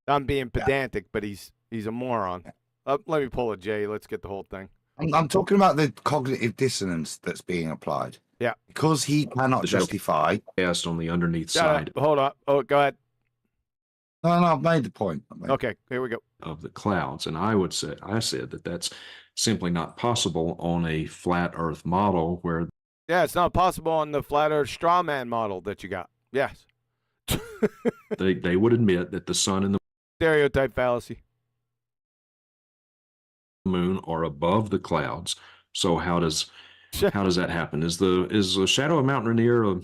I'm being pedantic, but he's a moron. Let me pull a J. Let's get the whole thing. I'm talking about the cognitive dissonance that's being applied. Yeah. Because he cannot justify. Cast on the underneath side. Hold on. Oh, go ahead. No, I've made the point. Okay, here we go. Of the clouds. And I said that that's simply not possible on a flat Earth model where. Yeah, it's not possible on the flat Earth straw man model that you got. Yes. they would admit that the sun and the stereotype fallacy. Moon are above the clouds. So how does that happen? Is the shadow of Mount Rainier a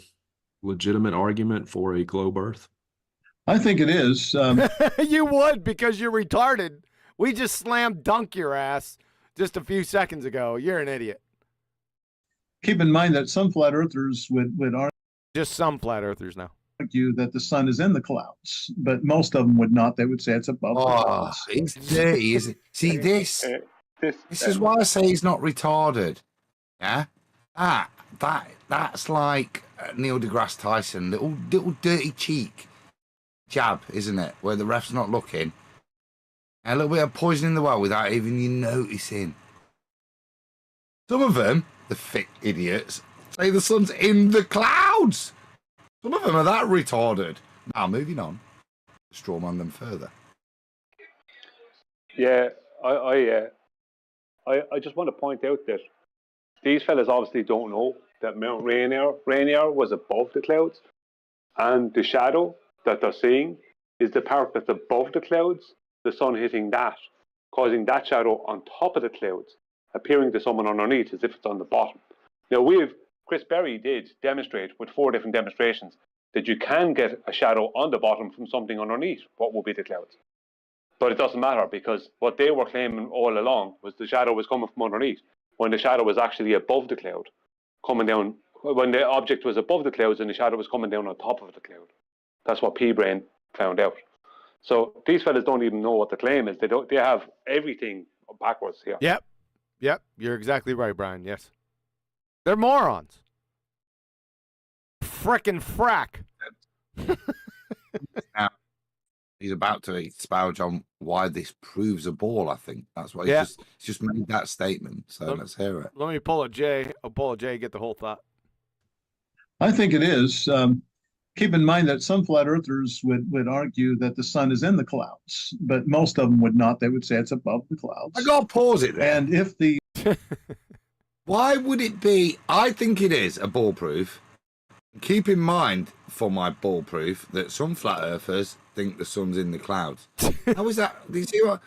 legitimate argument for a globe Earth? I think it is. You would, because you're retarded. We just slammed dunk your ass just a few seconds ago. You're an idiot. Keep in mind that some flat earthers would argue. Just some flat earthers now. Argue that the sun is in the clouds, but most of them would not. They would say it's above the clouds. It's dirty, isn't it? See this is why I say he's not retarded. Yeah, that's like Neil deGrasse Tyson, little dirty cheek jab, isn't it? Where the ref's not looking, and a little bit of poison in the well without even you noticing. Some of them, the thick idiots, say the sun's in the clouds. Some of them are that retarded. Now, moving on. Strawman them further. Yeah, I just want to point out that these fellas obviously don't know that Mount Rainier was above the clouds, and the shadow that they're seeing is the part that's above the clouds, the sun hitting that, causing that shadow on top of the clouds, appearing to someone underneath as if it's on the bottom. Now, Chris Berry did demonstrate with 4 different demonstrations that you can get a shadow on the bottom from something underneath what will be the clouds. But it doesn't matter, because what they were claiming all along was the shadow was coming from underneath, when the shadow was actually above the cloud, coming down, when the object was above the clouds and the shadow was coming down on top of the cloud. That's what P-Brain found out. So these fellas don't even know what the claim is. They have everything backwards here. Yep. You're exactly right, Brian. Yes. They're morons. Frickin' frack. Now, he's about to expound on why this proves a ball, I think. That's why he's just made that statement. So let's hear it. Let me pull a J. I'll pull a J, get the whole thought. I think it is. Keep in mind that some flat earthers would argue that the sun is in the clouds, but most of them would not. They would say it's above the clouds. I got to pause it there. And if the Why would it be? I think it is a ball proof. Keep in mind for my ball proof that some flat earthers think the sun's in the clouds. How is that? Do you see what?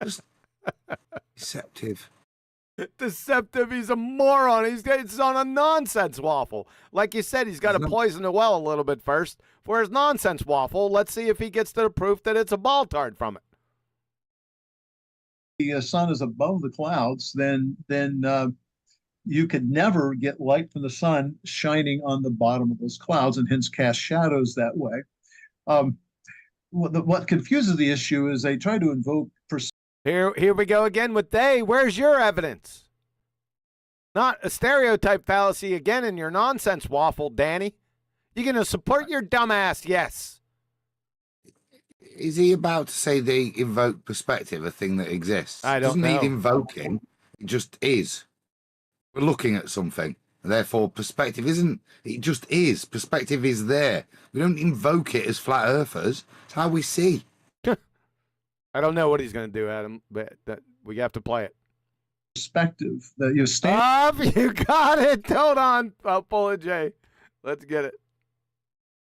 Just deceptive. Deceptive. He's a moron. It's on a nonsense waffle. Like you said, he's got to poison the well a little bit first for his nonsense waffle. Let's see if he gets to the proof that it's a ball tard from it. The sun is above the clouds, then you could never get light from the sun shining on the bottom of those clouds, and hence cast shadows that way. What confuses the issue is they try to invoke. Here we go again with they. Where's your evidence? Not a stereotype fallacy again in your nonsense waffle, Danny. You going to support your dumbass? Yes. Is he about to say they invoke perspective, a thing that exists? I don't know. Doesn't need invoking. It just is. We're looking at something. Therefore, perspective isn't. It just is. Perspective is there. We don't invoke it as flat earthers. It's how we see. I don't know what he's going to do, Adam, but we have to play it. Perspective that you stand. Up, you got it. Hold on. I'll pull it, Jay. Let's get it.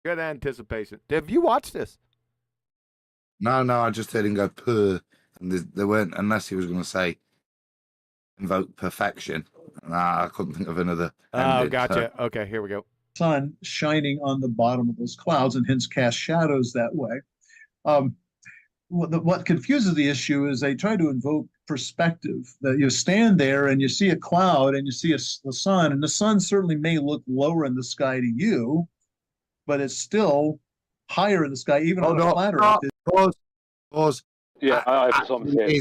Good anticipation. Have you watched this? No, I just heard him go purr, and there weren't, unless he was going to say invoke perfection. Nah, I couldn't think of another. Oh, gotcha. So. Okay, here we go. Sun shining on the bottom of those clouds, and hence cast shadows that way. What confuses the issue is they try to invoke perspective, that you stand there and you see a cloud and you see the sun, and the sun certainly may look lower in the sky to you, but it's still higher in the sky, even on a flat Earth. Pause. Yeah, I have something to say.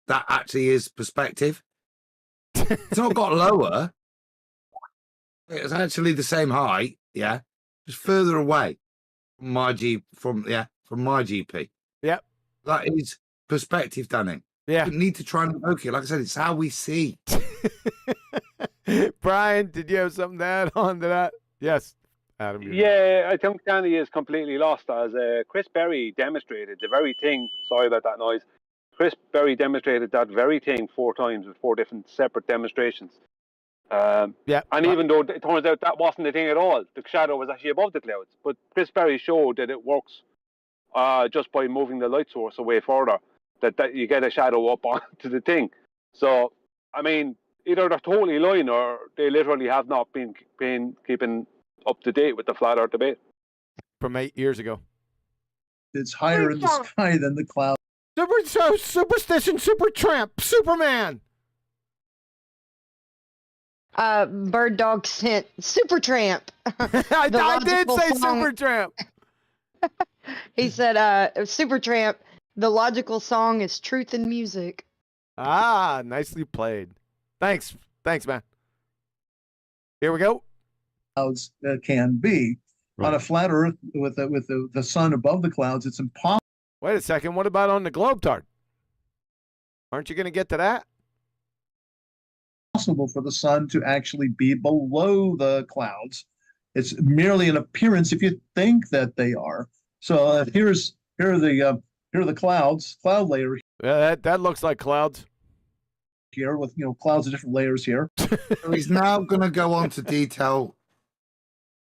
That actually is perspective. It's not got lower. It's actually the same height, yeah, just further away from my GP. Yep. That is perspective, Danny. Yeah. You need to try and invoke it. Like I said, it's how we see. Brian, did you have something to add on to that? Yes, Adam. Yeah, I think Danny is completely lost, as Chris Berry demonstrated the very thing. Sorry about that noise. Chris Berry demonstrated that very thing 4 times with 4 different separate demonstrations. Yeah. And even though it turns out that wasn't the thing at all, the shadow was actually above the clouds. But Chris Berry showed that it works just by moving the light source away further, that you get a shadow up onto the thing. So, I mean, either they're totally lying or they literally have not been keeping up to date with the flat earth debate. From 8 years ago. It's higher in the sky than the cloud. Superstition, super tramp, Superman. Bird Dog sent Super Tramp. I did say Super Tramp. He said, Super Tramp, the logical song is Truth in Music. Ah, nicely played. Thanks, man. Here we go. Clouds can be. On a flat Earth with the sun above the clouds, it's impossible. Wait a second. What about on the Globetard? Aren't you going to get to that? Possible for the sun to actually be below the clouds. It's merely an appearance if you think that they are. So here are the clouds, cloud layer. Yeah, that looks like clouds. Here with clouds of different layers here. So he's now going to go on to detail.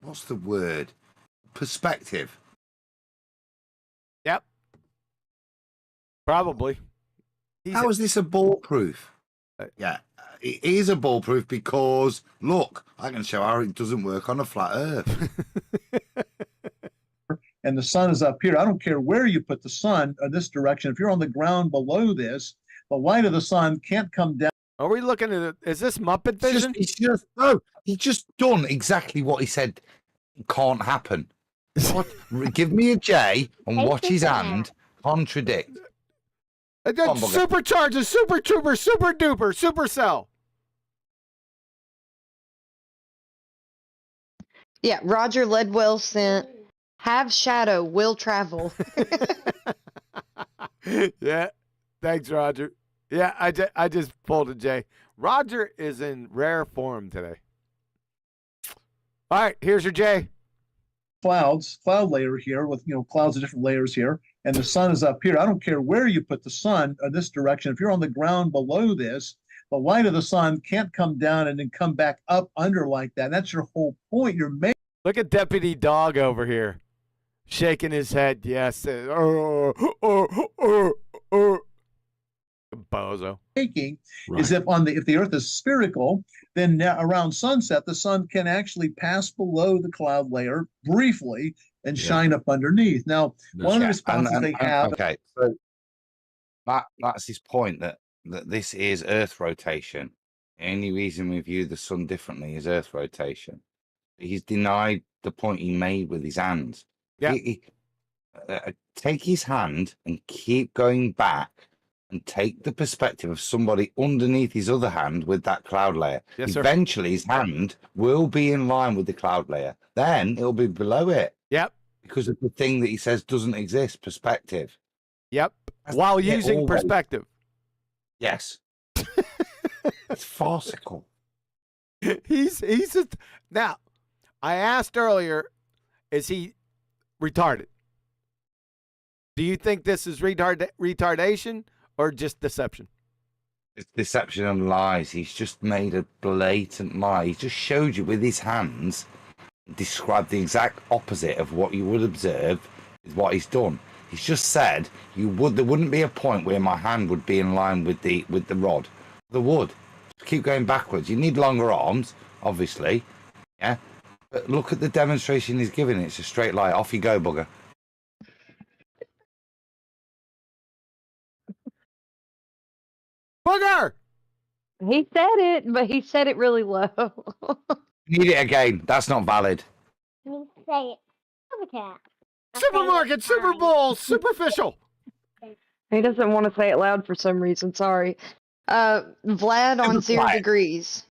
What's the word? Perspective. Yep. Probably. How is this a ball proof? Yeah, it is a ball proof because, look, I can show how it doesn't work on a flat Earth. And the sun is up here. I don't care where you put the sun in this direction. If you're on the ground below this, the light of the sun can't come down. Are we looking at it? Is this Muppet Vision? He just done exactly what he said can't happen. What? Give me a J and watch his hand contradict. Supercharger, Super Trooper, Super Duper, Supercell. Yeah, Roger Ledwell sent Have Shadow Will Travel. Yeah, thanks, Roger. Yeah, I just pulled a J. Roger is in rare form today. All right, here's your J. Cloud layer here with clouds of different layers here, and the sun is up here. I don't care where you put the sun in this direction. If you're on the ground below this, the light of the sun can't come down and then come back up under like that. That's your whole point. You're making. Look at Deputy Dog over here, shaking his head. Yes. Bozo. Is if the Earth is spherical, then around sunset, the sun can actually pass below the cloud layer briefly and shine up underneath. Now, one of the responses they have. Okay, so that's his point that this is Earth rotation. The only reason we view the sun differently is Earth rotation. He's denied the point he made with his hands. Yeah. Take his hand and keep going back and take the perspective of somebody underneath his other hand with that cloud layer. Yes, sir. Eventually, his hand will be in line with the cloud layer. Then it'll be below it. Yep. Because of the thing that he says doesn't exist, perspective. Yep. While using perspective. Yes. It's farcical. He's just now. I asked earlier, is he retarded? Do you think this is retardation or just deception? It's deception and lies. He's just made a blatant lie. He just showed you with his hands, described the exact opposite of what you would observe is what he's done. He's just said there wouldn't be a point where my hand would be in line with the rod. There would. Just keep going backwards. You need longer arms, obviously. Yeah. But look at the demonstration he's giving. It's a straight lie. Off you go, bugger. Bugger! He said it, but he said it really low. Need it again. That's not valid. Say it. Superchat. Supermarket, Super Bowl, superficial. He doesn't want to say it loud for some reason. Sorry. Vlad on 0 degrees.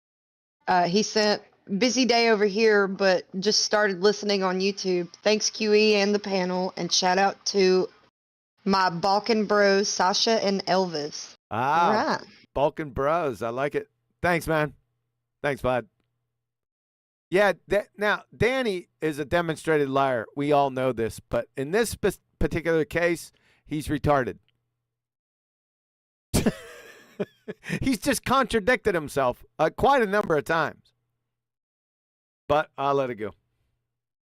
He sent busy day over here, but just started listening on YouTube. Thanks QE and the panel, and shout out to my Balkan bros, Sasha and Elvis. Ah, All right. Balkan Bros. I like it. Thanks, man. Thanks, Vlad. Yeah, now, Danny is a demonstrated liar. We all know this, but in this particular case, he's retarded. He's just contradicted himself quite a number of times. But I'll let it go.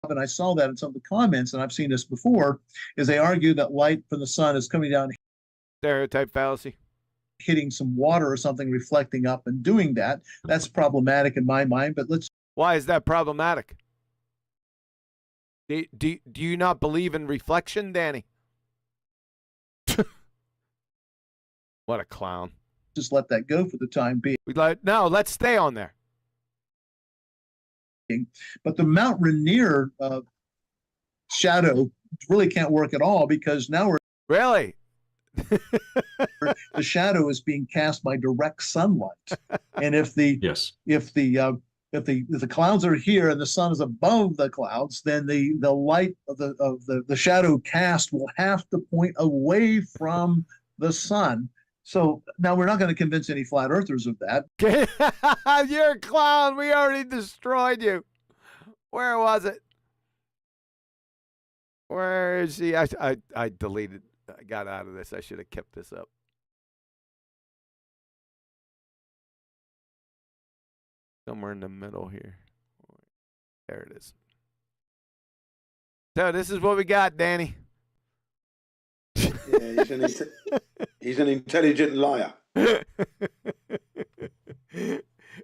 And I saw that in some of the comments, and I've seen this before, is they argue that light from the sun is coming down, stereotype fallacy, hitting some water or something, reflecting up and doing that. That's problematic in my mind, but let's. Why is that problematic? Do you not believe in reflection, Danny? What a clown. Just let that go for the time being. No, let's stay on there. But the Mount Rainier shadow really can't work at all, because now we're really the shadow is being cast by direct sunlight, and if the clouds are here and the sun is above the clouds, then the light of the shadow cast will have to point away from the sun. So now we're not going to convince any flat earthers of that. You're a clown. We already destroyed you. Where was it? Where is he? I deleted. I got out of this. I should have kept this up. Somewhere in the middle here. There it is. So this is what we got, Danny. Yeah, he's an intelligent liar.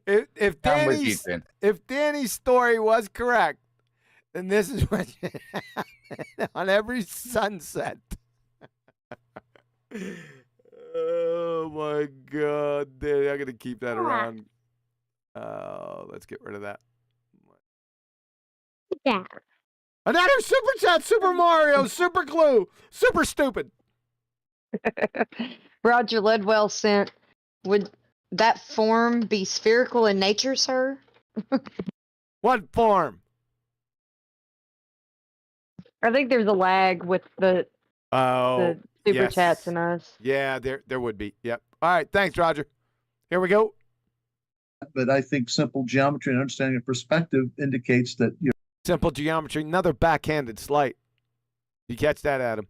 If Danny's story was correct, then this is what should happen on every sunset. Oh my God, Danny, I'm gonna keep that around. Let's get rid of that. Yeah. Another super chat, Super Mario, Super Glue, Super Stupid. Roger Ledwell sent, would that form be spherical in nature, sir? What form? I think there's a lag with the super chats and us. Yeah, there would be. Yep. All right, thanks, Roger. Here we go. But I think simple geometry and understanding of perspective indicates that simple geometry, another backhanded slight. You catch that, Adam?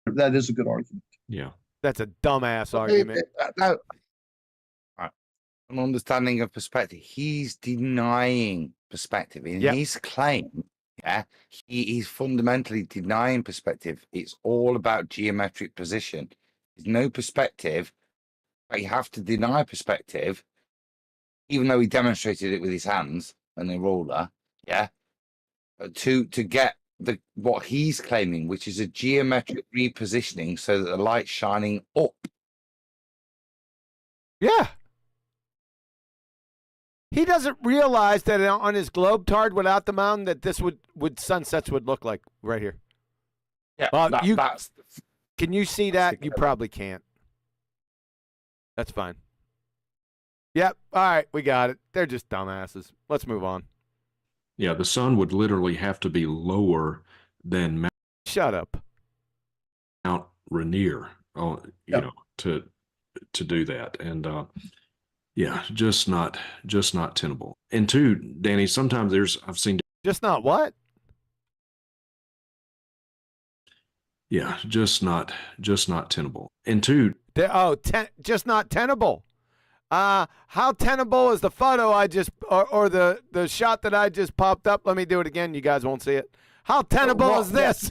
That is a good argument. Yeah. That's a dumbass argument. No. Right. An understanding of perspective. He's denying perspective in his claim. Yeah, he's fundamentally denying perspective. It's all about geometric position. There's no perspective, but you have to deny perspective, even though he demonstrated it with his hands and the ruler. Yeah, to get what he's claiming, which is a geometric repositioning, so that the light's shining up. Yeah. He doesn't realize that on his globe tard without the mountain that this would sunsets would look like right here. Yeah, well, that's. Can you see that? You probably can't. That's fine. Yep. All right, we got it. They're just dumbasses. Let's move on. Yeah, the sun would literally have to be lower than Shut up. Mount Rainier, you know, to do that. And yeah, just not tenable. And two, Danny, sometimes I've seen just not what? Yeah, just not tenable. And two, just not tenable. How tenable is the photo I just or the shot that I just popped up? Let me do it again. You guys won't see it. How tenable is this?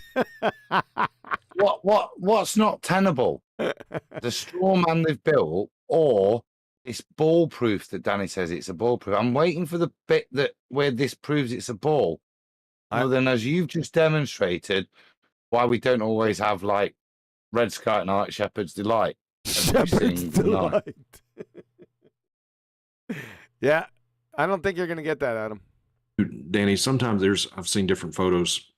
What's not tenable? The straw man they've built, or it's ball proof that Danny says it's a ball proof. I'm waiting for the bit where this proves it's a ball. Other than, as you've just demonstrated, why we don't always have like Red Sky Night, Shepherd's Delight. Shepherd's Delight. Yeah, I don't think you're going to get that, Adam. Danny, sometimes I've seen different photos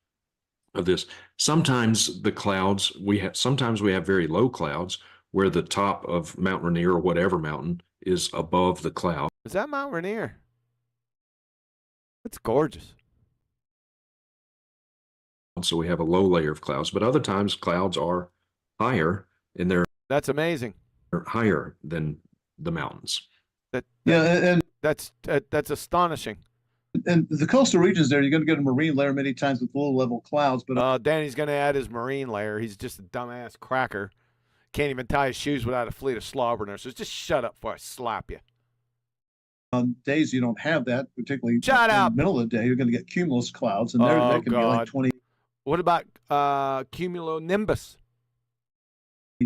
of this. Sometimes the clouds sometimes we have very low clouds where the top of Mount Rainier or whatever mountain is above the cloud. Is that Mount Rainier? It's gorgeous. So we have a low layer of clouds, but other times clouds are higher and that's amazing. They're higher than the mountains. And that's astonishing. And the coastal regions there, you're going to get a marine layer many times with low level clouds. But Danny's going to add his marine layer. He's just a dumbass cracker. Can't even tie his shoes without a fleet of slobberers. So just shut up before I slap you. On days you don't have that, particularly shut up. In the middle of the day, you're going to get cumulus clouds, and they can be like 20. What about cumulonimbus?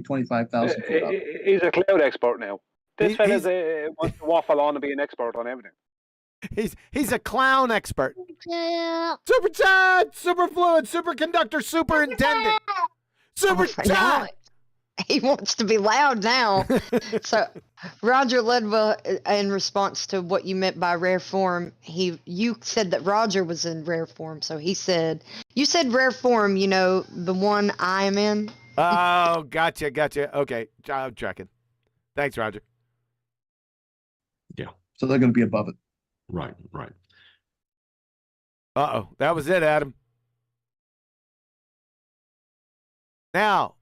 25,000 feet up. He's a cloud expert now. This fella's wants to waffle on and be an expert on everything. He's a clown expert. Yeah. Super chat, super fluid, superconductor, superintendent. Super chat. He wants to be loud now. So Roger Ledwell, in response to what you meant by rare form, you said that Roger was in rare form. So he said, you said rare form, you know, the one I am in. Oh, gotcha. Okay, I'm tracking. Thanks, Roger. Yeah. So they're going to be above it. Right. Uh-oh, that was it, Adam. Now,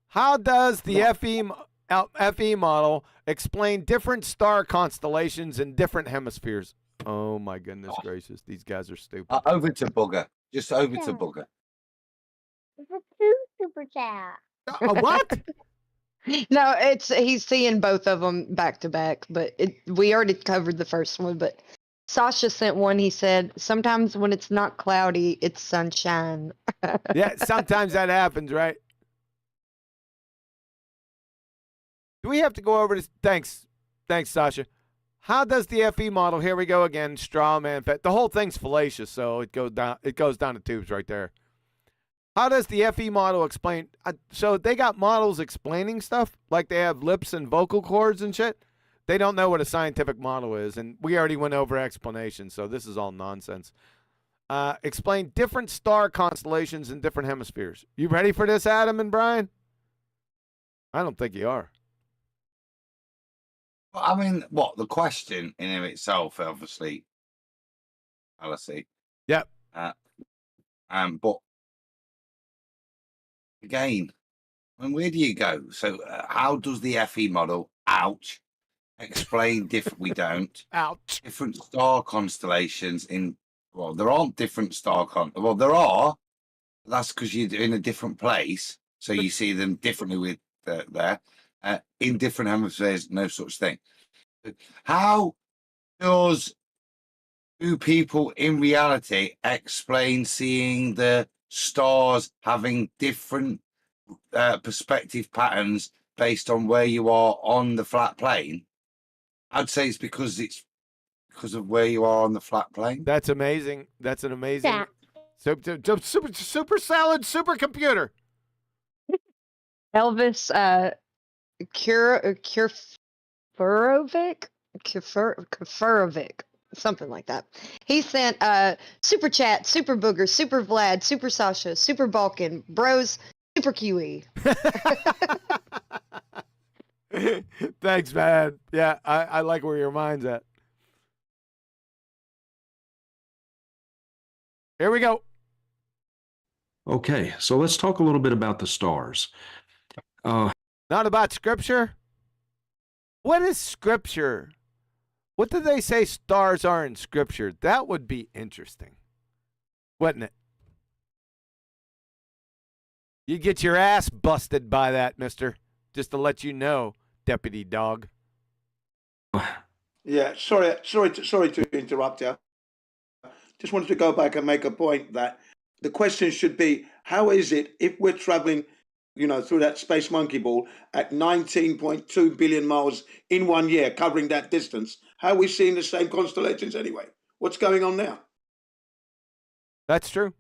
how does the FE model explain different star constellations in different hemispheres? Oh, my goodness gracious. These guys are stupid. Over to Bugger. Just over to Bugger. It's a two super chat. What? No, he's seeing both of them back to back, but we already covered the first one. But Sasha sent one. He said, sometimes when it's not cloudy, it's sunshine. Yeah, sometimes that happens, right? Do we have to go over this? Thanks, Sasha. How does the FE model? Here we go again. Straw man. The whole thing's fallacious, so it goes down the tubes right there. How does the FE model explain? So they got models explaining stuff like they have lips and vocal cords and shit. They don't know what a scientific model is, and we already went over explanations, so this is all nonsense. Explain different star constellations in different hemispheres. You ready for this, Adam and Brian? I don't think you are. I mean, the question in and of itself, obviously, fallacy. Yep. But again, where do you go? So, how does the FE model? Ouch. Explain different. We don't. Ouch. Different star constellations in. Well, there aren't different star there are. That's because you're in a different place, so you see them differently with there. In different hemispheres, no such thing. How do people in reality explain seeing the stars having different perspective patterns based on where you are on the flat plane? I'd say it's because of where you are on the flat plane. That's amazing. That's an amazing super salad supercomputer. Elvis Kufurovic, something like that. He sent Super Chat, Super Booger, Super Vlad, Super Sasha, Super Balkan, Bros, Super Kiwi. Thanks, man. Yeah, I like where your mind's at. Here we go. Okay, so let's talk a little bit about the stars. Not about scripture? What is scripture? What do they say stars are in scripture? That would be interesting, wouldn't it? You'd get your ass busted by that, mister. Just to let you know, deputy dog. Yeah, sorry to interrupt you. Just wanted to go back and make a point that the question should be, how is it if we're traveling, through that space monkey ball at 19.2 billion miles in 1 year, covering that distance, how are we seeing the same constellations anyway? What's going on now? That's true.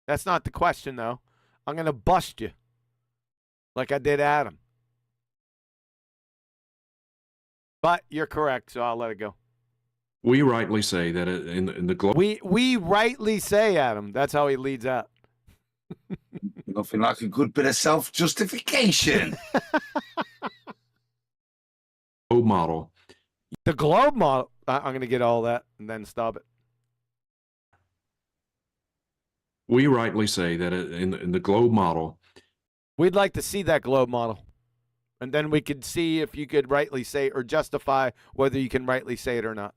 That's not the question, though. I'm going to bust you like I did Adam. But you're correct, so I'll let it go. We rightly say that in the globe. We rightly say, Adam. That's how he leads out. Nothing like a good bit of self-justification. Globe model. The globe model. I'm going to get all that and then stop it. We rightly say that in the globe model. We'd like to see that globe model. And then we could see if you could rightly say or justify whether you can rightly say it or not.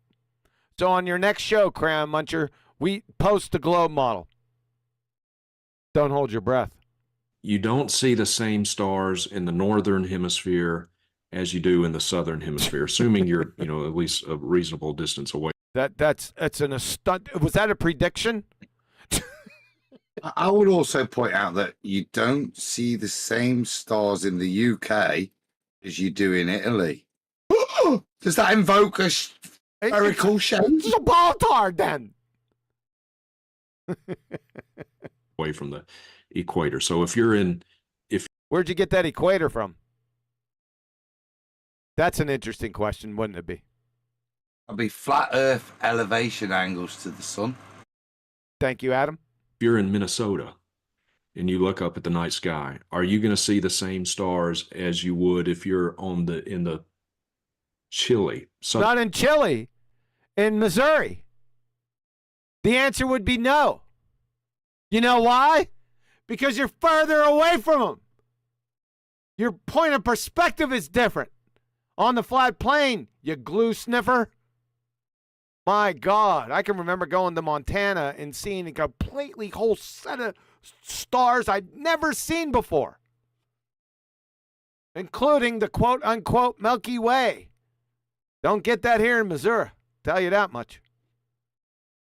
So on your next show, Crayon Muncher, we post the globe model. Don't hold your breath. You don't see the same stars in the northern hemisphere as you do in the southern hemisphere, assuming you're, at least a reasonable distance away. That's an was that a prediction? I would also point out that you don't see the same stars in the UK as you do in Italy. Does that invoke a spherical shape? It's a ball tard, then. Away from the equator. So where'd you get that equator from? That's an interesting question, wouldn't it be? It'll be flat Earth elevation angles to the sun. Thank you, Adam. If you're in Minnesota and you look up at the night sky, are you going to see the same stars as you would if you're in the Chile? Not in Chile, in Missouri. The answer would be no. You know why? Because you're further away from them. Your point of perspective is different. On the flat plane, you glue sniffer. My God, I can remember going to Montana and seeing a completely whole set of stars I'd never seen before, including the quote-unquote Milky Way. Don't get that here in Missouri, tell you that much.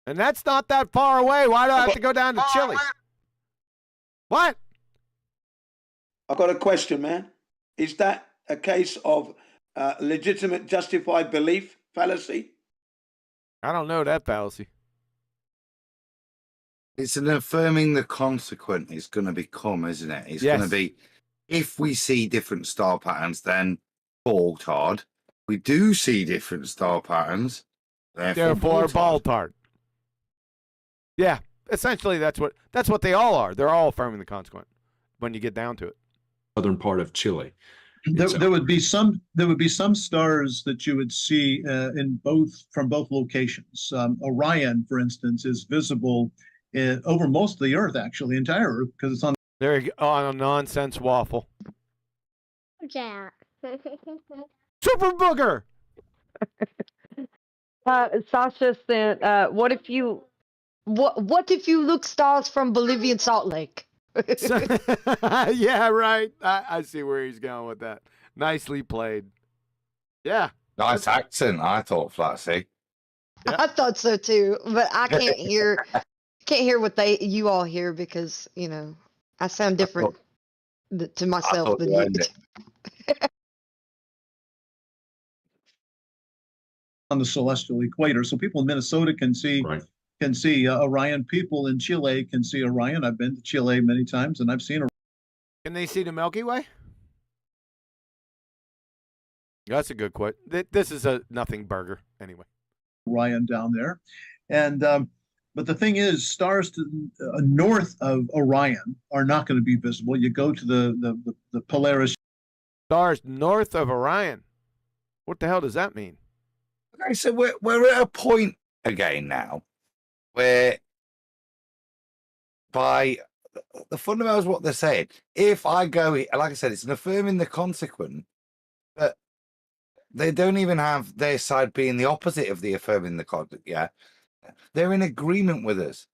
And that's not that far away. Why do I have to go down to Chile? What? I've got a question, man. Is that a case of legitimate justified belief fallacy? I don't know that fallacy. It's an affirming the consequent is going to become, isn't it? It's Yes. going to be, if we see different star patterns, then ball tard. We do see different star patterns, therefore ball tard. Yeah, essentially that's what they all are. They're all affirming the consequent when you get down to it. Southern part of Chile. There would be some stars that you would see from both locations. Orion, for instance, is visible over most of the Earth, actually, entire Earth, because it's on. There you go, on a nonsense waffle. Yeah. Super booger. Sasha said, "What if you look stars from Bolivian Salt Lake?" Yeah, right. I see where he's going with that. Nicely played. Yeah. Nice accent, I thought, Flatsy. Yeah. I thought so too, but I can't hear what you all hear because I sound different to myself than you. On the celestial equator, so people in Minnesota can see Orion. People in Chile can see Orion. I've been to Chile many times, and I've seen Orion. Can they see the Milky Way? That's a good quote. This is a nothing burger, anyway. Orion down there, and but the thing is, stars to north of Orion are not going to be visible. You go to the Polaris. Stars north of Orion. What the hell does that mean? Okay, so we're at a point again now where, by the fundamentals, what they're saying, if I go, like I said, it's an affirming the consequent, but they don't even have their side being the opposite of the affirming the consequent. Yeah, they're in agreement with us.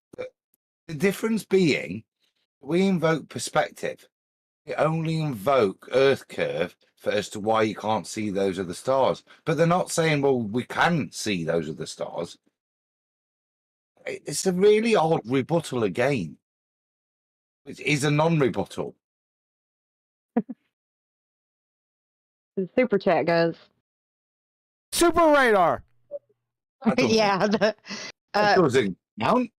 The difference being, we invoke perspective. We only invoke Earth curve as to why you can't see those other stars. But they're not saying, well, we can see those other stars. It's a really odd rebuttal again. It is a non-rebuttal. The super chat goes. Super radar. Yeah. That doesn't count.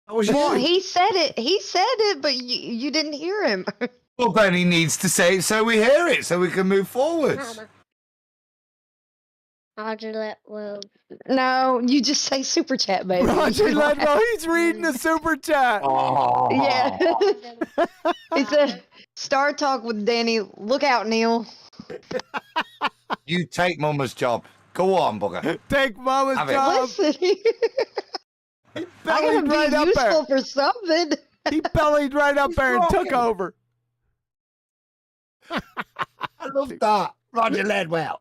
Well, he said it. He said it, but you didn't hear him. Well, then he needs to say it so we hear it, so we can move forwards. Roger Letwell. No, you just say super chat, baby. Roger Letwell, he's reading the super chat. Oh. Yeah. He said, "Star Talk with Danny. Look out, Neil." You take Mama's job. Go on, bugger. Take Mama's job. Listen, I gotta be right up there. useful for something. He bellied right up there and took over. I love that. Roger Ledwell.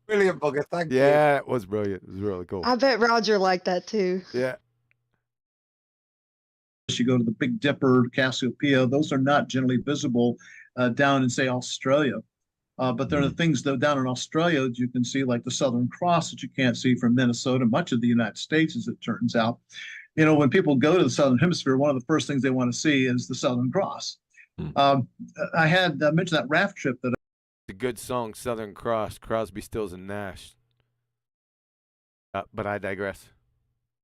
Brilliant, bugger. Thank you. Yeah, it was brilliant. It was really cool. I bet Roger liked that too. Yeah. You go to the Big Dipper, Cassiopeia. Those are not generally visible down in, say, Australia. But there are things though down in Australia that you can see, like the Southern Cross, that you can't see from Minnesota, much of the United States, as it turns out. You know, when people go to the Southern Hemisphere, one of the first things they want to see is the Southern Cross. I had mentioned that raft trip that. The good song, Southern Cross, Crosby, Stills, and Nash. But I digress.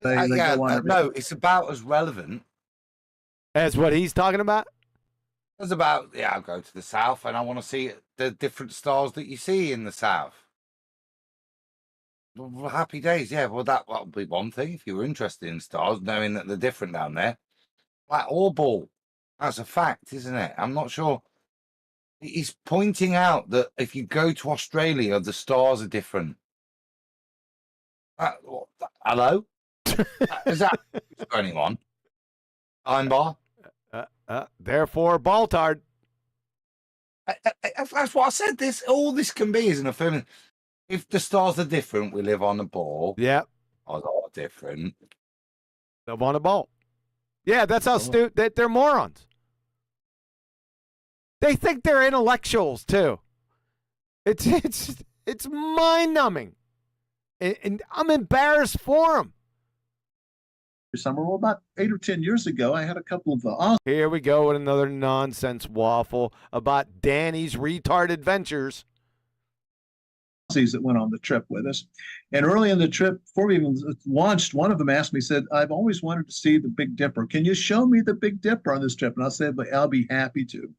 No, it's about as relevant as what he's talking about. It's about, I'll go to the south and I want to see the different stars that you see in the south. Well, happy days, yeah. Well, that would be one thing if you were interested in stars, knowing that they're different down there. Like Orball, that's a fact, isn't it? I'm not sure. He's pointing out that if you go to Australia, the stars are different. Hello? Is that for anyone? Time bar? Therefore, Baltard. That's what I said. All this can be is an affirmation. If the stars are different, we live on a ball. Yeah. Stars are different. Live on a ball. Yeah, that's how stupid. They're morons. They think they're intellectuals too. It's mind-numbing, and I'm embarrassed for them. Summer, well, about 8 or 10 years ago, I had a couple of Here we go with another nonsense waffle about Danny's retard adventures. That went on the trip with us. And early in the trip, before we even launched, one of them asked me, said, "I've always wanted to see the Big Dipper. Can you show me the Big Dipper on this trip?" And I said, "But I'll be happy to."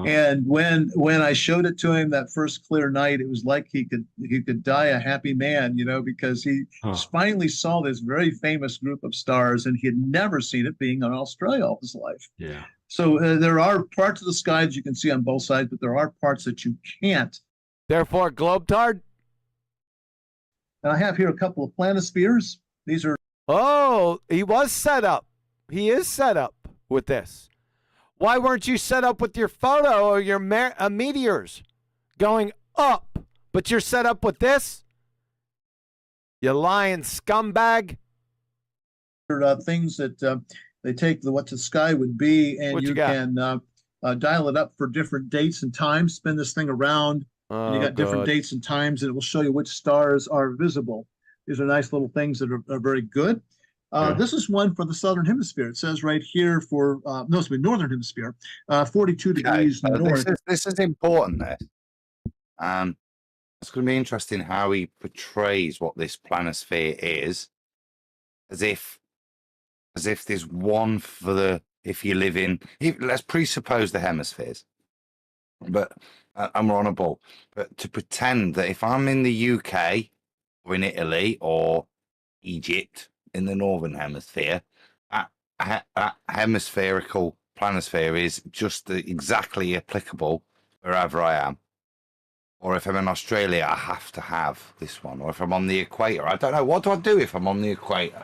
And when I showed it to him that first clear night, it was like he could die a happy man, you know, because he finally saw this very famous group of stars, and he had never seen it, being in Australia all his life. Yeah. So there are parts of the sky that you can see on both sides, but there are parts that you can't. Therefore, Globetard. And I have here a couple of planispheres. These are. Oh, he was set up. He is set up with this. Why weren't you set up with your photo or your meteors going up, but you're set up with this? You lying scumbag. Things that They take what the sky would be, and What you you got? can dial it up for different dates and times. Spin this thing around, and you Oh, got different God. dates and times, and it will show you which stars are visible. These are nice little things that are very good. This is one for the southern hemisphere. It says right here for no, it's the northern hemisphere, 42 degrees north. This is important. This. It's going to be interesting how he portrays what this planisphere is, as if there's one for the if you live in. Let's presuppose the hemispheres, but and we're on a ball. But to pretend that if I'm in the UK or in Italy or Egypt in the northern hemisphere, that hemispherical planisphere is just exactly applicable wherever I am. Or if I'm in Australia, I have to have this one. Or if I'm on the equator, I don't know. What do I do if I'm on the equator?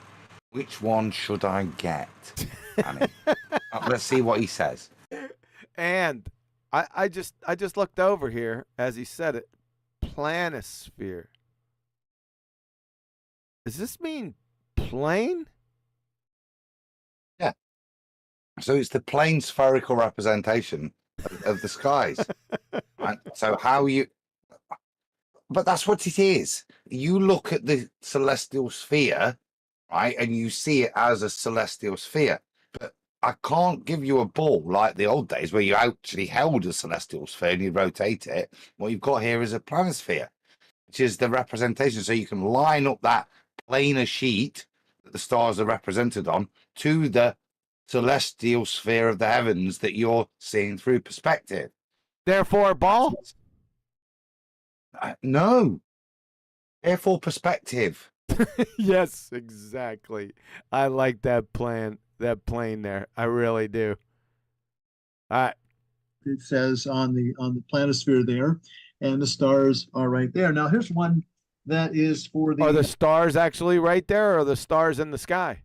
Which one should I get? Annie? Let's see what he says. And I just looked over here as he said it. Planisphere. Does this mean plane? Yeah. So it's the plane spherical representation of the skies. Right? So how you... But that's what it is. You look at the celestial sphere, right, and you see it as a celestial sphere. But I can't give you a ball like the old days where you actually held a celestial sphere and you rotate it. What you've got here is a planisphere, which is the representation. So you can line up that planar sheet that the stars are represented on to the celestial sphere of the heavens that you're seeing through perspective. Therefore, ball? No. Therefore, perspective. Yes, exactly. I like that plane there. I really do. All right. It says on the planisphere there, and the stars are right there. Now here's one that is for the. Are the stars actually right there, or are the stars in the sky?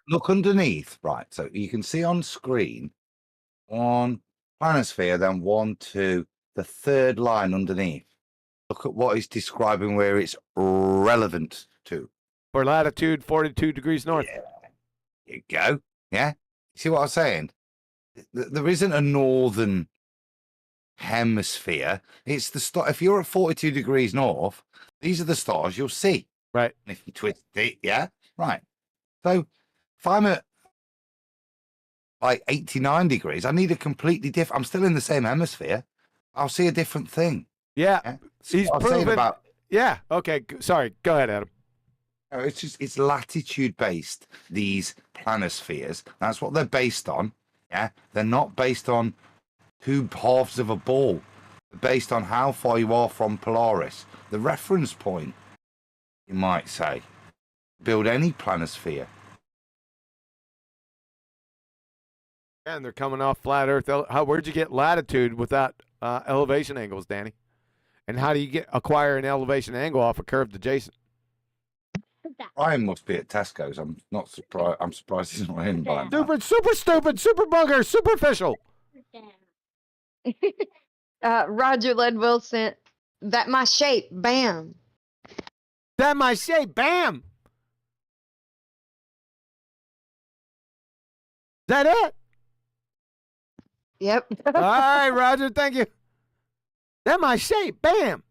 Look underneath, right? So you can see on screen one planisphere, then 1, 2, the third line underneath. Look at what he's describing where it's relevant to. For latitude 42 degrees north. Yeah. There you go. Yeah. See what I'm saying? There isn't a northern hemisphere. It's the star. If you're at 42 degrees north, these are the stars you'll see. Right. And if you twist it, yeah. Right. So if I'm at like 89 degrees, I need a completely different. I'm still in the same hemisphere. I'll see a different thing. Yeah. He's proven about. Yeah. Okay. Sorry. Go ahead, Adam. It's latitude based, these planispheres. That's what they're based on. Yeah. They're not based on two halves of a ball. They're based on how far you are from Polaris. The reference point, you might say. Build any planisphere. And they're coming off flat Earth. Where'd you get latitude without elevation angles, Danny? And how do you acquire an elevation angle off a curved adjacent? Ryan must be at Tesco's. I'm not surprised. I'm surprised he's not in by now. Stupid, super stupid, super bugger, superficial. Roger Ledwell sent that my shape. Bam. That my shape. Bam. Is that it? Yep. All right, Roger. Thank you. That my shape. Bam.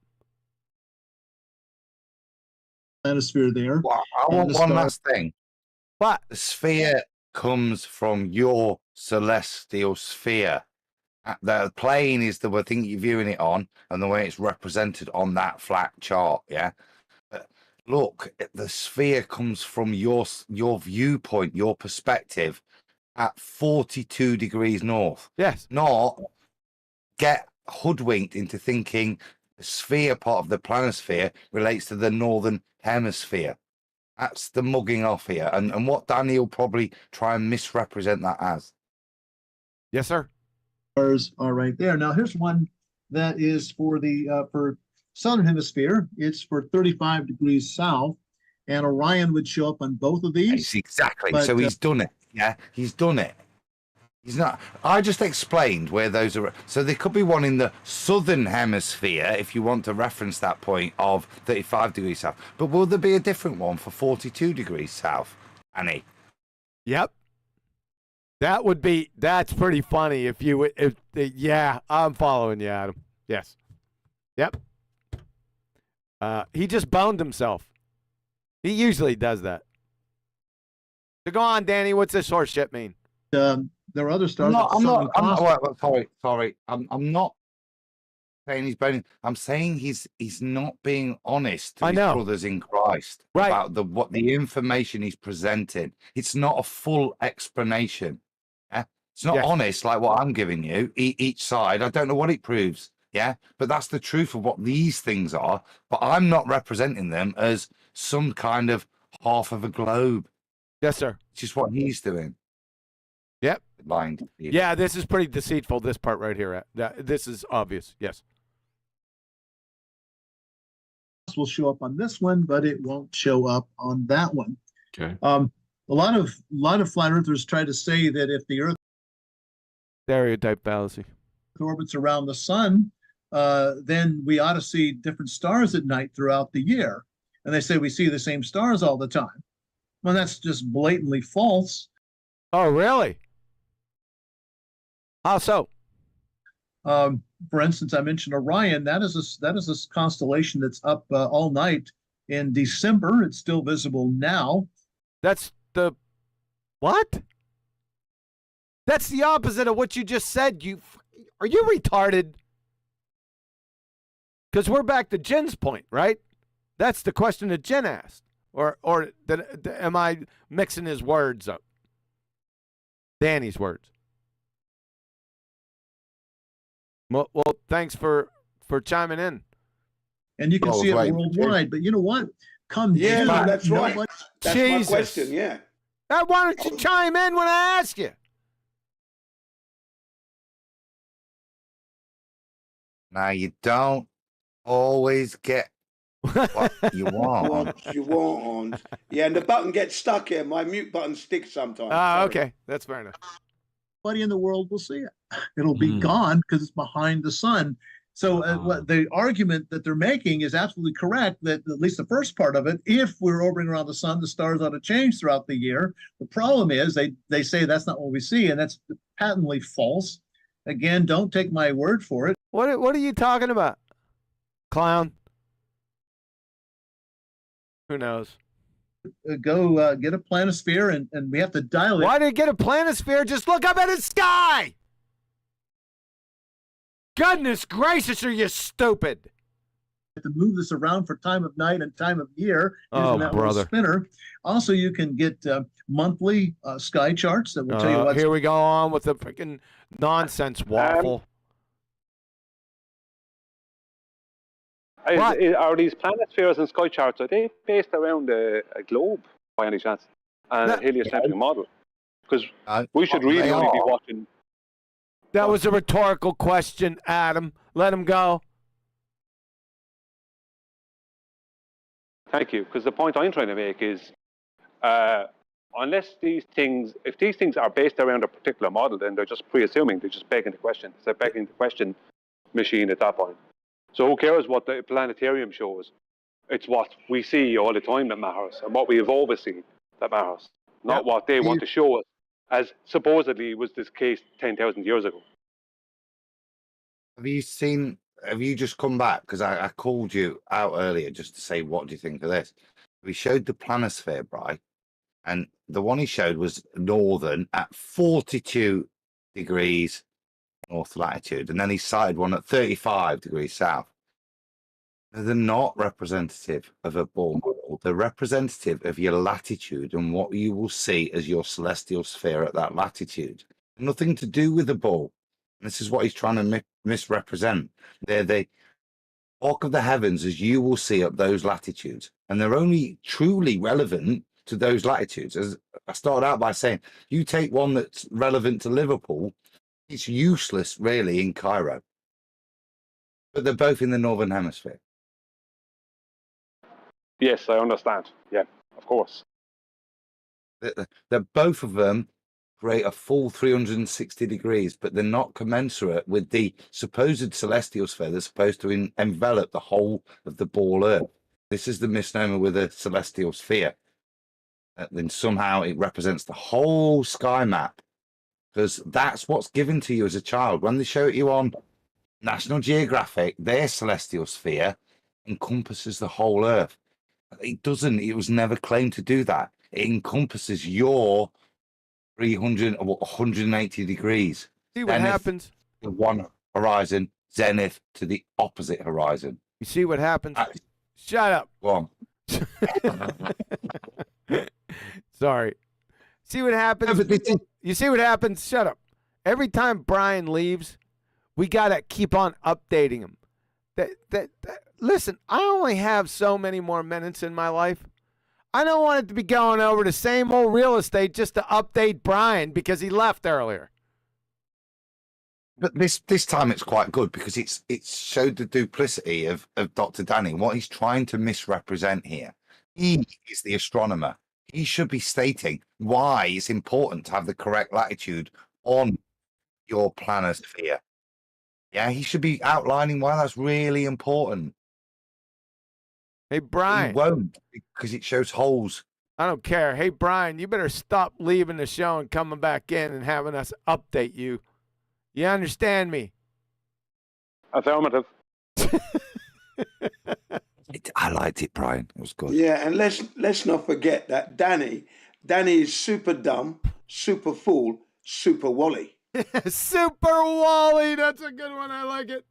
Planisphere there. Well, I want one last thing. What? The sphere comes from your celestial sphere. The plane is the thing you're viewing it on, and the way it's represented on that flat chart. Yeah. But look, the sphere comes from your viewpoint, your perspective, at 42 degrees north. Yes. Not get hoodwinked into thinking the sphere part of the planisphere relates to the northern hemisphere. That's the mugging off here, and what Danny will probably try and misrepresent that as. Yes, sir. Stars are right there. Now here's one that is for the for southern hemisphere. It's for 35 degrees south, and Orion would show up on both of these. Exactly. So he's done it. Yeah, he's done it. He's not. I just explained where those are. So there could be one in the southern hemisphere, if you want to reference that point of 35 degrees south. But will there be a different one for 42 degrees south, Annie? Yep. That's pretty funny yeah, I'm following you, Adam. Yes. Yep. He just boned himself. He usually does that. So go on, Danny. What's this horse shit mean? There are other stars. I'm not sorry. I'm not saying he's boning. I'm saying he's not being honest to his brothers in Christ about what the information he's presenting. It's not a full explanation. Yeah? It's not honest like what I'm giving you. Each side, I don't know what it proves. Yeah, but that's the truth of what these things are. But I'm not representing them as some kind of half of a globe. Yes, sir. Which is what he's doing. Yep. Lying. Yeah, this is pretty deceitful, this part right here. This is obvious. Yes. Will show up on this one, but it won't show up on that one. Okay. A lot of flat earthers try to say that if the Earth stereotype fallacy orbits around the sun, then we ought to see different stars at night throughout the year. And they say we see the same stars all the time. Well, that's just blatantly false. Oh, really? How so? For instance, I mentioned Orion. That is a constellation that's up all night in December. It's still visible now. That's the what? That's the opposite of what you just said. Are you retarded? Because we're back to Jen's point, right? That's the question that Jen asked. Or am I mixing his words up? Danny's words. Well, thanks for chiming in. And you can see it worldwide. But you know what? That's right. That's Jesus. my question. Yeah. Why don't you chime in when I ask you? Now you don't always get what you want. What you want. Yeah, and the button gets stuck here. My mute button sticks sometimes. Okay. That's fair enough. Nobody in the world will see it. It'll be gone because it's behind the sun. So what the argument that they're making is absolutely correct, that at least the first part of it, if we're orbiting around the sun, the stars ought to change throughout the year. The problem is they say that's not what we see, and that's patently false. Again, don't take my word for it. What are you talking about, clown? Who knows? Go get a planisphere, and we have to dial it. Why did you get a planisphere? Just look up at the sky! Goodness gracious, are you stupid? To move this around for time of night and time of year using that little spinner. Also, you can get monthly sky charts that will tell you what's... Here we go on with the freaking nonsense waffle. Are these planispheres and sky charts, are they based around a globe by any chance? And a heliocentric model? Because we should really only be watching... That was a rhetorical question, Adam. Let him go. Thank you. Because the point I'm trying to make is, unless if these things are based around a particular model, then they're just pre-assuming, they're just begging the question. It's a begging the question machine at that point. So who cares what the planetarium shows? It's what we see all the time that matters, and what we have always seen that matters, not what they want to show us, as supposedly was this case 10,000 years ago. Have you just come back? Because I called you out earlier just to say, what do you think of this? We showed the planisphere, right? And the one he showed was northern at 42 degrees north latitude. And then he cited one at 35 degrees south. They're not representative of a ball model. They're representative of your latitude and what you will see as your celestial sphere at that latitude. Nothing to do with the ball. And this is what he's trying to misrepresent. They're the arc of the heavens as you will see at those latitudes. And they're only truly relevant to those latitudes. As I started out by saying, you take one that's relevant to Liverpool, it's useless really in Cairo. But they're both in the Northern Hemisphere. Yes, I understand. Yeah, of course. They're both of them create a full 360 degrees, but they're not commensurate with the supposed celestial sphere that's supposed to envelop the whole of the ball Earth. This is the misnomer with a celestial sphere. Then somehow it represents the whole sky map, because that's what's given to you as a child. When they show it you on National Geographic, their celestial sphere encompasses the whole Earth. It doesn't. It was never claimed to do that. It encompasses your 300 or 180 degrees. See what happens? To one horizon, zenith to the opposite horizon. You see what happens? Shut up. Go on. Sorry. See what happens? You see what happens? Shut up. Every time Brian leaves, we got to keep on updating him. Listen, I only have so many more minutes in my life. I don't want it to be going over the same old real estate just to update Brian because he left earlier. But this time it's quite good because it's showed the duplicity of Dr. Danny, what he's trying to misrepresent here. He is the astronomer. He should be stating why it's important to have the correct latitude on your planisphere. Yeah, he should be outlining why that's really important. Hey, Brian. He won't, because it shows holes. I don't care. Hey, Brian, you better stop leaving the show and coming back in and having us update you. You understand me? Affirmative. I liked it, Brian. It was good. Yeah, and let's not forget that Danny is super dumb, super fool, super Wally. Super Wally. That's a good one. I like it.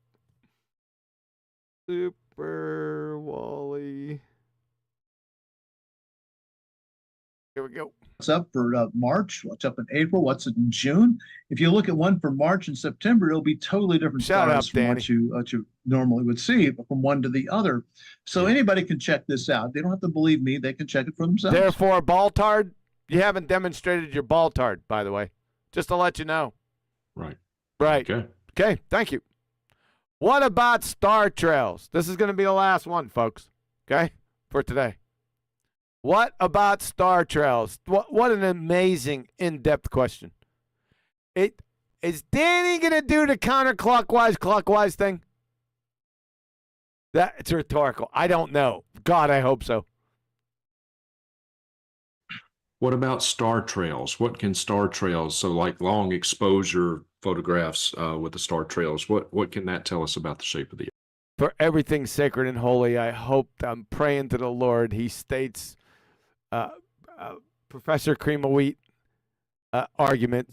Super Wally. Here we go. What's up for March? What's up in April? What's in June? If you look at one for March and September, it'll be totally different stars from what you normally would see from one to the other. So anybody can check this out. They don't have to believe me. They can check it for themselves. Therefore, Baltard, you haven't demonstrated your Baltard, by the way. Just to let you know. Right. Right. Okay. Thank you. What about star trails? This is going to be the last one, folks. Okay, for today. What about star trails? What an amazing in-depth question. Is Danny going to do the counterclockwise, clockwise thing? It's rhetorical. I don't know. God, I hope so. What about star trails? What can star trails, so like long exposure photographs with the star trails, what can that tell us about the shape of the Earth? For everything sacred and holy, I'm praying to the Lord. He states Professor Cream of Wheat argument.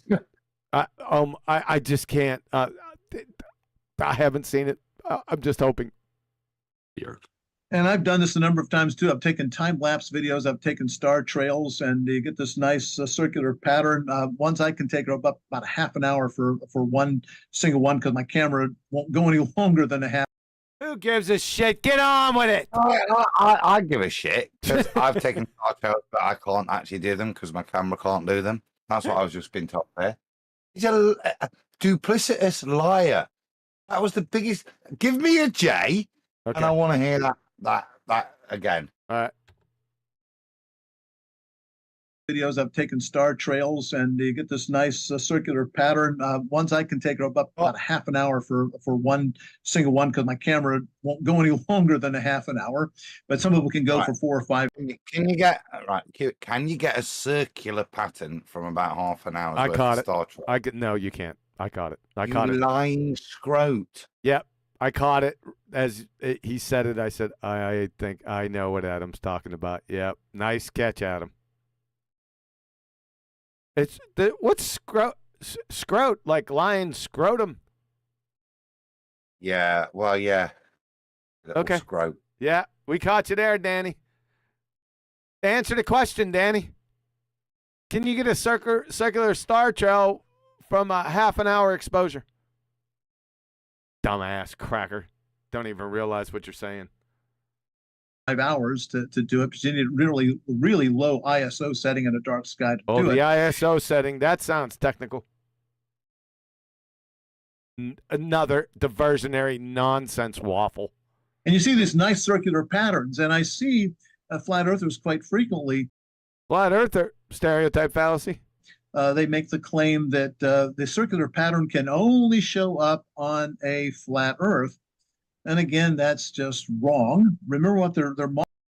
I just can't. I haven't seen it. I'm just hoping. The Earth. And I've done this a number of times too. I've taken time-lapse videos. I've taken star trails, and you get this nice circular pattern. Ones I can take are about a half an hour for one single one because my camera won't go any longer than a half. Who gives a shit? Get on with it. I give a shit because I've taken star trails, but I can't actually do them because my camera can't do them. That's what I was just being told there. He's a duplicitous liar. That was the biggest. Give me a J, and I want to hear that again. All right. Videos I've taken star trails, and you get this nice circular pattern. Ones I can take are about a half an hour for one single one because my camera won't go any longer than a half an hour. But some people can go for 4 or 5. Can you get Can you get a circular pattern from about half an hour? I caught it. No, you can't. I caught it. I caught it. Lying scrote. Yep. I caught it as he said it. I said, I think I know what Adam's talking about. Yep. Nice catch, Adam. What's scrote? Like lion scrotum? Yeah. Well, yeah. Okay. Scrote. Yeah. We caught you there, Danny. Answer the question, Danny. Can you get a circular star trail from a half an hour exposure? Dumbass cracker. Don't even realize what you're saying. 5 hours to do it because you need really, really low ISO setting in a dark sky to do it. The ISO setting, that sounds technical. Another diversionary nonsense waffle. And you see these nice circular patterns, and I see flat earthers quite frequently. Flat earther stereotype fallacy. they make the claim that the circular pattern can only show up on a flat Earth. And again, that's just wrong. Remember what their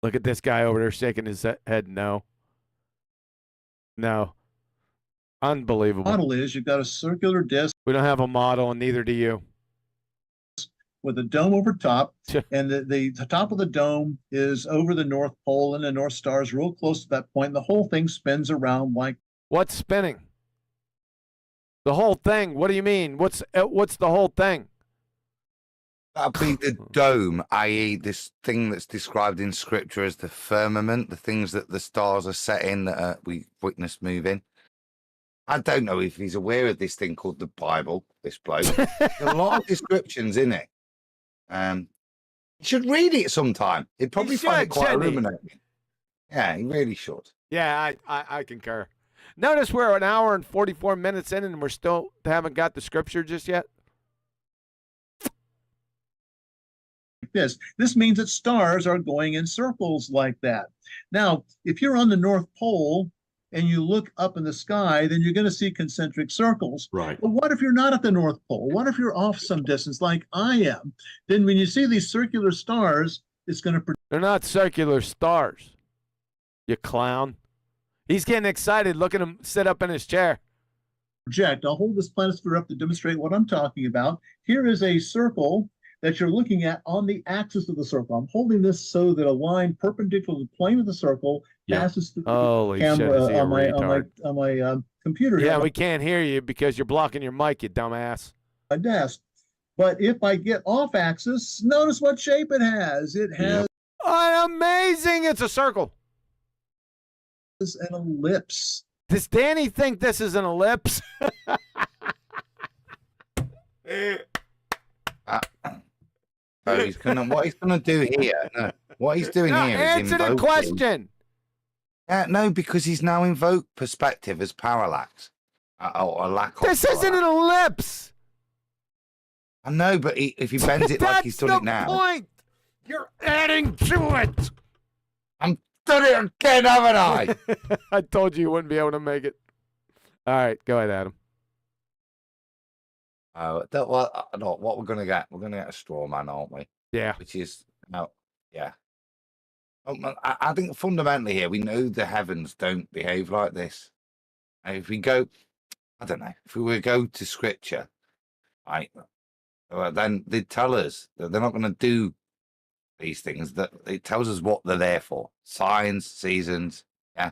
Look at this guy over there shaking his head. No. No. Unbelievable. model is. You've got a circular disc. We don't have a model, and neither do you. With a dome over top, and the top of the dome is over the North Pole, and the North Star is real close to that point. And the whole thing spins around like. What's spinning? The whole thing. What do you mean? What's the whole thing? That'd be the dome, i.e., this thing that's described in Scripture as the firmament, the things that the stars are set in that we witness moving. I don't know if he's aware of this thing called the Bible, this bloke. There's a lot of descriptions in it. You should read it sometime. He'd probably find it quite illuminating. Yeah, he really should. Yeah, I concur. Notice we're an hour and 44 minutes in, and we're still haven't got the Scripture just yet. This means that stars are going in circles like that. Now, if you're on the North Pole and you look up in the sky, then you're going to see concentric circles. Right. But what if you're not at the North Pole? What if you're off some distance like I am? Then when you see these circular stars, it's going to... They're not circular stars, you clown. He's getting excited. Look at him sit up in his chair. Project. I'll hold this planisphere up to demonstrate what I'm talking about. Here is a circle that you're looking at on the axis of the circle. I'm holding this so that a line perpendicular to the plane of the circle passes through the camera on my computer. Yeah, we can't hear you because you're blocking your mic, you dumbass. My desk. But if I get off axis, notice what shape it has. It has amazing. It's a circle. It's an ellipse. Does Danny think this is an ellipse? What he's gonna do here? No, what he's doing here is answer the question. No, because he's now invoked perspective as parallax, or a lack of. This isn't an ellipse. I know, but if he bends it like he's done it now, that's the point. You're adding to it. I'm done it again, haven't I? I told you wouldn't be able to make it. All right, go ahead, Adam. What we're gonna get? We're gonna get a straw man, aren't we? Yeah. Which is yeah. I think fundamentally here we know the heavens don't behave like this. And if we go, I don't know, if we were to go to Scripture, right? Then they'd tell us that they're not going to do these things. That it tells us what they're there for: signs, seasons. Yeah,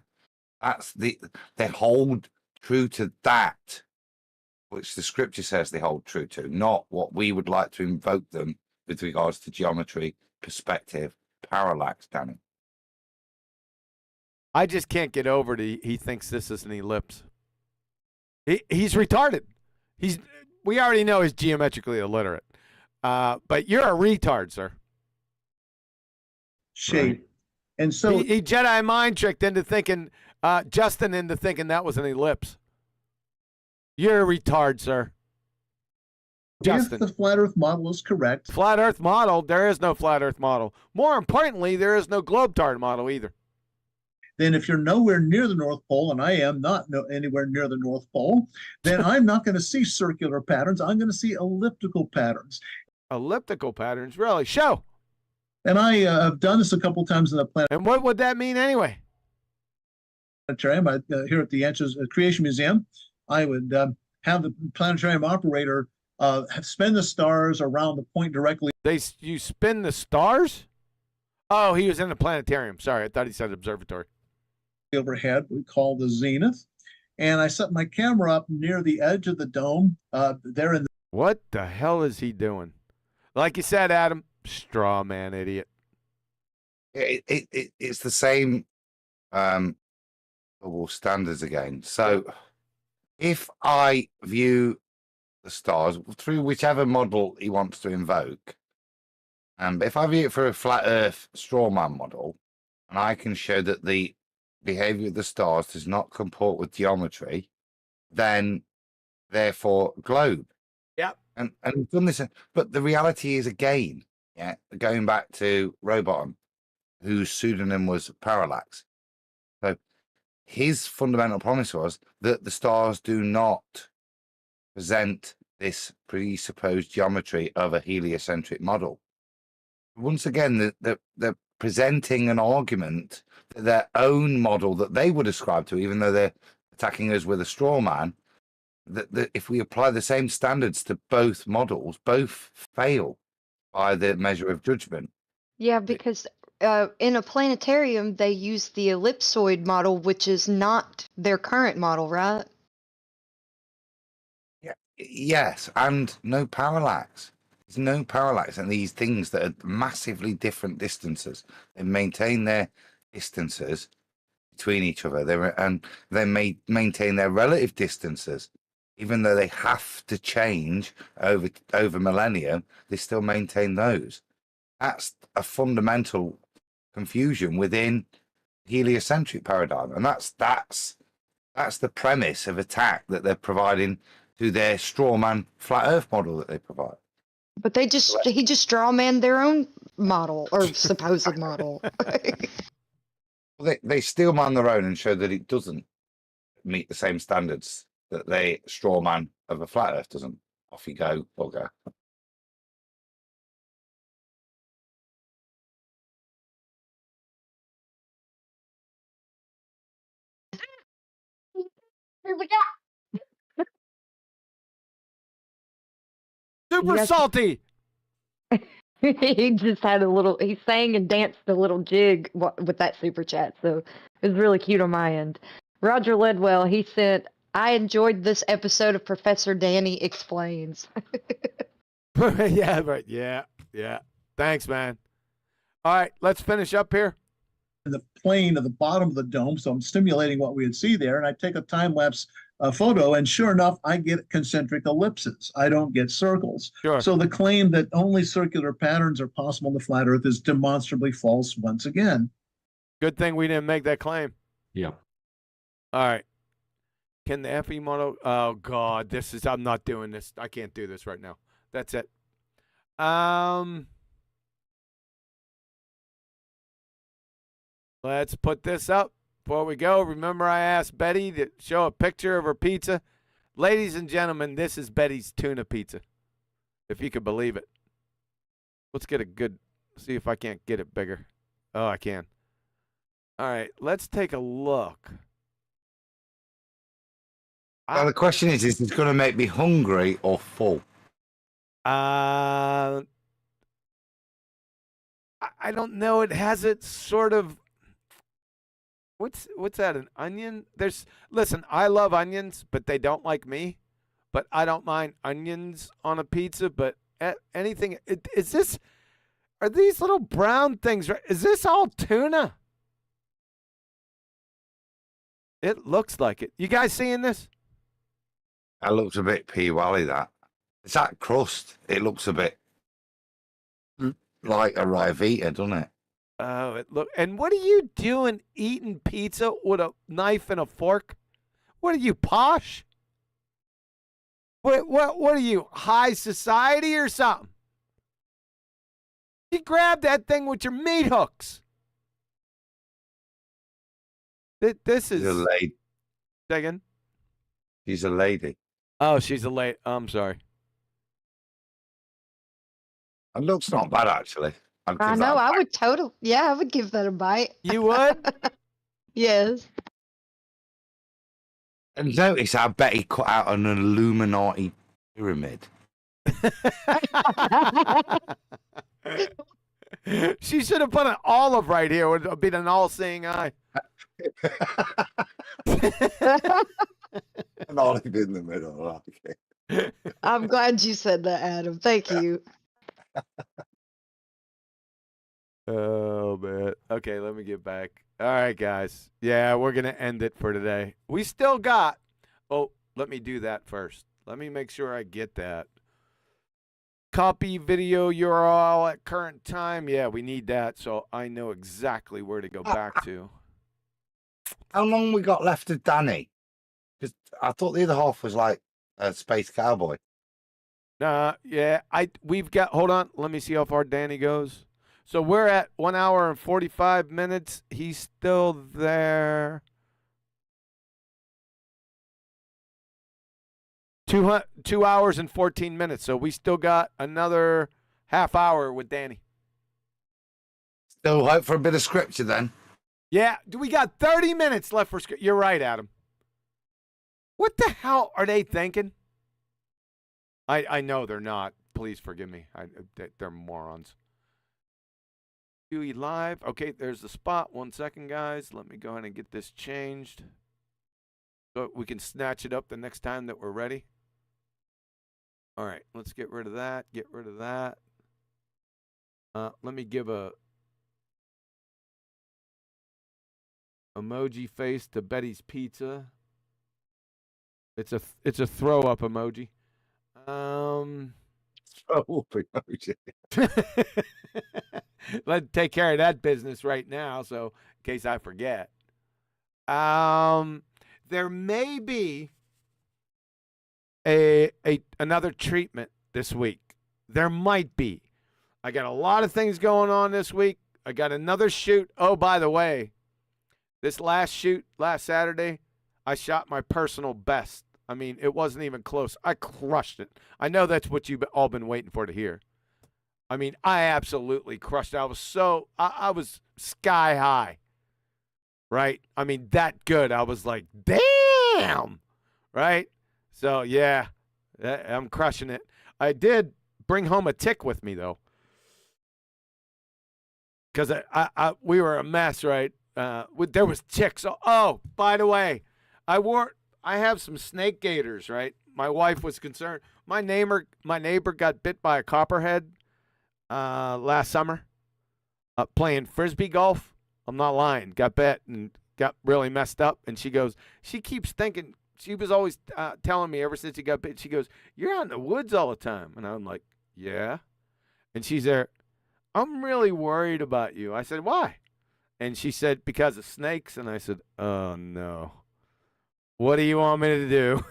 they hold true to that, which the Scripture says they hold true to, not what we would like to invoke them with regards to geometry, perspective, parallax, Danny. I just can't get over it. He thinks this is an ellipse. He's retarded. We already know he's geometrically illiterate. But you're a retard, sir. Shape. Right. And so he Jedi mind tricked into thinking, Justin into thinking that was an ellipse. You're a retard, sir. Justin. If the flat Earth model is correct. Flat Earth model, there is no flat Earth model. More importantly, there is no globetard model either. Then if you're nowhere near the North Pole, and I am not anywhere near the North Pole, then I'm not going to see circular patterns. I'm going to see elliptical patterns. Elliptical patterns? Really? Show. And I have done this a couple times in the planet. And what would that mean anyway? Planetarium here at the Answers Creation Museum, I would have the planetarium operator spin the stars around the point directly. You spin the stars? Oh, he was in the planetarium. Sorry, I thought he said observatory. Overhead, we call the zenith. And I set my camera up near the edge of the dome. There in the What the hell is he doing? Like you said, Adam, straw man idiot. It's the same standards again. So if I view the stars through whichever model he wants to invoke, but if I view it for a flat Earth straw man model, and I can show that the behavior of the stars does not comport with geometry, then therefore globe. Yep. And we've done this, but the reality is again, going back to Robotham, whose pseudonym was Parallax. So his fundamental promise was that the stars do not present this presupposed geometry of a heliocentric model. Once again, they're presenting an argument that their own model that they would ascribe to, even though they're attacking us with a straw man, that if we apply the same standards to both models, both fail by the measure of judgment. Yeah, because in a planetarium, they use the ellipsoid model, which is not their current model, right? Yeah. Yes, and no parallax. There's no parallax, and these things that are massively different distances, they maintain their distances between each other. They may maintain their relative distances, even though they have to change over millennia. They still maintain those. That's a fundamental confusion within heliocentric paradigm, and that's the premise of attack that they're providing to their straw man flat Earth model that they provide. But he just strawmanned their own model or supposed model. They still man their own and show that it doesn't meet the same standards that they straw man of a flat Earth doesn't. Off you go, bugger. Super salty. He just had he sang and danced a little jig with that super chat, so it was really cute on my end. Roger Ledwell, he said, I enjoyed this episode of Professor Danny Explains. Yeah, right. Yeah. Thanks, man. All right, let's finish up here. In the plane of the bottom of the dome, so I'm stimulating what we would see there, and I take a time-lapse photo, and sure enough, I get concentric ellipses. I don't get circles. Sure. So the claim that only circular patterns are possible in the flat Earth is demonstrably false once again. Good thing we didn't make that claim. Yeah. All right. Can the FE model? Oh God, I'm not doing this. I can't do this right now. That's it. Let's put this up before we go. Remember, I asked Betty to show a picture of her pizza. Ladies and gentlemen, this is Betty's tuna pizza. If you could believe it. Let's get see if I can't get it bigger. Oh, I can. All right, let's take a look. Now the question is this going to make me hungry or full? I don't know. It has it sort of. What's that? An onion? Listen, I love onions, but they don't like me. But I don't mind onions on a pizza. But anything? Are these little brown things? Is this all tuna? It looks like it. You guys seeing this? That looks a bit P-Wally, that. It's that crust. It looks a bit like a Rivita, doesn't it? Oh, and what are you doing eating pizza with a knife and a fork? What are you, posh? What are you, high society or something? You grab that thing with your meat hooks. This is... She's a lady. Second. She's a lady. Oh, she's a lady. I'm sorry. It looks not bad, actually. I know. I would I would give that a bite. You would? Yes. And notice how Betty cut out an Illuminati pyramid. She should have put an olive right here. It would have been an all-seeing eye. An olive in the middle. Okay. I'm glad you said that, Adam. Thank you. Oh, man. Okay, let me get back. All right, guys. Yeah, we're going to end it for today. We still got... Oh, let me do that first. Let me make sure I get that. Copy video URL at current time. Yeah, we need that, so I know exactly where to go back to. How long we got left of Danny? Because I thought the other half was like a space cowboy. Yeah, we've got... Hold on. Let me see how far Danny goes. So we're at 1 hour and 45 minutes. He's still there. 2 hours and 14 minutes. So we still got another half hour with Danny. Still hope for a bit of scripture then. Yeah, we got 30 minutes left for scripture. You're right, Adam. What the hell are they thinking? I know they're not. Please forgive me. They're morons. QE live. Okay, there's the spot. 1 second, guys. Let me go ahead and get this changed. So we can snatch it up the next time that we're ready. All right, let's get rid of that. Get rid of that. Let me give a emoji face to Betty's Pizza. It's a throw up emoji. Throw up emoji. Let's take care of that business right now, so in case I forget. There may be another treatment this week. There might be. I got a lot of things going on this week. I got another shoot. Oh, by the way, this last shoot, last Saturday, I shot my personal best. I mean, it wasn't even close. I crushed it. I know that's what you've all been waiting for to hear. I mean, I absolutely crushed it. I was sky high, right? I mean, that good. I was like, damn, right? So, yeah, I'm crushing it. I did bring home a tick with me, though, because we were a mess, right? There was ticks. Oh, by the way, I have some snake gators, right? My wife was concerned. My neighbor got bit by a copperhead last summer playing frisbee golf. I'm not lying. Got bit and got really messed up. And she keeps thinking, she was always telling me ever since he got bit, she goes, "You're out in the woods all the time." And I'm like, "Yeah." And she's there, "I'm really worried about you." I said, "Why?" And she said, "Because of snakes." And I said, "Oh, no. What do you want me to do?"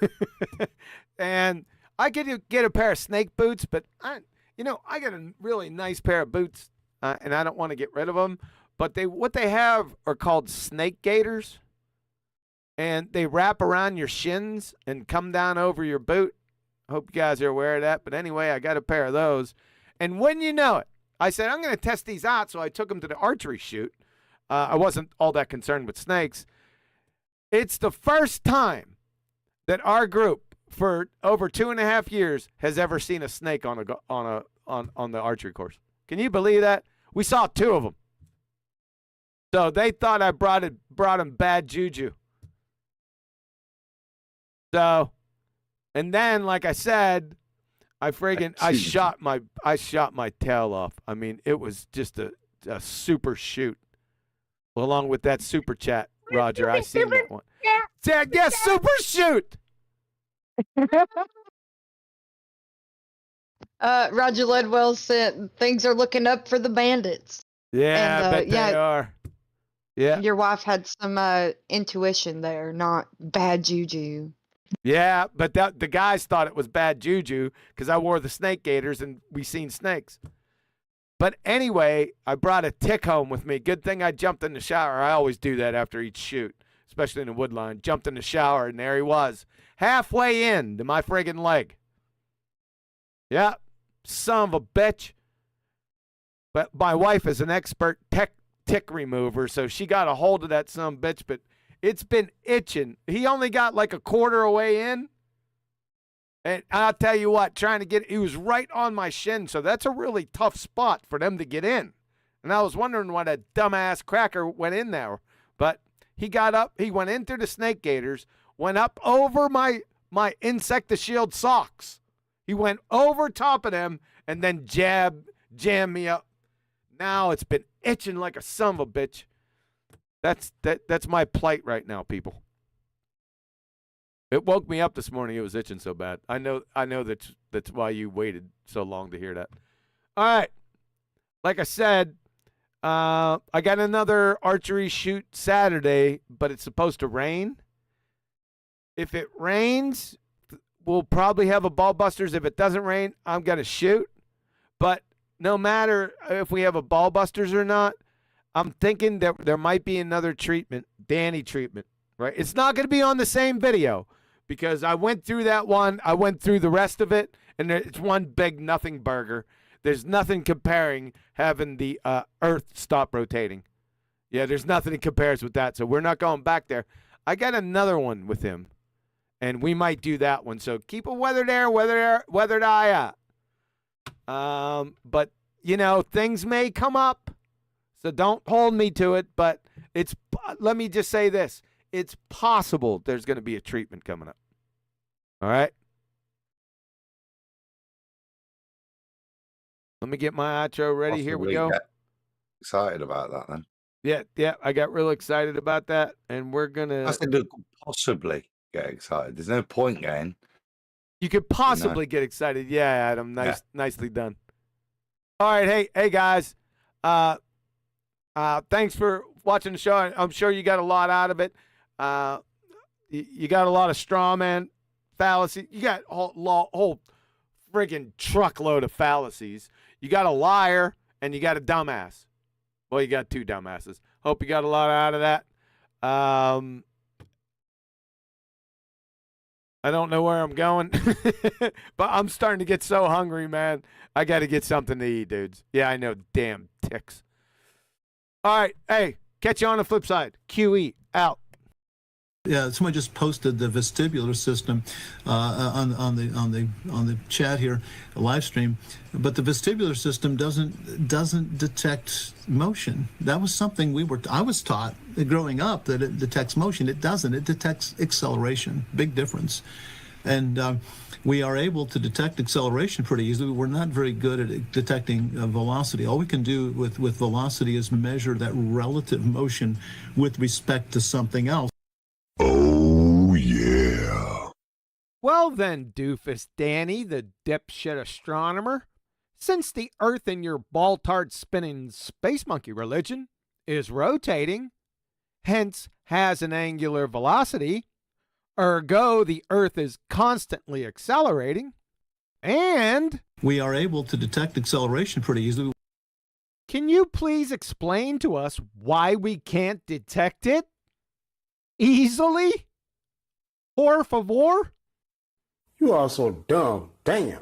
And I could get a pair of snake boots, but I got a really nice pair of boots, and I don't want to get rid of them. But what they have are called snake gaiters, and they wrap around your shins and come down over your boot. Hope you guys are aware of that. But anyway, I got a pair of those. And when you know it, I said, I'm going to test these out, so I took them to the archery shoot. I wasn't all that concerned with snakes. It's the first time that our group, for over 2.5 years, has ever seen a snake on the archery course. Can you believe that? We saw 2 of them. So they thought I brought them bad juju. So, and then, like I said, I shot my tail off. I mean, it was just a super shoot. Along with that super chat, Roger, I seen that one. Yeah, super shoot. Roger Ledwell said things are looking up for the bandits. Yeah, and, I bet they are. Yeah. Your wife had some intuition there, not bad juju. Yeah, but the guys thought it was bad juju because I wore the snake gaiters and we seen snakes. But anyway, I brought a tick home with me. Good thing I jumped in the shower. I always do that after each shoot, especially in the woodline. Jumped in the shower, and there he was, halfway in to my friggin' leg. Yeah, son of a bitch. But my wife is an expert tick remover, so she got a hold of that son of a bitch, but it's been itching. He only got like a quarter away in. And I'll tell you what, he was right on my shin, so that's a really tough spot for them to get in. And I was wondering why that dumbass cracker went in there. But he got up, he went in through the snake gaiters, went up over my Insectishield socks. He went over top of them and then jammed me up. Now it's been itching like a son of a bitch. That's my plight right now, people. It woke me up this morning. It was itching so bad. I know that's why you waited so long to hear that. All right. Like I said, I got another archery shoot Saturday, but it's supposed to rain. If it rains, we'll probably have a BALLBUSTERS. If it doesn't rain, I'm going to shoot. But no matter if we have a BALLBUSTERS or not, I'm thinking that there might be another treatment, Danny treatment, right? It's not going to be on the same video because I went through that one. I went through the rest of it, and it's one big nothing burger. There's nothing comparing having the Earth stop rotating. Yeah, there's nothing that compares with that, so we're not going back there. I got another one with him, and we might do that one. So keep a weathered eye out. But, you know, things may come up, so don't hold me to it, but let me just say this. It's possible there's going to be a treatment coming up. All right? Let me get my outro ready. Possibly Here we go. Excited about that then. Yeah, I got real excited about that, and we're going to... I said, look, possibly get excited. There's no point getting... You could possibly get excited. Yeah, Adam, nicely done. All right, hey guys. Thanks for watching the show. I'm sure you got a lot out of it. You got a lot of straw man fallacy. You got a whole friggin' truckload of fallacies. You got a liar, and you got a dumbass. Well, you got two dumbasses. Hope you got a lot out of that. I don't know where I'm going, but I'm starting to get so hungry, man. I got to get something to eat, dudes. Yeah, I know. Damn ticks. All right. Hey, catch you on the flip side. QE out. Yeah, somebody just posted the vestibular system on the chat here, a live stream. But the vestibular system doesn't detect motion. That was something I was taught growing up, that it detects motion. It doesn't. It detects acceleration. Big difference. And we are able to detect acceleration pretty easily. We're not very good at detecting velocity. All we can do with velocity is measure that relative motion with respect to something else. Oh, yeah. Well then, Doofus Danny, the dipshit astronomer, since the Earth in your ball-tart spinning space monkey religion is rotating, hence has an angular velocity, ergo the Earth is constantly accelerating, and... we are able to detect acceleration pretty easily. Can you please explain to us why we can't detect it? Easily? Por favor? You are so dumb. Damn.